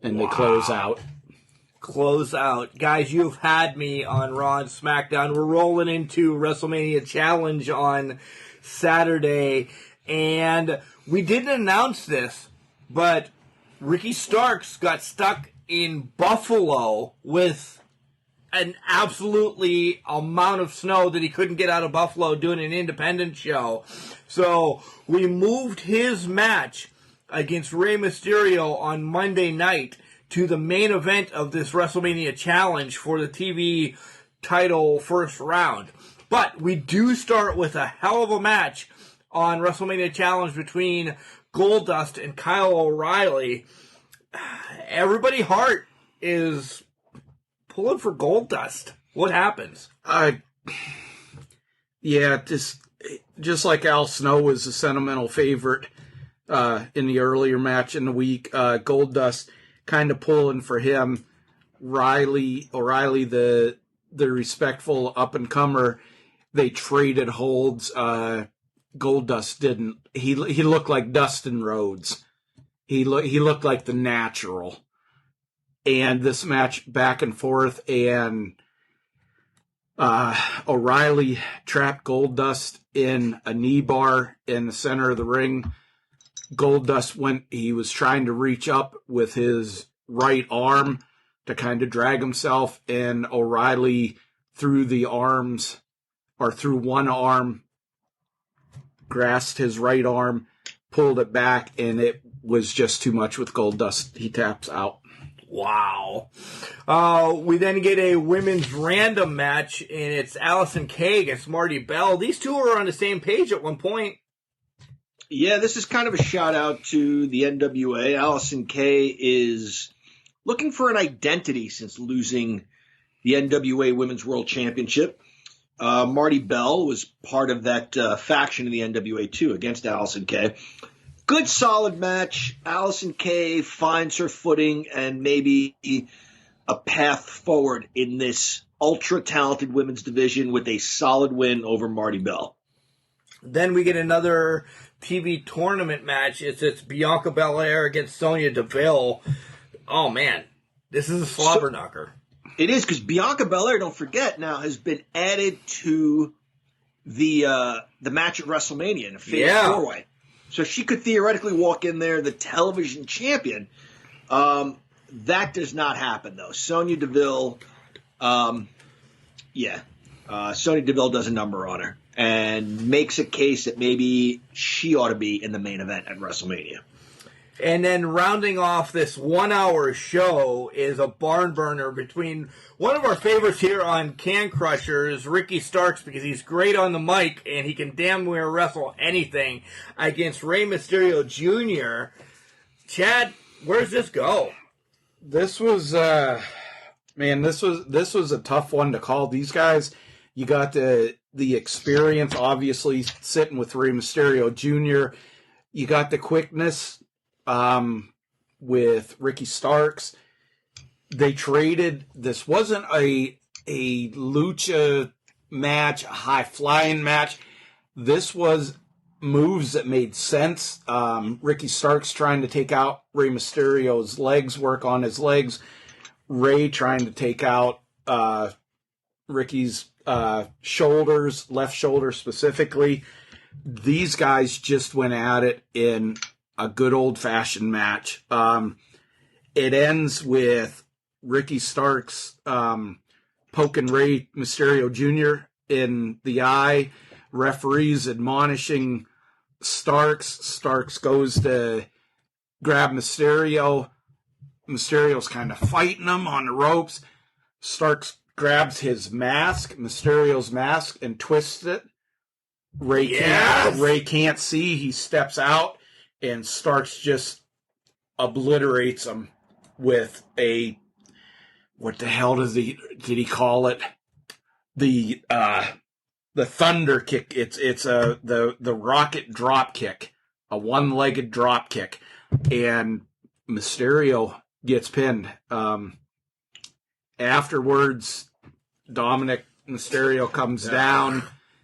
And they close out.
Close out. Guys, you've had me on Raw and SmackDown. We're rolling into WrestleMania Challenge on Saturday. And we didn't announce this, but Ricky Starks got stuck in Buffalo with an absolutely amount of snow that he couldn't get out of Buffalo doing an independent show. So we moved his match against Rey Mysterio on Monday night to the main event of this WrestleMania Challenge for the TV title first round. But we do start with a hell of a match on WrestleMania Challenge between Goldust and Kyle O'Reilly. Everybody heart is pulling for Goldust. What happens?
Just like Al Snow was a sentimental favorite in the earlier match in the week, Goldust kind of pulling for him. O'Reilly, the respectful up-and-comer, they traded holds. Goldust didn't. He looked like Dusty Rhodes. He looked like the natural. And this match back and forth, and O'Reilly trapped Goldust in a knee bar in the center of the ring. Goldust he was trying to reach up with his right arm to kind of drag himself, and O'Reilly through one arm, grasped his right arm, pulled it back, and it was just too much with Goldust. He taps out.
Wow. We then get a women's random match, and it's Allison Kay against Marty Bell. These two were on the same page at one point.
Yeah, this is kind of a shout out to the NWA. Allison Kay is looking for an identity since losing the NWA Women's World Championship. Marty Bell was part of that faction in the NWA too against Allison Kay. Good, solid match. Allison Kay finds her footing and maybe a path forward in this ultra-talented women's division with a solid win over Marty Bell.
Then we get another TV tournament match. It's Bianca Belair against Sonya Deville. Oh, man. This is a slobber knocker.
It is, because Bianca Belair, don't forget, now has been added to the match at WrestleMania in a Fatal 4-Way. So she could theoretically walk in there the television champion. That does not happen, though. Sonya Deville, Sonya Deville does a number on her and makes a case that maybe she ought to be in the main event at WrestleMania.
And then rounding off this 1 hour show is a barn burner between one of our favorites here on Can Crushers, Ricky Starks, because he's great on the mic and he can damn near wrestle anything, against Rey Mysterio Jr. Chad, where's this go?
This was this was a tough one to call. These guys, you got the experience, obviously, sitting with Rey Mysterio Jr. You got the quickness with Ricky Starks. They traded. This wasn't a lucha match, a high-flying match. This was moves that made sense. Ricky Starks trying to take out Rey Mysterio's legs, work on his legs. Rey trying to take out Ricky's shoulders, left shoulder specifically. These guys just went at it in a good old-fashioned match. It ends with Ricky Starks poking Rey Mysterio Jr. in the eye. Referees admonishing Starks. Starks goes to grab Mysterio. Mysterio's kind of fighting him on the ropes. Starks grabs his mask, Mysterio's mask, and twists it. Rey can't see. He steps out, and Starks just obliterates him with a, what the hell did he call it? The thunder kick. It's the rocket drop kick, a one-legged drop kick, and Mysterio gets pinned. Afterwards, Dominic Mysterio comes down,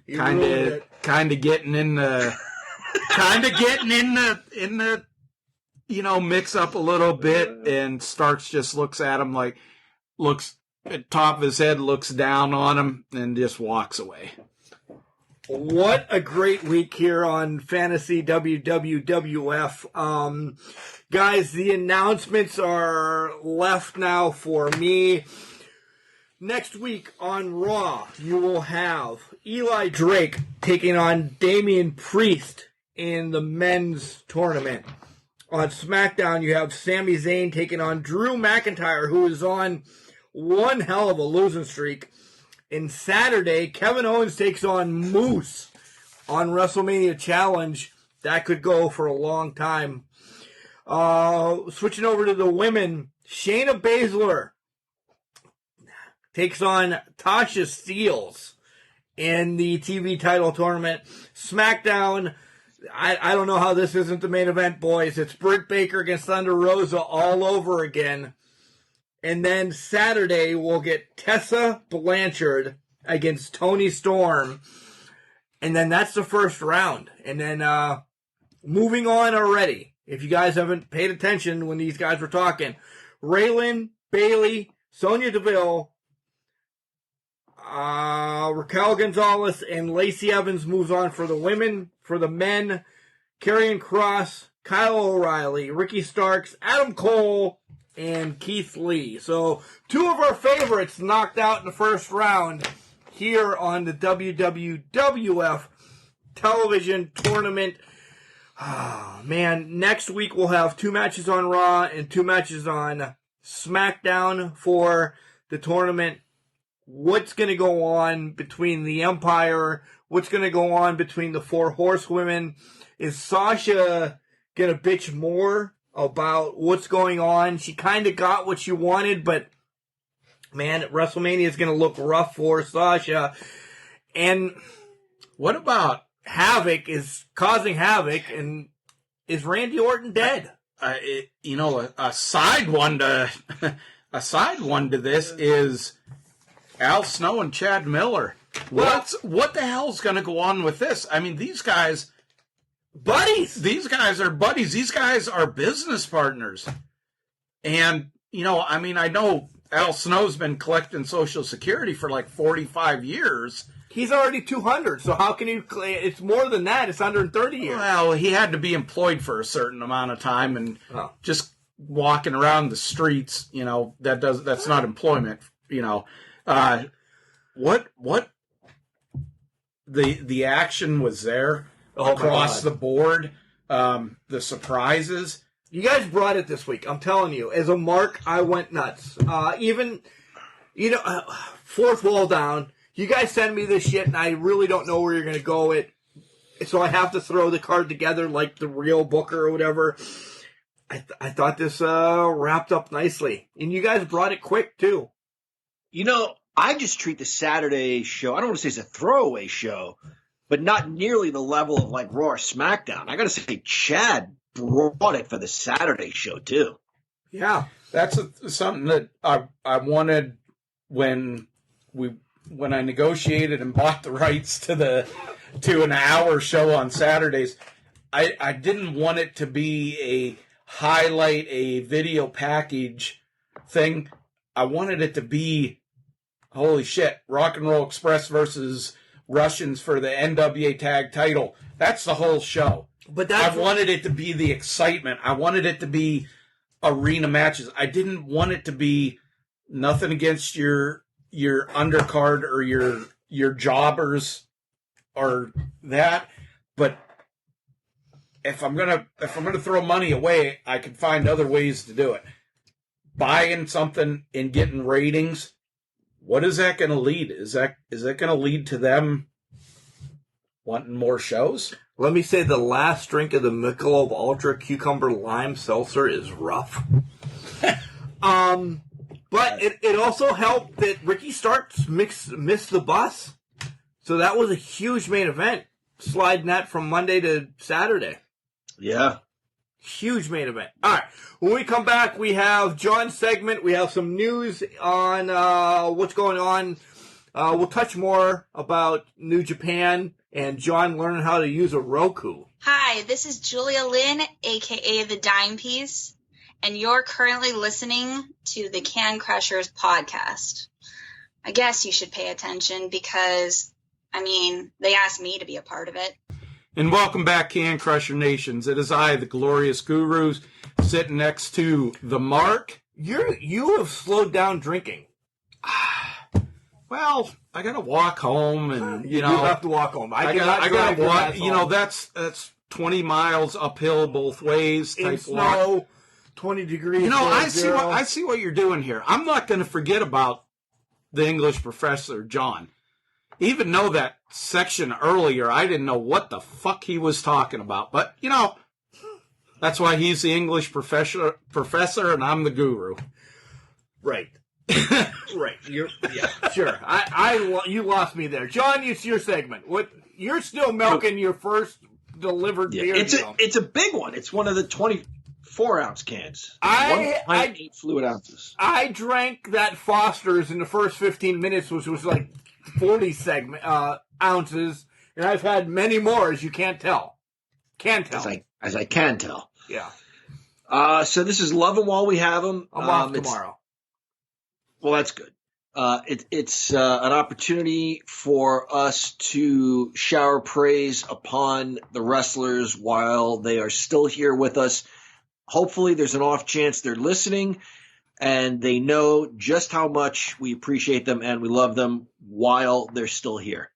kind of getting in the mix up a little bit, and Starks just looks at him looks at top of his head, looks down on him, and just walks away.
What a great week here on Fantasy WWF. Guys, the announcements are left now for me. Next week on Raw, you will have Eli Drake taking on Damian Priest in the men's tournament. On SmackDown, you have Sami Zayn taking on Drew McIntyre, who is on one hell of a losing streak. And Saturday, Kevin Owens takes on Moose on WrestleMania Challenge. That could go for a long time. Switching over to the women, Shayna Baszler takes on Tasha Steelz in the TV title tournament. SmackDown, I don't know how this isn't the main event, boys. It's Britt Baker against Thunder Rosa all over again. And then Saturday, we'll get Tessa Blanchard against Toni Storm. And then that's the first round. And then moving on already, if you guys haven't paid attention when these guys were talking, Raylan, Bailey, Sonya Deville, Raquel Gonzalez, and Lacey Evans moves on for the women. For the men, Karrion Kross, Kyle O'Reilly, Ricky Starks, Adam Cole, and Keith Lee. So, two of our favorites knocked out in the first round here on the WWF television tournament. Oh, man, next week we'll have 2 matches on Raw and 2 matches on SmackDown for the tournament. What's going to go on between the Empire? What's going to go on between the 4 horsewomen? Is Sasha going to bitch more about what's going on? She kind of got what she wanted, but man, WrestleMania is going to look rough for Sasha. And what about Havoc is causing havoc, and is Randy Orton dead?
A side one to this is Al Snow and Chad Miller. What the hell's going to go on with this? I mean, these guys, buddies. These guys are buddies. These guys are business partners. And, I know Al Snow's been collecting Social Security for like 45 years.
He's already 200, so how can you... It's more than that. It's 130 years.
Well, he had to be employed for a certain amount of time, and just walking around the streets, that's not employment, What the action was there across the board, the surprises.
You guys brought it this week. I'm telling you, as a mark, I went nuts. Fourth wall down. You guys send me this shit, and I really don't know where you're going to go it. So I have to throw the card together like the real Booker or whatever. I thought this wrapped up nicely. And you guys brought it quick, too.
I just treat the Saturday show, I don't want to say it's a throwaway show, but not nearly the level of like Raw or SmackDown. I got to say, Chad brought it for the Saturday show, too.
Yeah, that's something that I wanted when I negotiated and bought the rights to an hour show on Saturdays. I didn't want it to be a highlight, a video package thing. I wanted it to be
holy shit, Rock and Roll Express versus Russians for the NWA tag title. That's the whole show.
But
I wanted it to be the excitement. I wanted it to be arena matches. I didn't want it to be nothing against your undercard or your jobbers or that, but if I'm gonna throw money away, I can find other ways to do it. Buying something and getting ratings, what is that going to lead? Is that going to lead to them wanting more shows?
Let me say the last drink of the Michelob Ultra Cucumber Lime Seltzer is rough. But it also helped that Ricky Starks missed the bus. So that was a huge main event, sliding that from Monday to Saturday.
Yeah.
Huge main event. All right. When we come back, we have John's segment. We have some news on what's going on. We'll touch more about New Japan and John learning how to use a Roku.
Hi, this is Julia Lynn, a.k.a. The Dime Piece, and you're currently listening to the Can Crushers podcast. I guess you should pay attention because, they asked me to be a part of it.
And welcome back, Can Crusher Nations. It is I, the Glorious Gurus, sitting next to the Mark.
You have slowed down drinking.
Well, I gotta walk home, and
you have to walk home. I
gotta walk. That's 20 miles uphill both ways.
In
type
snow,
walk.
20 degrees.
I see what you're doing here. I'm not going to forget about the English professor, John. Even though that section earlier, I didn't know what the fuck he was talking about. But, that's why he's the English professor and I'm the guru.
Right. Right. Sure. You lost me there. John, it's your segment. You're still milking your first delivered beer.
It's a big one. It's one of the 24-ounce cans. 8 fluid ounces.
I drank that Foster's in the first 15 minutes, which was like 40 ounces, and I've had many more, as you can't tell.
As I can tell.
Yeah.
So this is Love 'Em While We Have 'Em.
I'm off tomorrow.
Well, that's good. It's an opportunity for us to shower praise upon the wrestlers while they are still here with us. Hopefully there's an off chance they're listening and they know just how much we appreciate them and we love them while they're still here.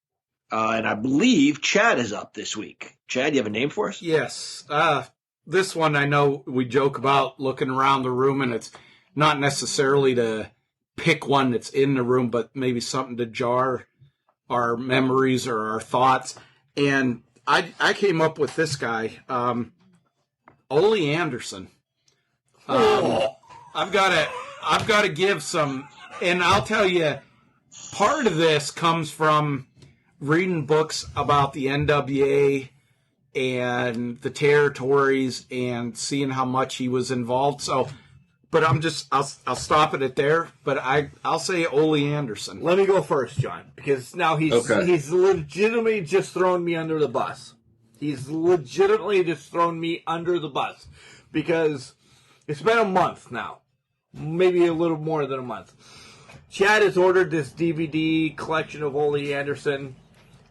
And I believe Chad is up this week. Chad, you have a name for us?
Yes. This one I know we joke about looking around the room, and it's not necessarily to pick one that's in the room, but maybe something to jar our memories or our thoughts. And I came up with this guy, Ole Anderson. I've got to give some, and I'll tell you, part of this comes from reading books about the NWA and the territories and seeing how much he was involved. So, but I'll stop it at there. But I'll say Ole Anderson.
Let me go first, John, because now he's legitimately just thrown me under the bus. He's legitimately just thrown me under the bus because it's been a month now, maybe a little more than a month. Chad has ordered this DVD collection of Ole Anderson,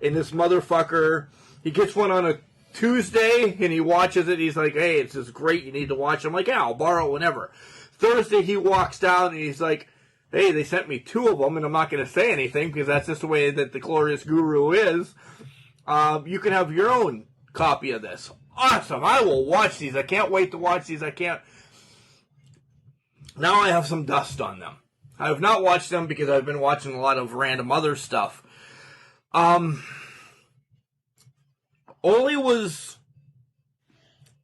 and this motherfucker, he gets one on a Tuesday, and he watches it. He's like, hey, it's just great. You need to watch it. I'm like, yeah, I'll borrow it whenever. Thursday, he walks down, and he's like, hey, they sent me 2 of them, and I'm not going to say anything because that's just the way that the Glorious Guru is. You can have your own copy of this. Awesome. I will watch these. I can't wait to watch these. Now I have some dust on them. I have not watched them because I've been watching a lot of random other stuff. Ole was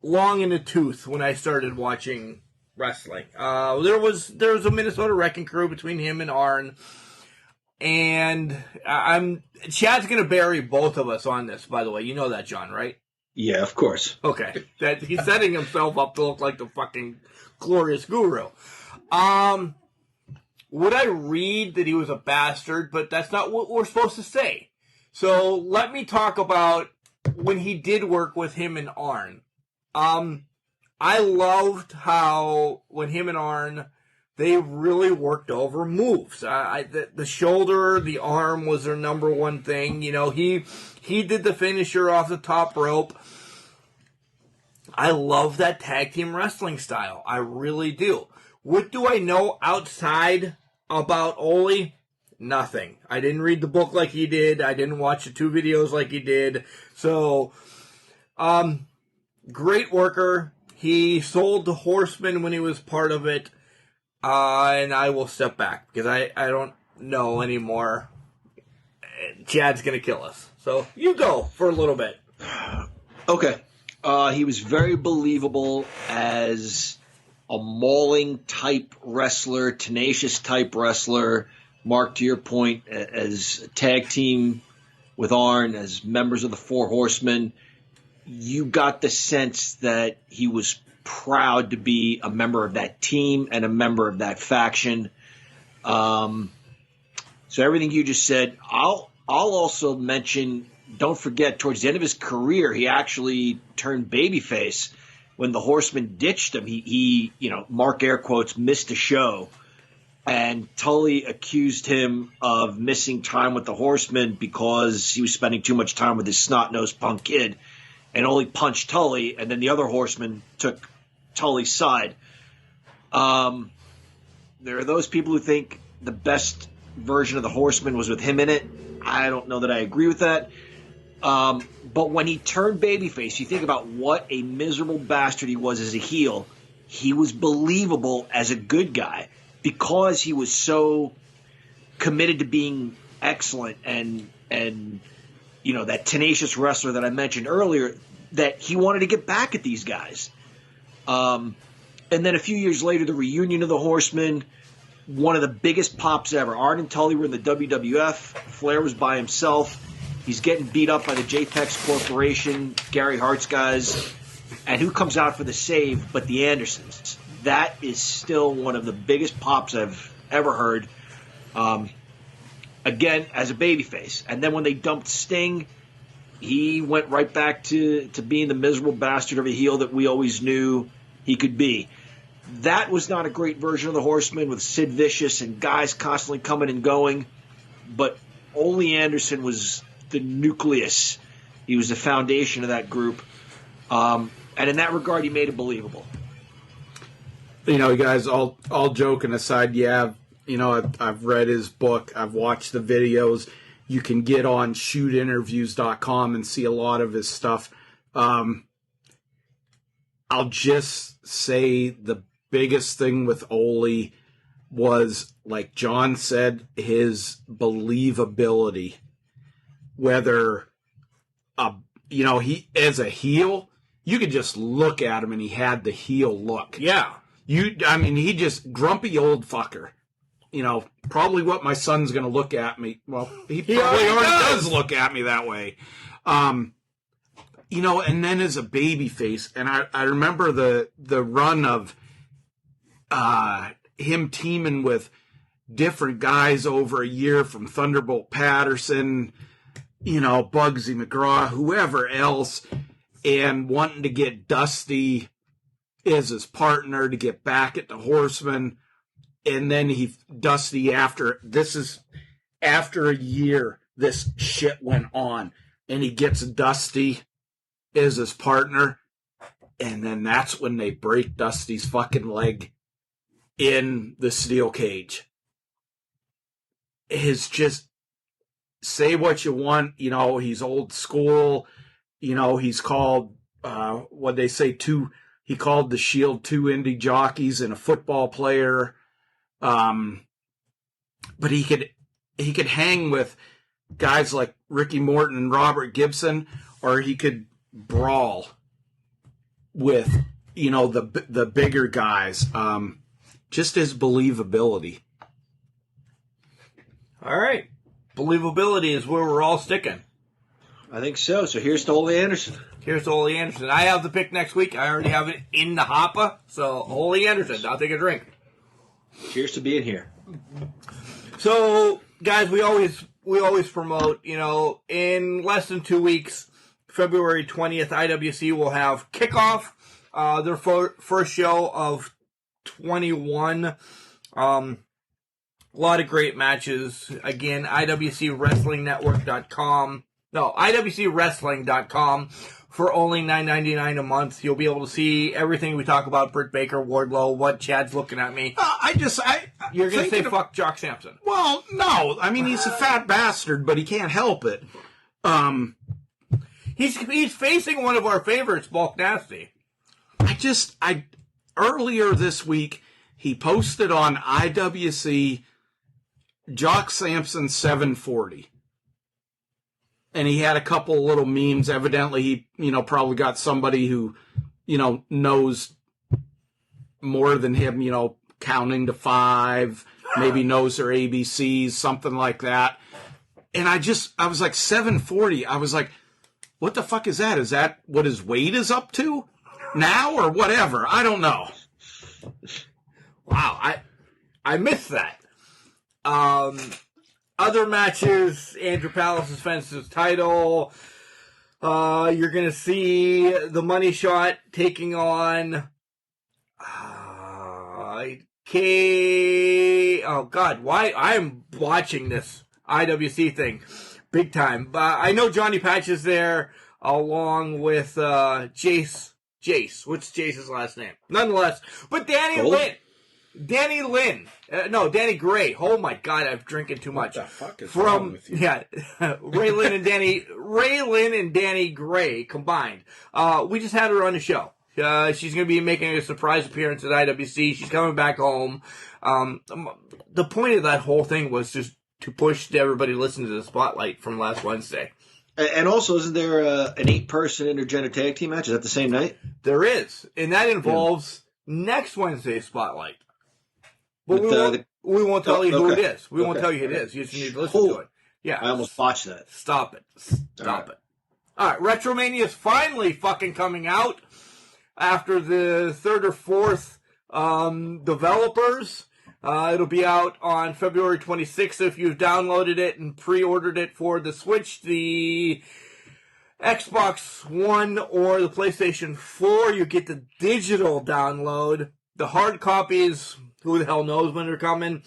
long in the tooth when I started watching wrestling. There was a Minnesota Wrecking Crew between him and Arn, and Chad's going to bury both of us on this. By the way, you know that, John, right?
Yeah, of course.
Okay, that he's setting himself up to look like the fucking Glorious Guru. Would I read that he was a bastard? But that's not what we're supposed to say. So let me talk about when he did work with him and Arn. I loved how when him and Arn they really worked over moves. The shoulder, the arm was their number one thing. You know, he did the finisher off the top rope. I love that tag team wrestling style. I really do. What do I know outside about Ole? Nothing. I didn't read the book like he did. I didn't watch the 2 videos like he did. So, great worker. He sold the Horseman when he was part of it. And I will step back because I don't know anymore. Chad's going to kill us. So, you go for a little bit.
Okay. He was very believable as a mauling type wrestler, tenacious type wrestler. Mark, to your point, as a tag team with Arn, as members of the Four Horsemen, you got the sense that he was proud to be a member of that team and a member of that faction. So everything you just said, I'll also mention, don't forget, towards the end of his career, he actually turned babyface when the Horsemen ditched him. He Mark air quotes, missed a show. And Tully accused him of missing time with the Horsemen because he was spending too much time with his snot-nosed punk kid, and only punched Tully, and then the other Horsemen took Tully's side. There are those people who think the best version of the Horsemen was with him in it. I don't know that I agree with that. But when he turned babyface, you think about what a miserable bastard he was as a heel. He was believable as a good guy because he was so committed to being excellent and that tenacious wrestler that I mentioned earlier, that he wanted to get back at these guys. And then a few years later, the reunion of the Horsemen, one of the biggest pops ever. Arn and Tully were in the WWF. Flair was by himself. He's getting beat up by the JPEX Corporation, Gary Hart's guys. And who comes out for the save but the Andersons? That is still one of the biggest pops I've ever heard. Again, as a babyface. And then when they dumped Sting, he went right back to being the miserable bastard of a heel that we always knew he could be. That was not a great version of the Horsemen with Sid Vicious and guys constantly coming and going. But Ole Anderson was the nucleus. He was the foundation of that group. And in that regard, he made it believable.
You know, guys, all joking aside, yeah, I've read his book. I've watched the videos. You can get on shootinterviews.com and see a lot of his stuff. I'll just say the biggest thing with Ole was, like John said, his believability. Whether, he as a heel, you could just look at him and he had the heel look.
Yeah.
He just grumpy old fucker. Probably what my son's going to look at me. Well, he probably already does look at me that way. And then as a baby face, and I remember the run of him teaming with different guys over a year, from Thunderbolt Patterson, Bugsy McGraw, whoever else, and wanting to get Dusty as his partner to get back at the Horsemen. And then Dusty, after a year, this shit went on, and he gets Dusty as his partner, and then that's when they break Dusty's fucking leg in the steel cage. It's just, say what you want, he's old school, he's called, he called the Shield 2 indie jockeys and a football player. But he could hang with guys like Ricky Morton and Robert Gibson, or he could brawl with, the bigger guys. Just his believability.
All right. Believability is where we're all sticking.
I think so. So here's to Ole Anderson.
Here's to Ole Anderson. I have the pick next week. I already have it in the hopper. So Ole Anderson. I'll take a drink.
Cheers to being here.
So, guys, we always promote, in less than 2 weeks, February 20th, IWC will have Kickoff, their first show of 21. A lot of great matches. Again, IWCWrestlingNetwork.com. No, IWCWrestling.com. For only $9.99 a month, you'll be able to see everything we talk about. Britt Baker, Wardlow, what Chad's looking at me. You're going to say fuck Jock Sampson.
Well, no. I mean, he's a fat bastard, but he can't help it.
He's facing one of our favorites, Bulk Nasty.
Earlier this week, he posted on IWC Jock Sampson 740. And he had a couple little memes. Evidently, he, probably got somebody who, knows more than him, counting to 5, maybe knows their ABCs, something like that. And I was like, 740. I was like, what the fuck is that? Is that what his weight is up to now or whatever? I don't know.
Wow, I missed that. Other matches, Andrew Palace defends his title. You're going to see the Money Shot taking on Oh, God, why? I'm watching this IWC thing big time. I know Johnny Patch is there along with Jace. What's Jace's last name? Nonetheless, but Danny Gray. Oh my God, I'm drinking too much.
What the fuck is wrong with you?
Yeah, Ray Lynn and Danny Gray combined. We just had her on the show. She's going to be making a surprise appearance at IWC. She's coming back home. The point of that whole thing was just to push everybody to listen to the Spotlight from last Wednesday.
And also, isn't there an 8-person intergender tag team match? Is that the same night?
There is. And that involves next Wednesday's Spotlight. But we won't tell you who it is. We won't tell you who it is. You just need to listen to it. Yeah.
I almost botched that.
Stop it. Stop it. All right. Retromania is finally fucking coming out after the third or fourth developers. It'll be out on February 26th if you've downloaded it and pre-ordered it for the Switch, the Xbox One, or the PlayStation 4. You get the digital download. The hard copies, who the hell knows when they're coming.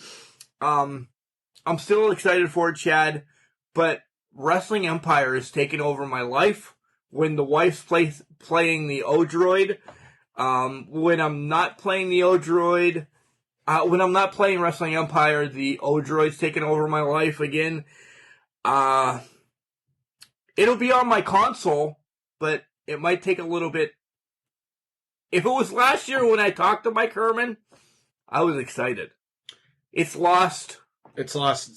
I'm still excited for it, Chad, but Wrestling Empire is taking over my life. When the wife's playing the O-Droid, when I'm not playing the O-Droid, when I'm not playing Wrestling Empire, the O-Droid's taking over my life again. It'll be on my console, but it might take a little bit. If it was last year when I talked to Mike Herman, I was excited. It's lost
its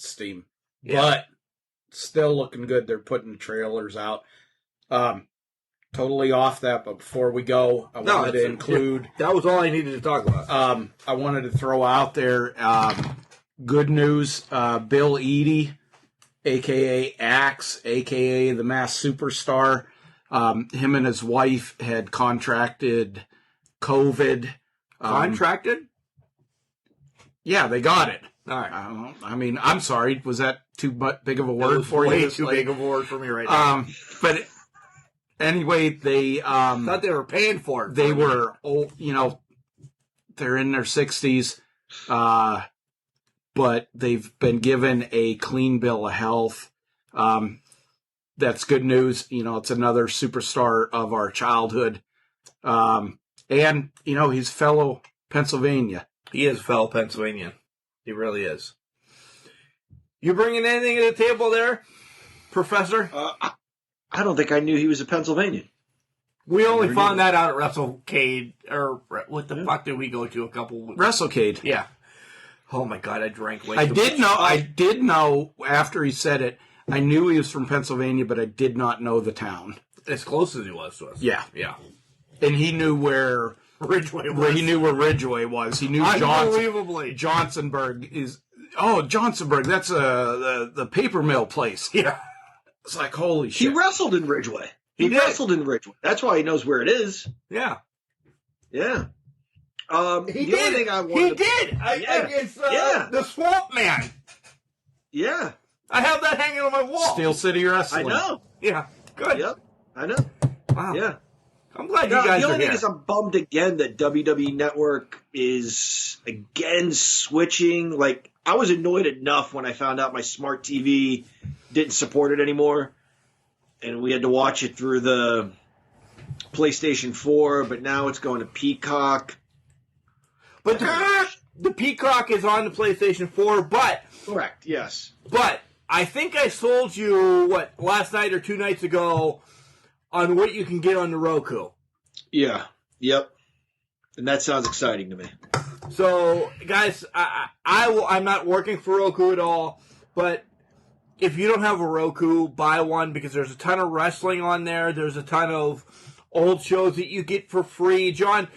steam,
yeah.
But still looking good. They're putting trailers out. Totally off that, but before we go, I wanted to include...
That was all I needed to talk about.
I wanted to throw out there good news. Bill Eadie, a.k.a. Axe, a.k.a. the Masked Superstar, him and his wife had contracted COVID.
Contracted?
Yeah, they got it.
All right.
I mean, I'm sorry. Was that too big of a word for you?
Way too big of a word for me right now.
But anyway, they
thought they were paying for it.
They were old, they're in their 60s, but they've been given a clean bill of health. That's good news. It's another superstar of our childhood. And he's fellow Pennsylvania.
He is fellow Pennsylvania. He really is. You bringing anything to the table there, Professor?
I don't think I knew he was a Pennsylvanian.
We only found that out at WrestleCade, or what the fuck did we go to a couple weeks?
WrestleCade.
Yeah. Oh my God, I drank way
I
too much.
I did know after he said it. I knew he was from Pennsylvania, but I did not know the town.
As close as he was to us.
Yeah.
Yeah.
And he knew where
Ridgeway was.
He knew where Ridgeway was. He knew
Unbelievably.
Johnsonburg is... Oh, Johnsonburg, that's the paper mill place.
Yeah.
It's like, holy shit.
He wrestled in Ridgeway. He wrestled in Ridgeway. That's why he knows where it is.
Yeah.
Yeah.
He did. Against the Swamp Man.
Yeah.
I have that hanging on my wall.
Steel City Wrestling.
I know.
Yeah. Good.
Yep. I know.
Wow.
Yeah.
I'm glad you guys
the
are
only
here.
thing is I'm bummed again that WWE Network is again switching. Like, I was annoyed enough when I found out my smart TV didn't support it anymore, and we had to watch it through the PlayStation 4, but now it's going to Peacock.
But the Peacock is on the PlayStation 4, but...
Correct, yes.
But I think I sold you, last night or 2 nights ago on what you can get on the Roku.
Yeah, yep. And that sounds exciting to me.
So, guys, I'm not working for Roku at all, but if you don't have a Roku, buy one because there's a ton of wrestling on there. There's a ton of old shows that you get for free. John,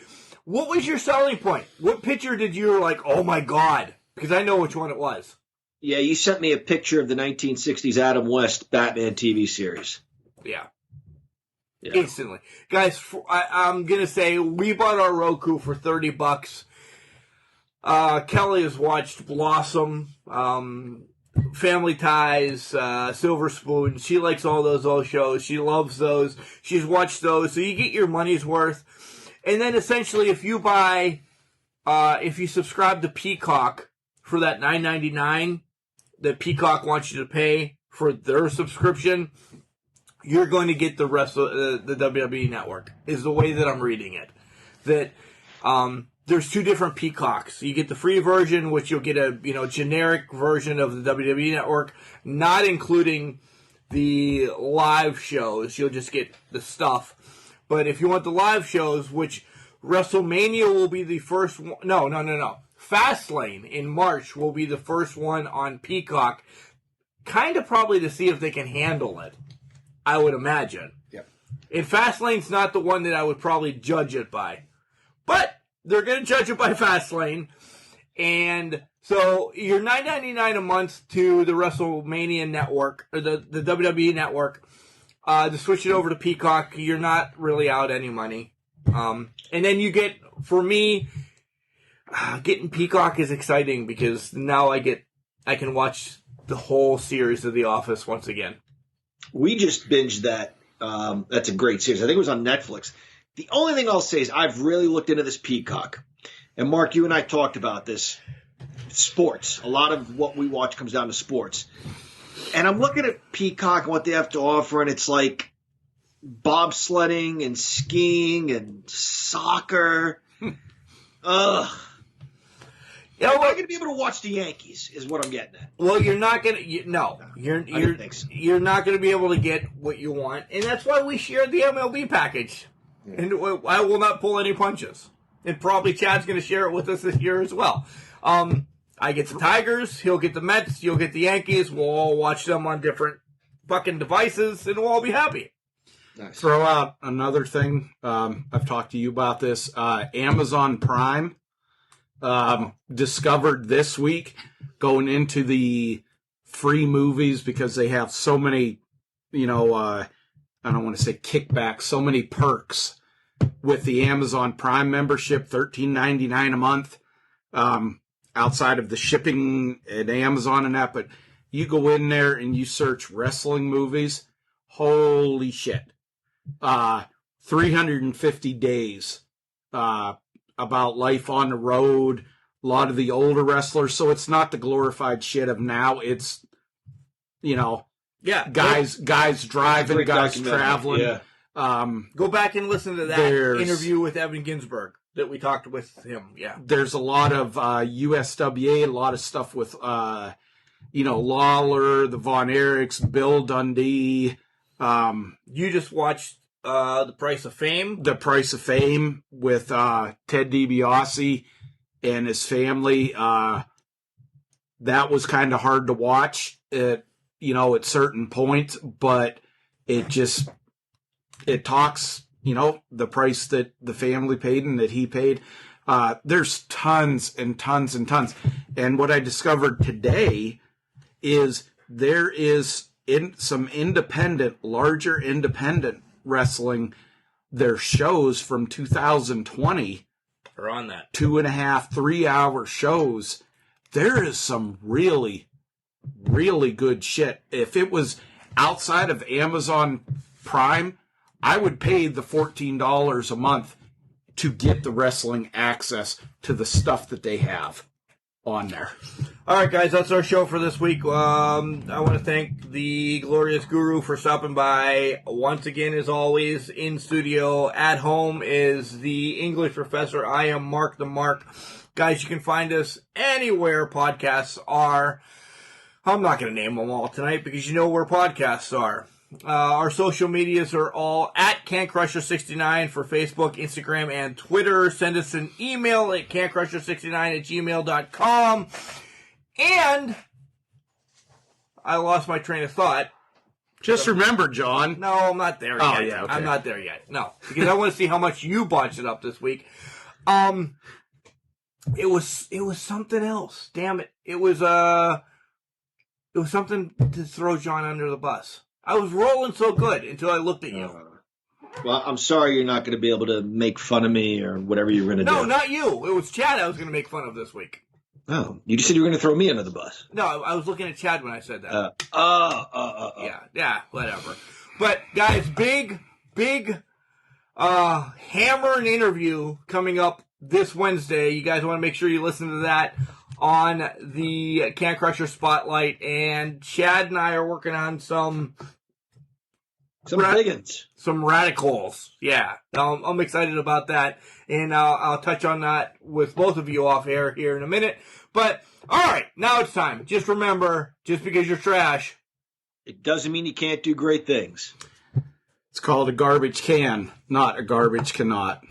what was your selling point? What picture did you like, oh my God? Because I know which one it was.
Yeah, you sent me a picture of the 1960s Adam West Batman TV series.
Yeah. Instantly. Guys, I'm going to say we bought our Roku for $30. Kelly has watched Blossom, Family Ties, Silver Spoon. She likes all those old shows. She loves those. She's watched those. So you get your money's worth. And then essentially if you buy, if you subscribe to Peacock for that $9.99 that Peacock wants you to pay for their subscription, you're going to get the rest of the WWE Network, is the way that I'm reading it. That there's 2 different Peacocks. You get the free version, which you'll get a generic version of the WWE Network, not including the live shows. You'll just get the stuff. But if you want the live shows, which WrestleMania will be the first one. No. Fastlane in March will be the first one on Peacock. Kind of probably to see if they can handle it, I would imagine.
Yep.
And Fastlane's not the one that I would probably judge it by. But they're going to judge it by Fastlane. And so you're $9.99 a month to the WrestleMania network, or the WWE network. To switch it over to Peacock, you're not really out any money. And then you get, for me, getting Peacock is exciting because now I can watch the whole series of The Office once again.
We just binged that. That's a great series. I think it was on Netflix. The only thing I'll say is I've really looked into this Peacock. And Mark, you and I talked about this. Sports. A lot of what we watch comes down to sports. And I'm looking at Peacock and what they have to offer, and it's like bobsledding and skiing and soccer. Ugh.
Yeah,
I'm not going to be able to watch the Yankees, is what I'm getting at.
Well, you're not going to. You're not going to be able to get what you want, and that's why we shared the MLB package. Yeah. And I will not pull any punches. And probably Chad's going to share it with us this year as well. I get the Tigers, he'll get the Mets, you'll get the Yankees. We'll all watch them on different fucking devices, and we'll all be happy.
Nice. Throw out another thing. I've talked to you about this. Amazon Prime discovered this week, going into the free movies, because they have so many, I don't want to say kickbacks, so many perks with the Amazon Prime membership, $13.99 a month. Outside of the shipping at Amazon and that, but you go in there and you search wrestling movies, holy shit. 350 days about life on the road, a lot of the older wrestlers, so it's not the glorified shit of now, it's, guys driving, guys traveling.
Yeah.
Go back and listen to that interview with Evan Ginsberg that we talked with him. Yeah.
There's a lot of USWA, a lot of stuff with, Lawler, the Von Erichs, Bill Dundee.
You just watched The Price of Fame?
The Price of Fame with Ted DiBiase and his family. That was kind of hard to watch at certain points, but it talks, the price that the family paid and that he paid. There's tons and tons and tons. And what I discovered today is there is some larger independent wrestling, their shows from 2020
are on that
2.5, 3 hour shows. There is some really, really good shit. If it was outside of Amazon Prime, I would pay the $14 a month to get the wrestling access to the stuff that they have on there.
All right, guys, that's our show for this week. I want to thank the glorious Guru for stopping by once again, as always, in studio. At home is the English professor. I am Mark the Mark. Guys, you can find us anywhere podcasts are. I'm not going to name them all tonight because you know where podcasts are. Our social medias are all at CanCrusher69 for Facebook, Instagram, and Twitter. Send us an email at CanCrusher69@gmail.com. And I lost my train of thought.
Just remember, John.
No, I'm not there yet.
Yeah, okay.
I'm not there yet. No, because I want to see how much you botched it up this week. It was something else. Damn it. It was something to throw John under the bus. I was rolling so good until I looked at you.
Well, I'm sorry you're not going to be able to make fun of me or whatever you're going to do.
No, not you. It was Chad I was going to make fun of this week.
Oh, you just said you were going to throw me under the bus.
No, I was looking at Chad when I said that. Yeah, whatever. But, guys, big hammer and interview coming up this Wednesday. You guys want to make sure you listen to that on the Can Crusher Spotlight. And Chad and I are working on some
biggins.
Some radicals. Yeah. I'm excited about that. And I'll touch on that with both of you off air here in a minute. But, all right, now it's time. Just remember, just because you're trash,
it doesn't mean you can't do great things.
It's called a garbage can, not a garbage cannot.